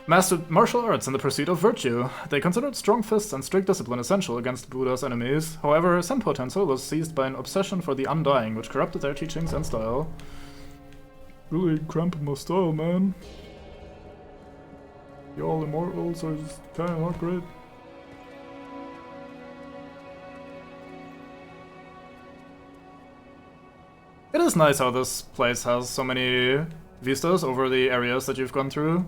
mastered martial arts in the pursuit of virtue. They considered strong fists and strict discipline essential against Buddha's enemies. However, Senpo Tensei was seized by an obsession for the undying, which corrupted their teachings and style. Really cramping my style, man. The all immortals are just kinda not great. It is nice how this place has so many vistas over the areas that you've gone through.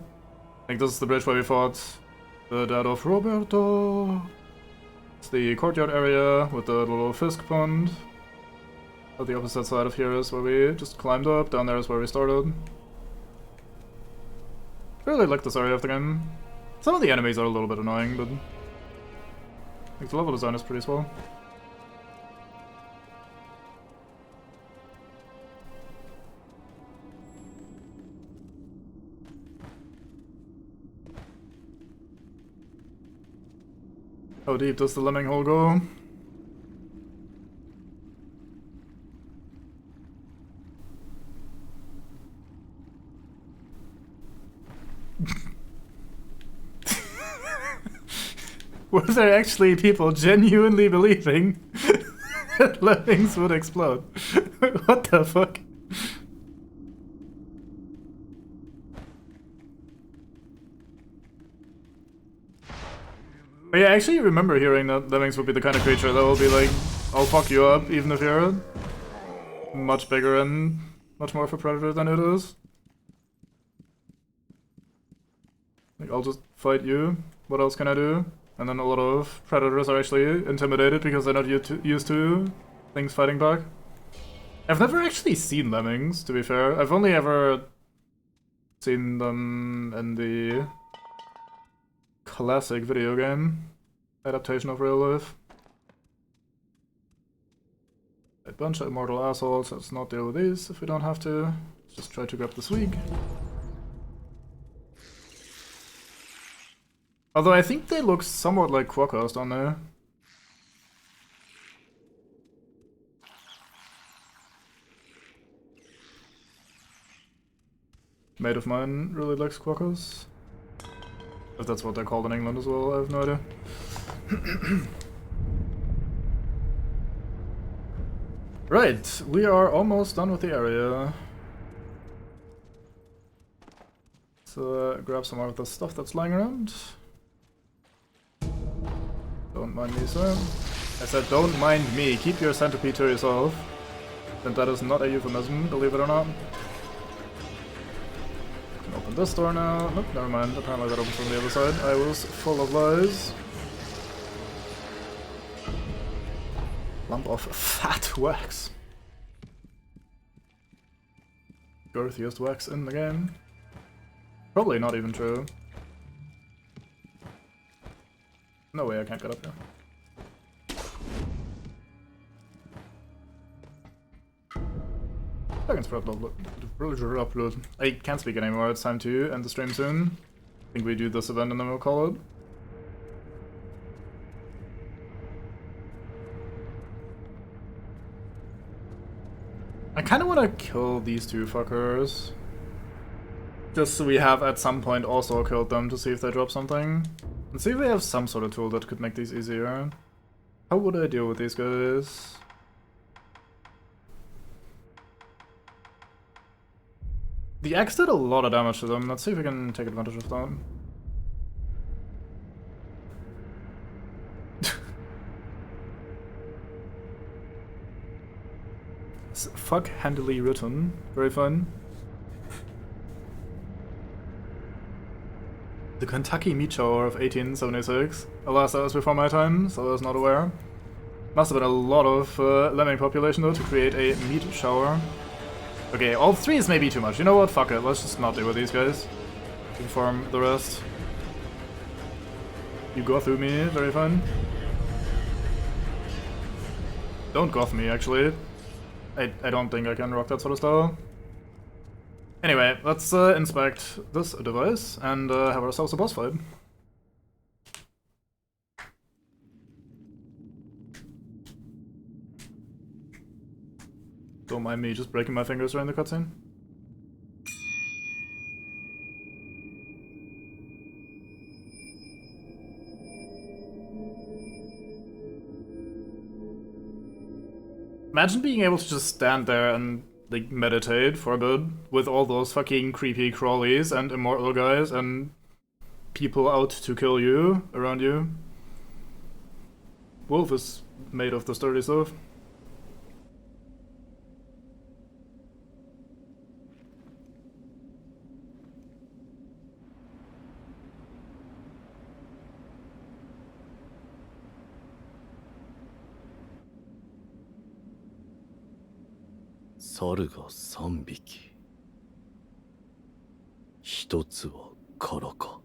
Like, this is the bridge where we fought the dad of Roberto. It's the courtyard area with the little fisk pond. But the opposite side of here is where we just climbed up. Down there is where we started. I really like this area of the game. Some of the enemies are a little bit annoying, but like, the level design is pretty swell. How deep does the lemming hole go? Were there actually people genuinely believing that lemmings would explode? What the fuck? But yeah, I actually remember hearing that lemmings would be the kind of creature that will be like, I'll fuck you up even if you're much bigger and much more of a predator than it is. Like, I'll just fight you, what else can I do? And then a lot of predators are actually intimidated because they're not used to things fighting back. I've never actually seen lemmings, to be fair. I've only ever seen them in the classic video game adaptation of real life. A bunch of immortal assholes. Let's not deal with these if we don't have to. Let's just try to grab the swig. Although I think they look somewhat like quokkas, don't they? Mate of mine really likes quokkas. If that's what they're called in England as well, I have no idea. Right, we are almost done with the area. So grab some more of the stuff that's lying around. Don't mind me, sir. I said don't mind me, keep your centipede to yourself. And that is not a euphemism, believe it or not. Can open this door now. Nope, never mind. Apparently that opens from the other side. I was full of lies. Lump of fat wax. Girthiest wax in the game. Probably not even true. No way I can't get up here. Seconds for upload. I can't speak anymore, it's time to end the stream soon. I think we do this event and then we'll call it. I kinda wanna kill these two fuckers. Just so we have at some point also killed them to see if they drop something. And see if we have some sort of tool that could make these easier. How would I deal with these guys? The axe did a lot of damage to them. Let's see if we can take advantage of that. Fuck handily written. Very fun. The Kentucky meat shower of 1876. Alas, that was before my time, so I was not aware. Must have been a lot of lemming population though to create a meat shower. Okay, all three is maybe too much. You know what? Fuck it. Let's just not deal with these guys. Inform the rest. You go through me. Very fun. Don't goth me, actually. I don't think I can rock that sort of style. Anyway, let's inspect this device and have ourselves a boss fight. Don't mind me just breaking my fingers during the cutscene. Imagine being able to just stand there and like meditate for a bit with all those fucking creepy crawlies and immortal guys and people out to kill you around you. Wolf is made of the sturdy stuff.猿が3匹。一つは空か。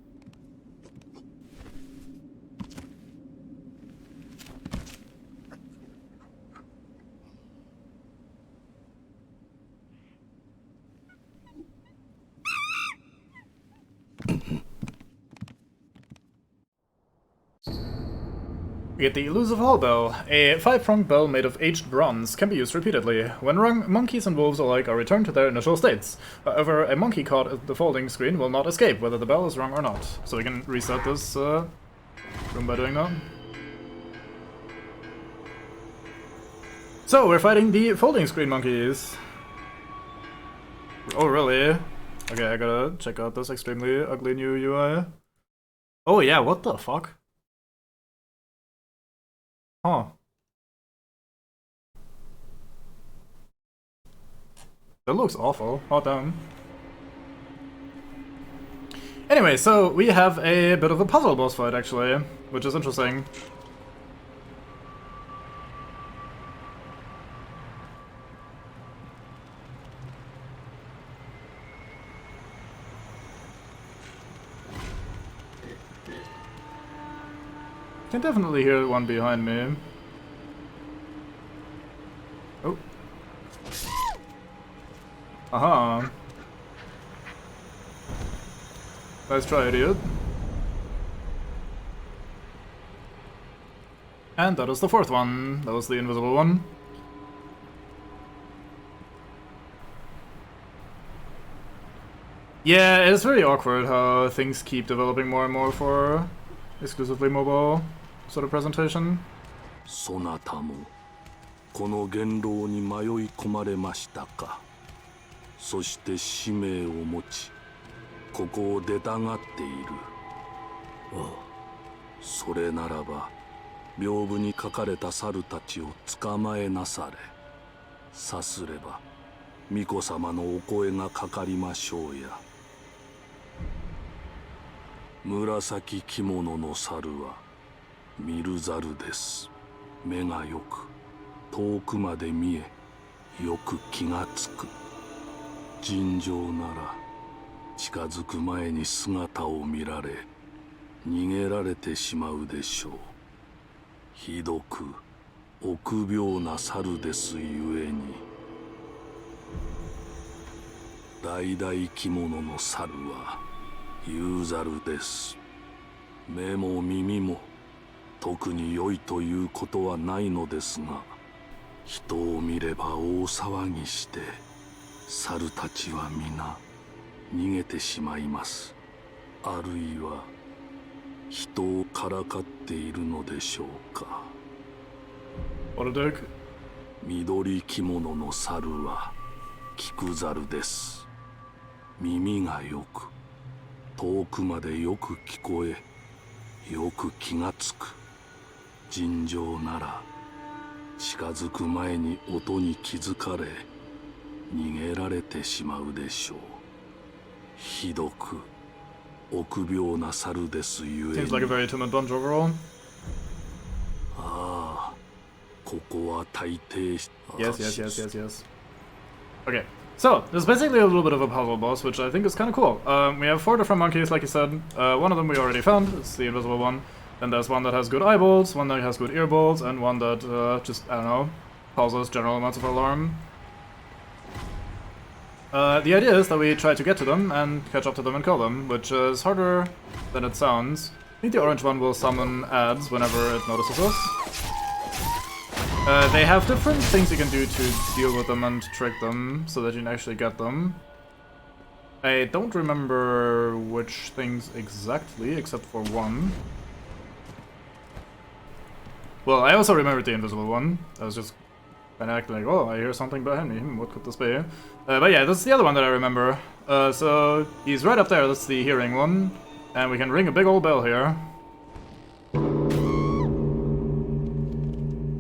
We get the elusive hall bell. A 5-pronged bell made of aged bronze can be used repeatedly. When rung, monkeys and wolves alike are returned to their initial states. However, a monkey caught at the folding screen will not escape, whether the bell is rung or not. So we can reset this room by doing that. So, we're fighting the folding screen monkeys. Oh, really? Okay, I gotta check out this extremely ugly new UI. Oh yeah, what the fuck? Huh. That looks awful. Oh damn. Anyway, so we have a bit of a puzzle boss fight actually, which is interesting. I can definitely hear one behind me. Oh. Aha. Nice try, idiot. And that was the fourth one. That was the invisible one. Yeah, it's very awkward how things keep developing more and more for exclusively mobile sort of presentation. そなたもこの元老に迷い込まれましたか。そして使命を持ちここを出たがっている。ああ、それならば屏風に書かれた猿たちを捕まえなされ。さすれば巫女様のお声がかかりましょうや。紫着物の猿は見る猿です。目がよく遠くまで見えよく気がつく。尋常なら近づく前に姿を見られ逃げられてしまうでしょう。ひどく臆病な猿ですゆえに。橙着物の猿は有猿です。目も耳も特に良いということはないのですが、人を見れば大騒ぎして猿たちは皆逃げてしまいます。あるいは人をからかっているのでしょうか。緑着物の猿は菊猿です。耳がよく遠くまでよく聞こえよく気がつく。尋常なら近づく前に音に気づかれ逃げられてしまうでしょう。ひどく臆病な猿ですゆえに。ああ、ここは大抵。Yes. Okay, so there's basically a little bit of a puzzle boss, which I think is kind of cool. We have 4 different monkeys, like you said. One of them we already found. It's the invisible one. Then there's one that has good eyeballs, one that has good earballs, and one that just, I don't know, causes general amounts of alarm. The idea is that we try to get to them and catch up to them and kill them, which is harder than it sounds. I think the orange one will summon ads whenever it notices us. They have different things you can do to deal with them and trick them so that you can actually get them. I don't remember which things exactly, except for one. Well, I also remembered the invisible one. That was just And act like, oh, I hear something behind me. What could this be? But yeah, this is the other one that I remember. So he's right up there. That's the hearing one. And we can ring a big old bell here.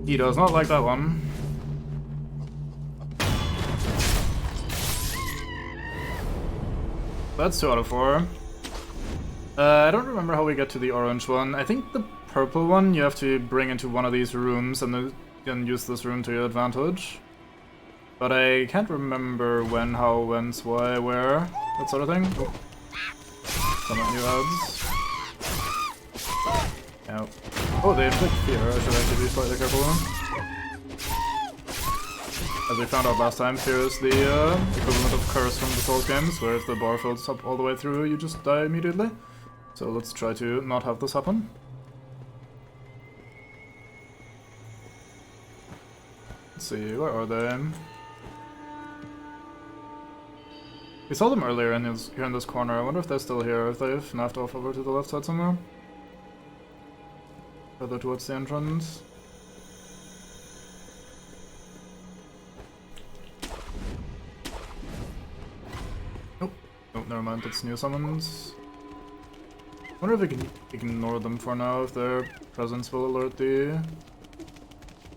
He does not like that one. That's 2 out of 4. I don't remember how we get to the orange one. I think the purple one you have to bring into one of these rooms and then use this room to your advantage. But I can't remember when, how, whence, why, where, that sort of thing. Oh. Some new ads. Ow. Oh, they inflict fear. I should actually be slightly careful. As we found out last time, fear is the equivalent of curse from the Souls games, where if the bar fills up all the way through, you just die immediately. So let's try to not have this happen. Let's see, where are they? We saw them earlier here in this corner. I wonder if they're still here, if they've naffed off over to the left side somewhere. Further towards the entrance. Nope. Oh, never mind, that's new summons. I wonder if we can ignore them for now, if their presence will alert the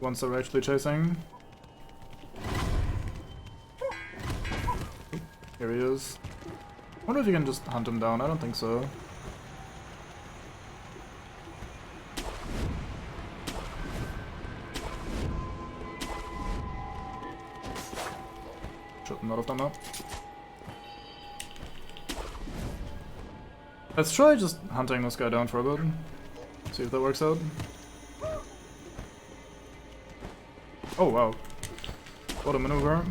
ones that we're actually chasing. Here he is. I wonder if you can just hunt him down. I don't think so. Should not have done that. Let's try just hunting this guy down for a bit. See if that works out. Oh wow. What a maneuver.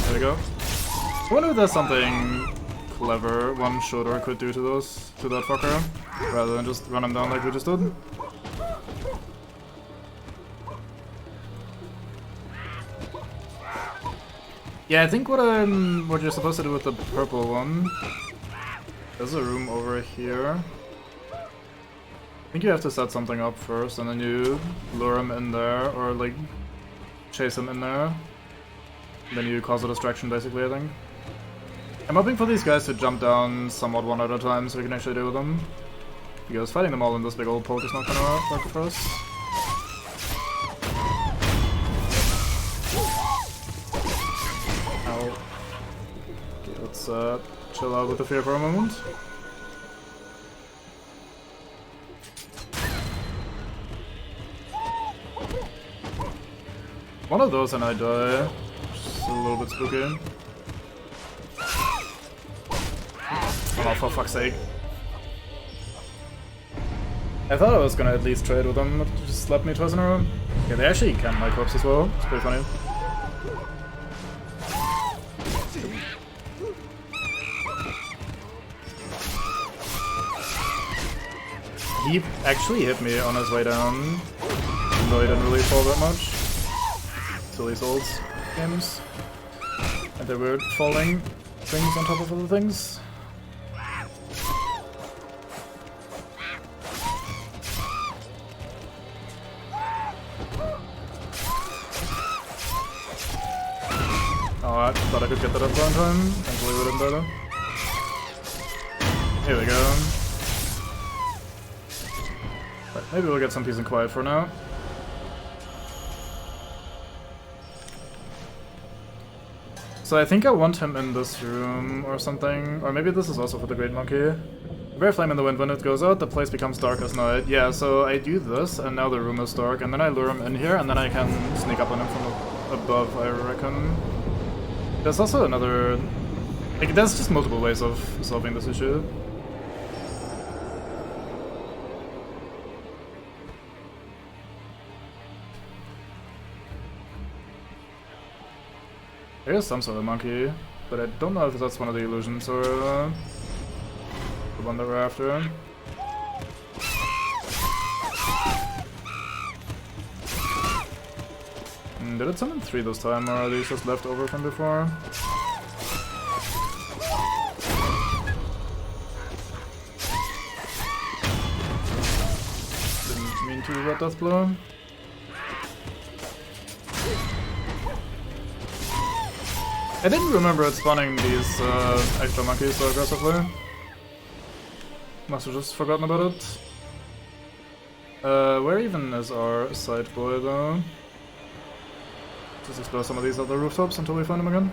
There we go. I wonder if there's something clever one should or could do to that fucker, rather than just run him down like we just did. Yeah, I think what you're supposed to do with the purple one. There's a room over here. I think you have to set something up first, and then you lure him in there, or like chase him in there. Then you cause a distraction, basically, I think. I'm hoping for these guys to jump down somewhat one at a time so we can actually deal with them. Because fighting them all in this big old poke is not gonna work for us. Ow. Okay, let's chill out with the fear for a moment. One of those and I die. Just a little bit spooky. Oh, for fuck's sake. I thought I was gonna at least trade with them, but just slapped me twice in a row. Yeah, they actually can my corpse as well. It's pretty funny. He actually hit me on his way down, even though he didn't really fall that much. Silly Souls games. And there were falling things on top of other things. Oh, I thought I could get that up one time. Thankfully we didn't die though. Here we go. Right, maybe we'll get some peace and quiet for now. So I think I want him in this room or something, or maybe this is also for the Great Monkey. Rare Flame in the Wind, when it goes out, the place becomes dark as night. Yeah, so I do this, and now the room is dark, and then I lure him in here, and then I can sneak up on him from above, I reckon. There's also another... like, there's just multiple ways of solving this issue. There's some sort of monkey, but I don't know if that's one of the illusions or the one that we're after. Did it summon 3 this time, or are these just left over from before? with that death blow. I didn't remember it spawning these extra monkeys so aggressively. Must have just forgotten about it. Where even is our side boy though? Just explore some of these other rooftops until we find him again.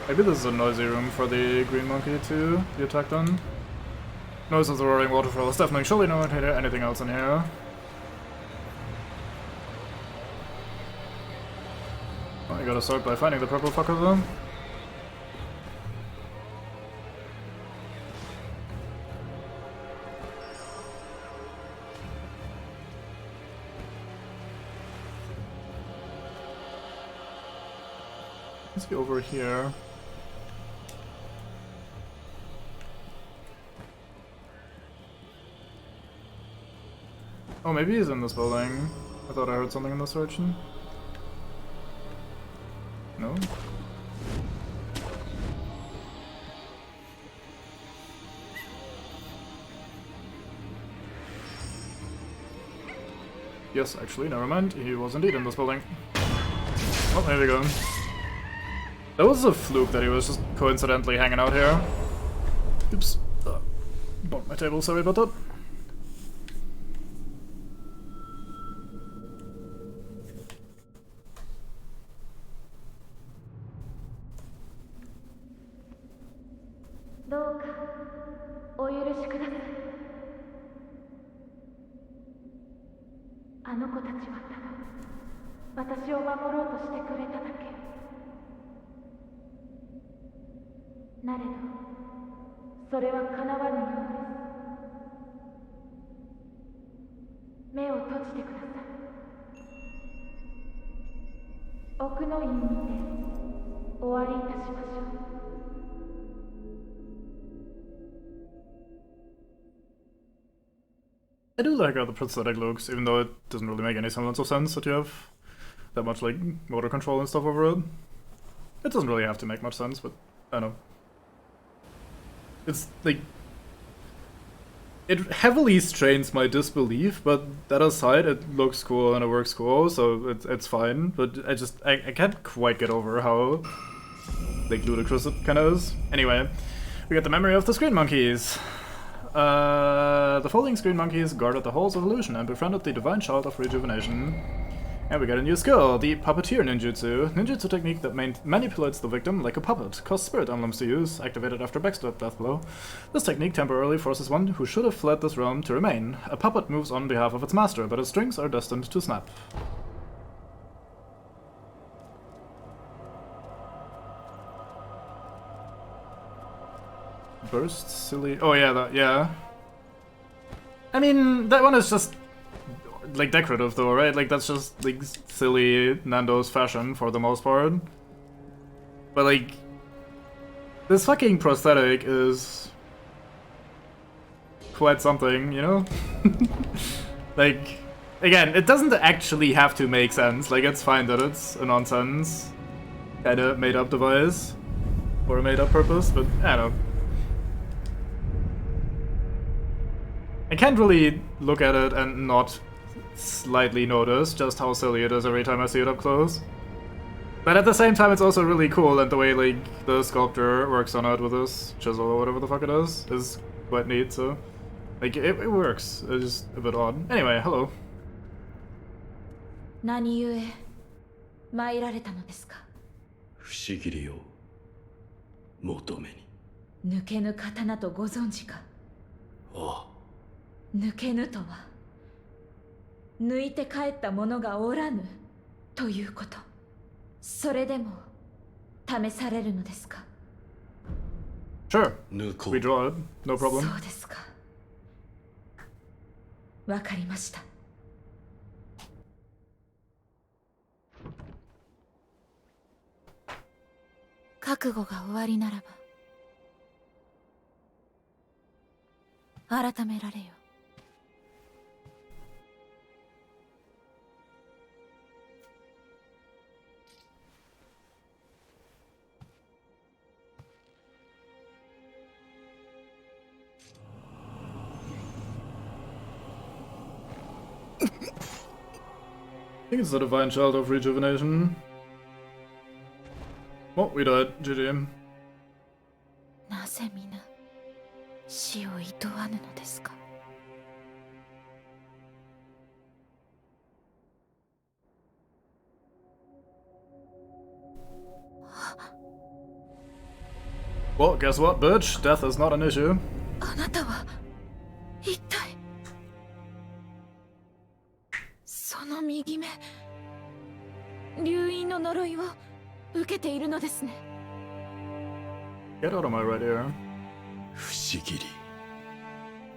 Maybe this is a noisy room for the green monkey to be attacked on. Noise of the roaring waterfall is deafening. Surely no one can hear anything else in here. Well, I gotta start by finding the purple fucker though. Let's go over here. Oh, maybe he's in this building. I thought I heard something in this direction. No? Yes, actually, never mind. He was indeed in this building. Oh, there we go. That was a fluke that he was just coincidentally hanging out here. Oops. Bumped my table, sorry about that. I do like how the prosthetic looks, even though it doesn't really make any semblance of sense that you have that much like motor control and stuff over it. It doesn't really have to make much sense, but I don't know. It's like it heavily strains my disbelief, but that aside, it looks cool and it works cool, so it's fine. But I can't quite get over how like ludicrous it kind of is. Anyway, we got the memory of the screen monkeys. The folding screen monkeys guarded the halls of illusion and befriended the divine child of rejuvenation. And we got a new skill, the puppeteer ninjutsu. Ninjutsu technique that manipulates the victim like a puppet. Costs spirit emblems to use, activated after backstab death blow. This technique temporarily forces one who should have fled this realm to remain. A puppet moves on behalf of its master, but its strings are destined to snap. Burst, silly. Oh yeah, yeah. I mean, that one is just like decorative though, right? Like that's just like silly Nando's fashion for the most part. But like this fucking prosthetic is quite something, you know? Like again, it doesn't actually have to make sense. Like it's fine that it's a nonsense kinda made up device for a made up purpose, but I don't know. I can't really look at it and not slightly notice just how silly it is every time I see it up close. But at the same time, it's also really cool, and the way like the sculptor works on it with this chisel or whatever the fuck it is quite neat, so like it works. It's just a bit odd. Anyway, hello. 何故参られたのですか。不思議りを求めに。抜けぬ刀とご存知か。ああ。抜けぬとは抜いて帰った者がおらぬということ。それでも試されるのですか。 Sure, we draw it, no problem. そうですか。わかりました。覚悟が終わりならば改められよ。think it's the divine child of rejuvenation. Oh, we died. GG. なぜ皆死を厭わぬのですか。Well, guess what, bitch? Death is not an issue. あなたは一体その右目流因の呪いを受けているのですね。 Get out of my right ear. 不思議り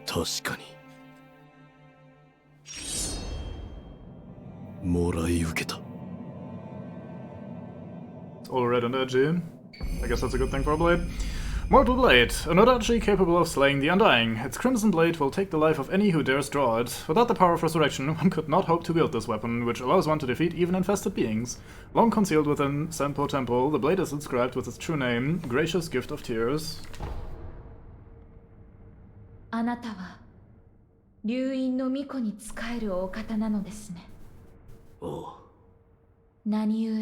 確かにもらい受けた。 It's all red and edgy. I guess that's a good thing for a blade. Mortal Blade, an Odachi capable of slaying the Undying. Its crimson blade will take the life of any who dares draw it. Without the power of resurrection, one could not hope to wield this weapon, which allows one to defeat even infested beings. Long concealed within Senpo Temple, the blade is inscribed with its true name, Gracious Gift of Tears. あなたは流因の巫女に仕えるお方なのですね。おう。何故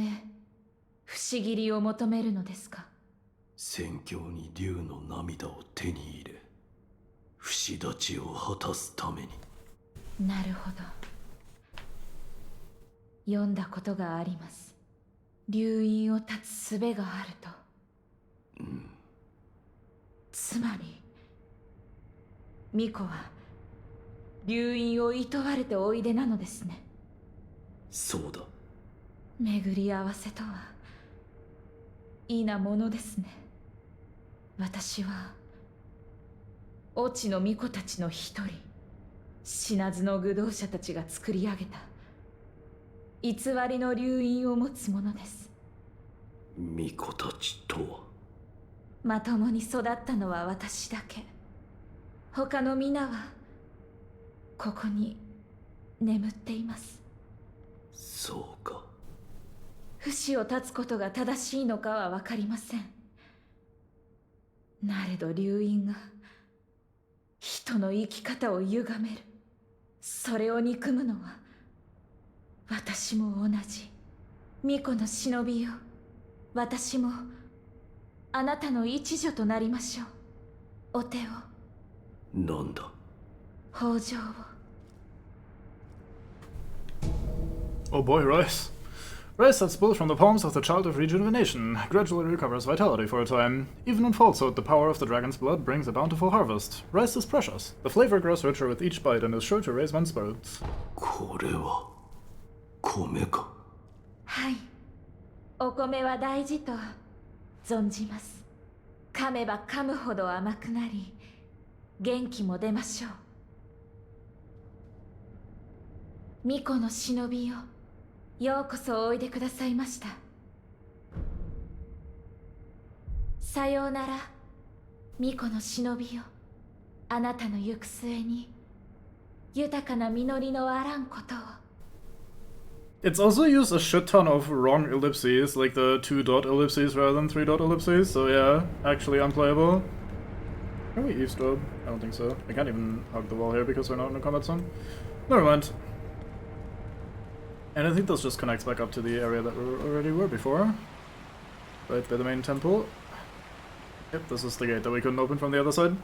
不思議りを求めるのですか。戦況に竜の涙を手に入れ不死立ちを果たすために。なるほど。読んだことがあります。流因を断つ術があると。うん。つまり巫女は流因を厭われておいでなのですね。そうだ。巡り合わせとはいいなものですね。私は越智の巫女たちの一人、死なずの愚道者たちが作り上げた偽りの流因を持つ者です。巫女たちとはまともに育ったのは私だけ。他の皆はここに眠っています。そうか。不死を断つことが正しいのかは分かりません。なれど流因が人の生き方を歪める。それを憎むのは私も同じ。巫女の忍びよ、私もあなたの一助となりましょう。お手を。なんだ。北条を。Oh boy, Rice. Rice that's built from the palms of the Child of Rejuvenation, gradually recovers vitality for a time. Even in falsehood, the power of the dragon's blood brings a bountiful harvest. Rice is precious. The flavor grows richer with each bite and is sure to raise one's spirits. これは米か。はい。お米は大事と存じます。噛めば噛むほど甘くなり、元気も出ましょう。巫女の忍びよ、ようこそおいでくださいました。さようなら、巫女の忍びよ。あなたの行く末に豊かな実りのあらんことを。It's also used a shit ton of wrong ellipses, like the 2-dot ellipses rather than 3-dot ellipses, so yeah, actually unplayable. Can we eavesdrop? I don't think so. I can't even hug the wall here because we're not in a combat zone. Never mind. And I think this just connects back up to the area that we already were before. Right by the main temple. Yep, this is the gate that we couldn't open from the other side.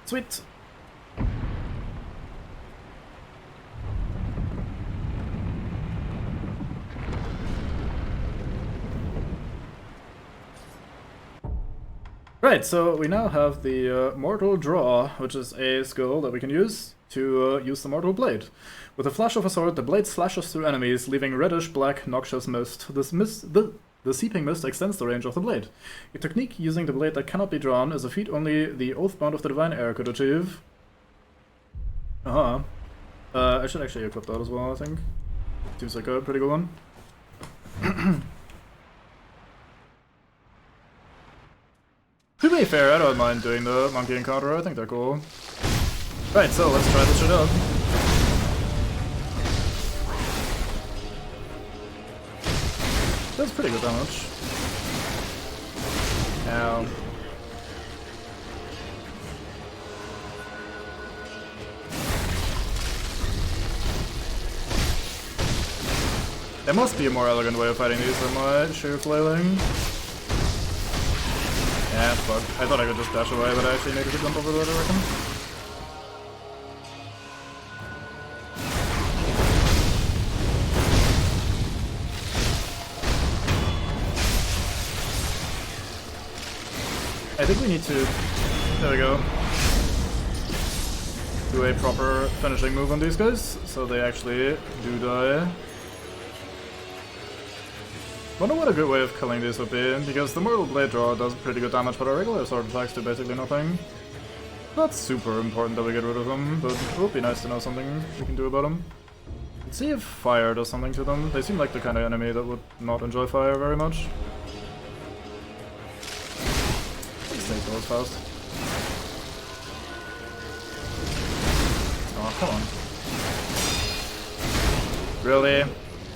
Sweet! Right, so we now have the Mortal Draw, which is a skill that we can use to use the Mortal Blade. With a flash of a sword, the blade slashes through enemies, leaving reddish-black, noxious mist. The seeping mist extends the range of the blade. A technique using the blade that cannot be drawn is a feat only the Oathbound of the Divine Air could achieve. I should actually equip that as well, I think. Seems like a pretty good one. To be fair, I don't mind doing the monkey encounter, I think they're cool. Right, so let's try this shit out. That's pretty good damage. Ow. There must be a more elegant way of fighting these than my sheer flailing. Yeah, fuck. I thought I could just dash away, but I actually needed to jump over that, I reckon. I think we need to... There we go. Do a proper finishing move on these guys, so they actually do die. Wonder what a good way of killing these would be, because the Mortal Blade Draw does pretty good damage, but our regular sword attacks do basically nothing. Not super important that we get rid of them, but it would be nice to know something we can do about them. Let's see if fire does something to them. They seem like the kind of enemy that would not enjoy fire very much. Let's take those fast. Oh, come on. Really?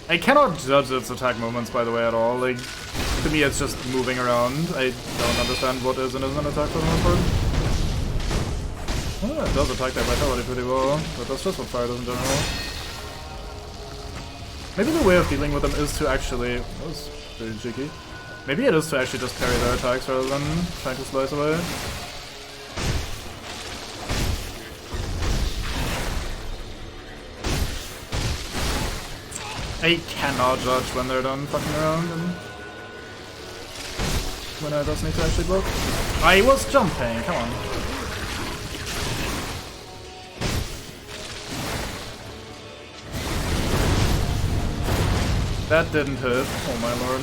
I cannot judge its attack movements, by the way, at all. Like, to me it's just moving around. I don't understand what is and isn't an attack for the most part. Oh, it does attack their vitality pretty well, but that's just what fire does in general. Maybe the way of dealing with them is to actually... That was pretty cheeky. Maybe it is to actually just parry their attacks rather than trying to slice away. I cannot judge when they're done fucking around and when I just need to actually block. I was jumping, come on. That didn't hit, oh my lord.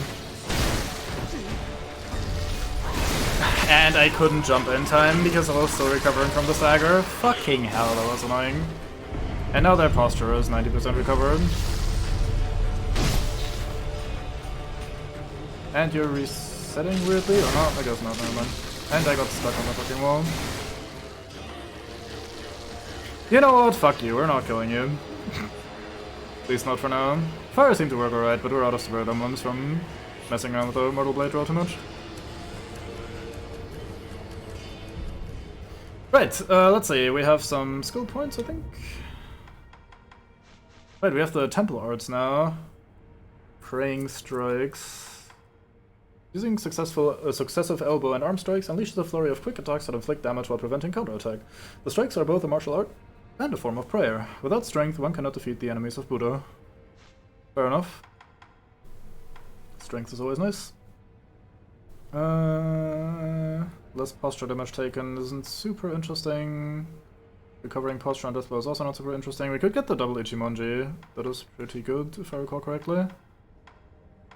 And I couldn't jump in time because I was still recovering from the stagger. Fucking hell, that was annoying. And now their posture is 90% recovered. And you're resetting weirdly? Or not? I guess not, never mind. And I got stuck on the fucking wall. You know what? Fuck you, we're not killing you. At least not for now. Fire seemed to work alright, but we're out of Spirit Emblems from messing around with the Mortal Blade Draw too much. Right, let's see, we have some skill points, I think. Right, we have the Temple Arts now. Praying Strikes. Using successive elbow and arm strikes unleashes a flurry of quick attacks that inflict damage while preventing counterattack. The strikes are both a martial art and a form of prayer. Without strength, one cannot defeat the enemies of Buddha. Fair enough. Strength is always nice. Less posture damage taken isn't super interesting. Recovering posture on death blow is also not super interesting. We could get the double Ichimonji. That is pretty good, if I recall correctly.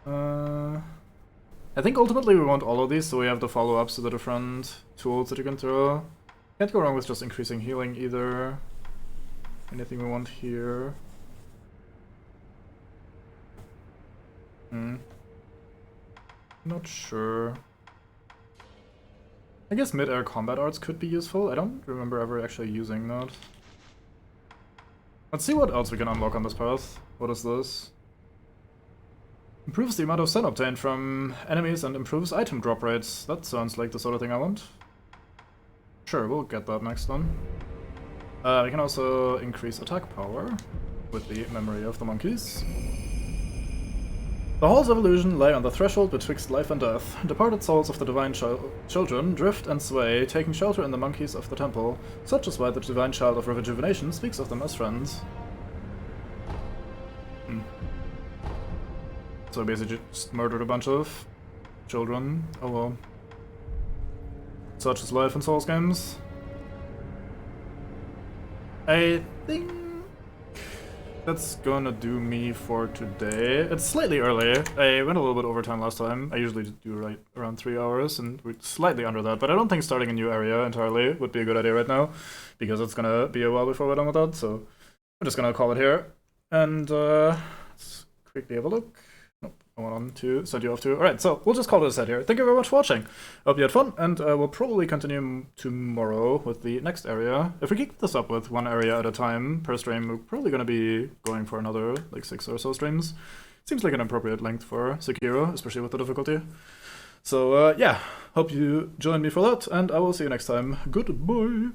I think ultimately we want all of these, so we have the follow-ups to the different tools that you can throw. Can't go wrong with just increasing healing either. Anything we want here? Not sure. I guess mid-air combat arts could be useful. I don't remember ever actually using that. Let's see what else we can unlock on this path. What is this? Improves the amount of sun obtained from enemies and improves item drop rates. That sounds like the sort of thing I want. Sure, we'll get that next one. We can also increase attack power with the memory of the monkeys. The halls of illusion lie on the threshold betwixt life and death. Departed souls of the divine children drift and sway, taking shelter in the monkeys of the temple. Such is why the divine child of rejuvenation speaks of them as friends. So basically just murdered a bunch of children. Oh well. Such is life in Souls games. I think that's gonna do me for today. It's slightly early. I went a little bit over time last time. I usually do right around 3 hours, and we're slightly under that. But I don't think starting a new area entirely would be a good idea right now, because it's gonna be a while before we're done with that. So I'm just gonna call it here, and let's quickly have a look. I went on to send you off to... Alright, so we'll just call it a set here. Thank you very much for watching. Hope you had fun, and we'll probably continue tomorrow with the next area. If we keep this up with one area at a time per stream, we're probably going to be going for another, like, 6 or so streams. Seems like an appropriate length for Sekiro, especially with the difficulty. So, yeah, hope you join me for that, and I will see you next time. Goodbye!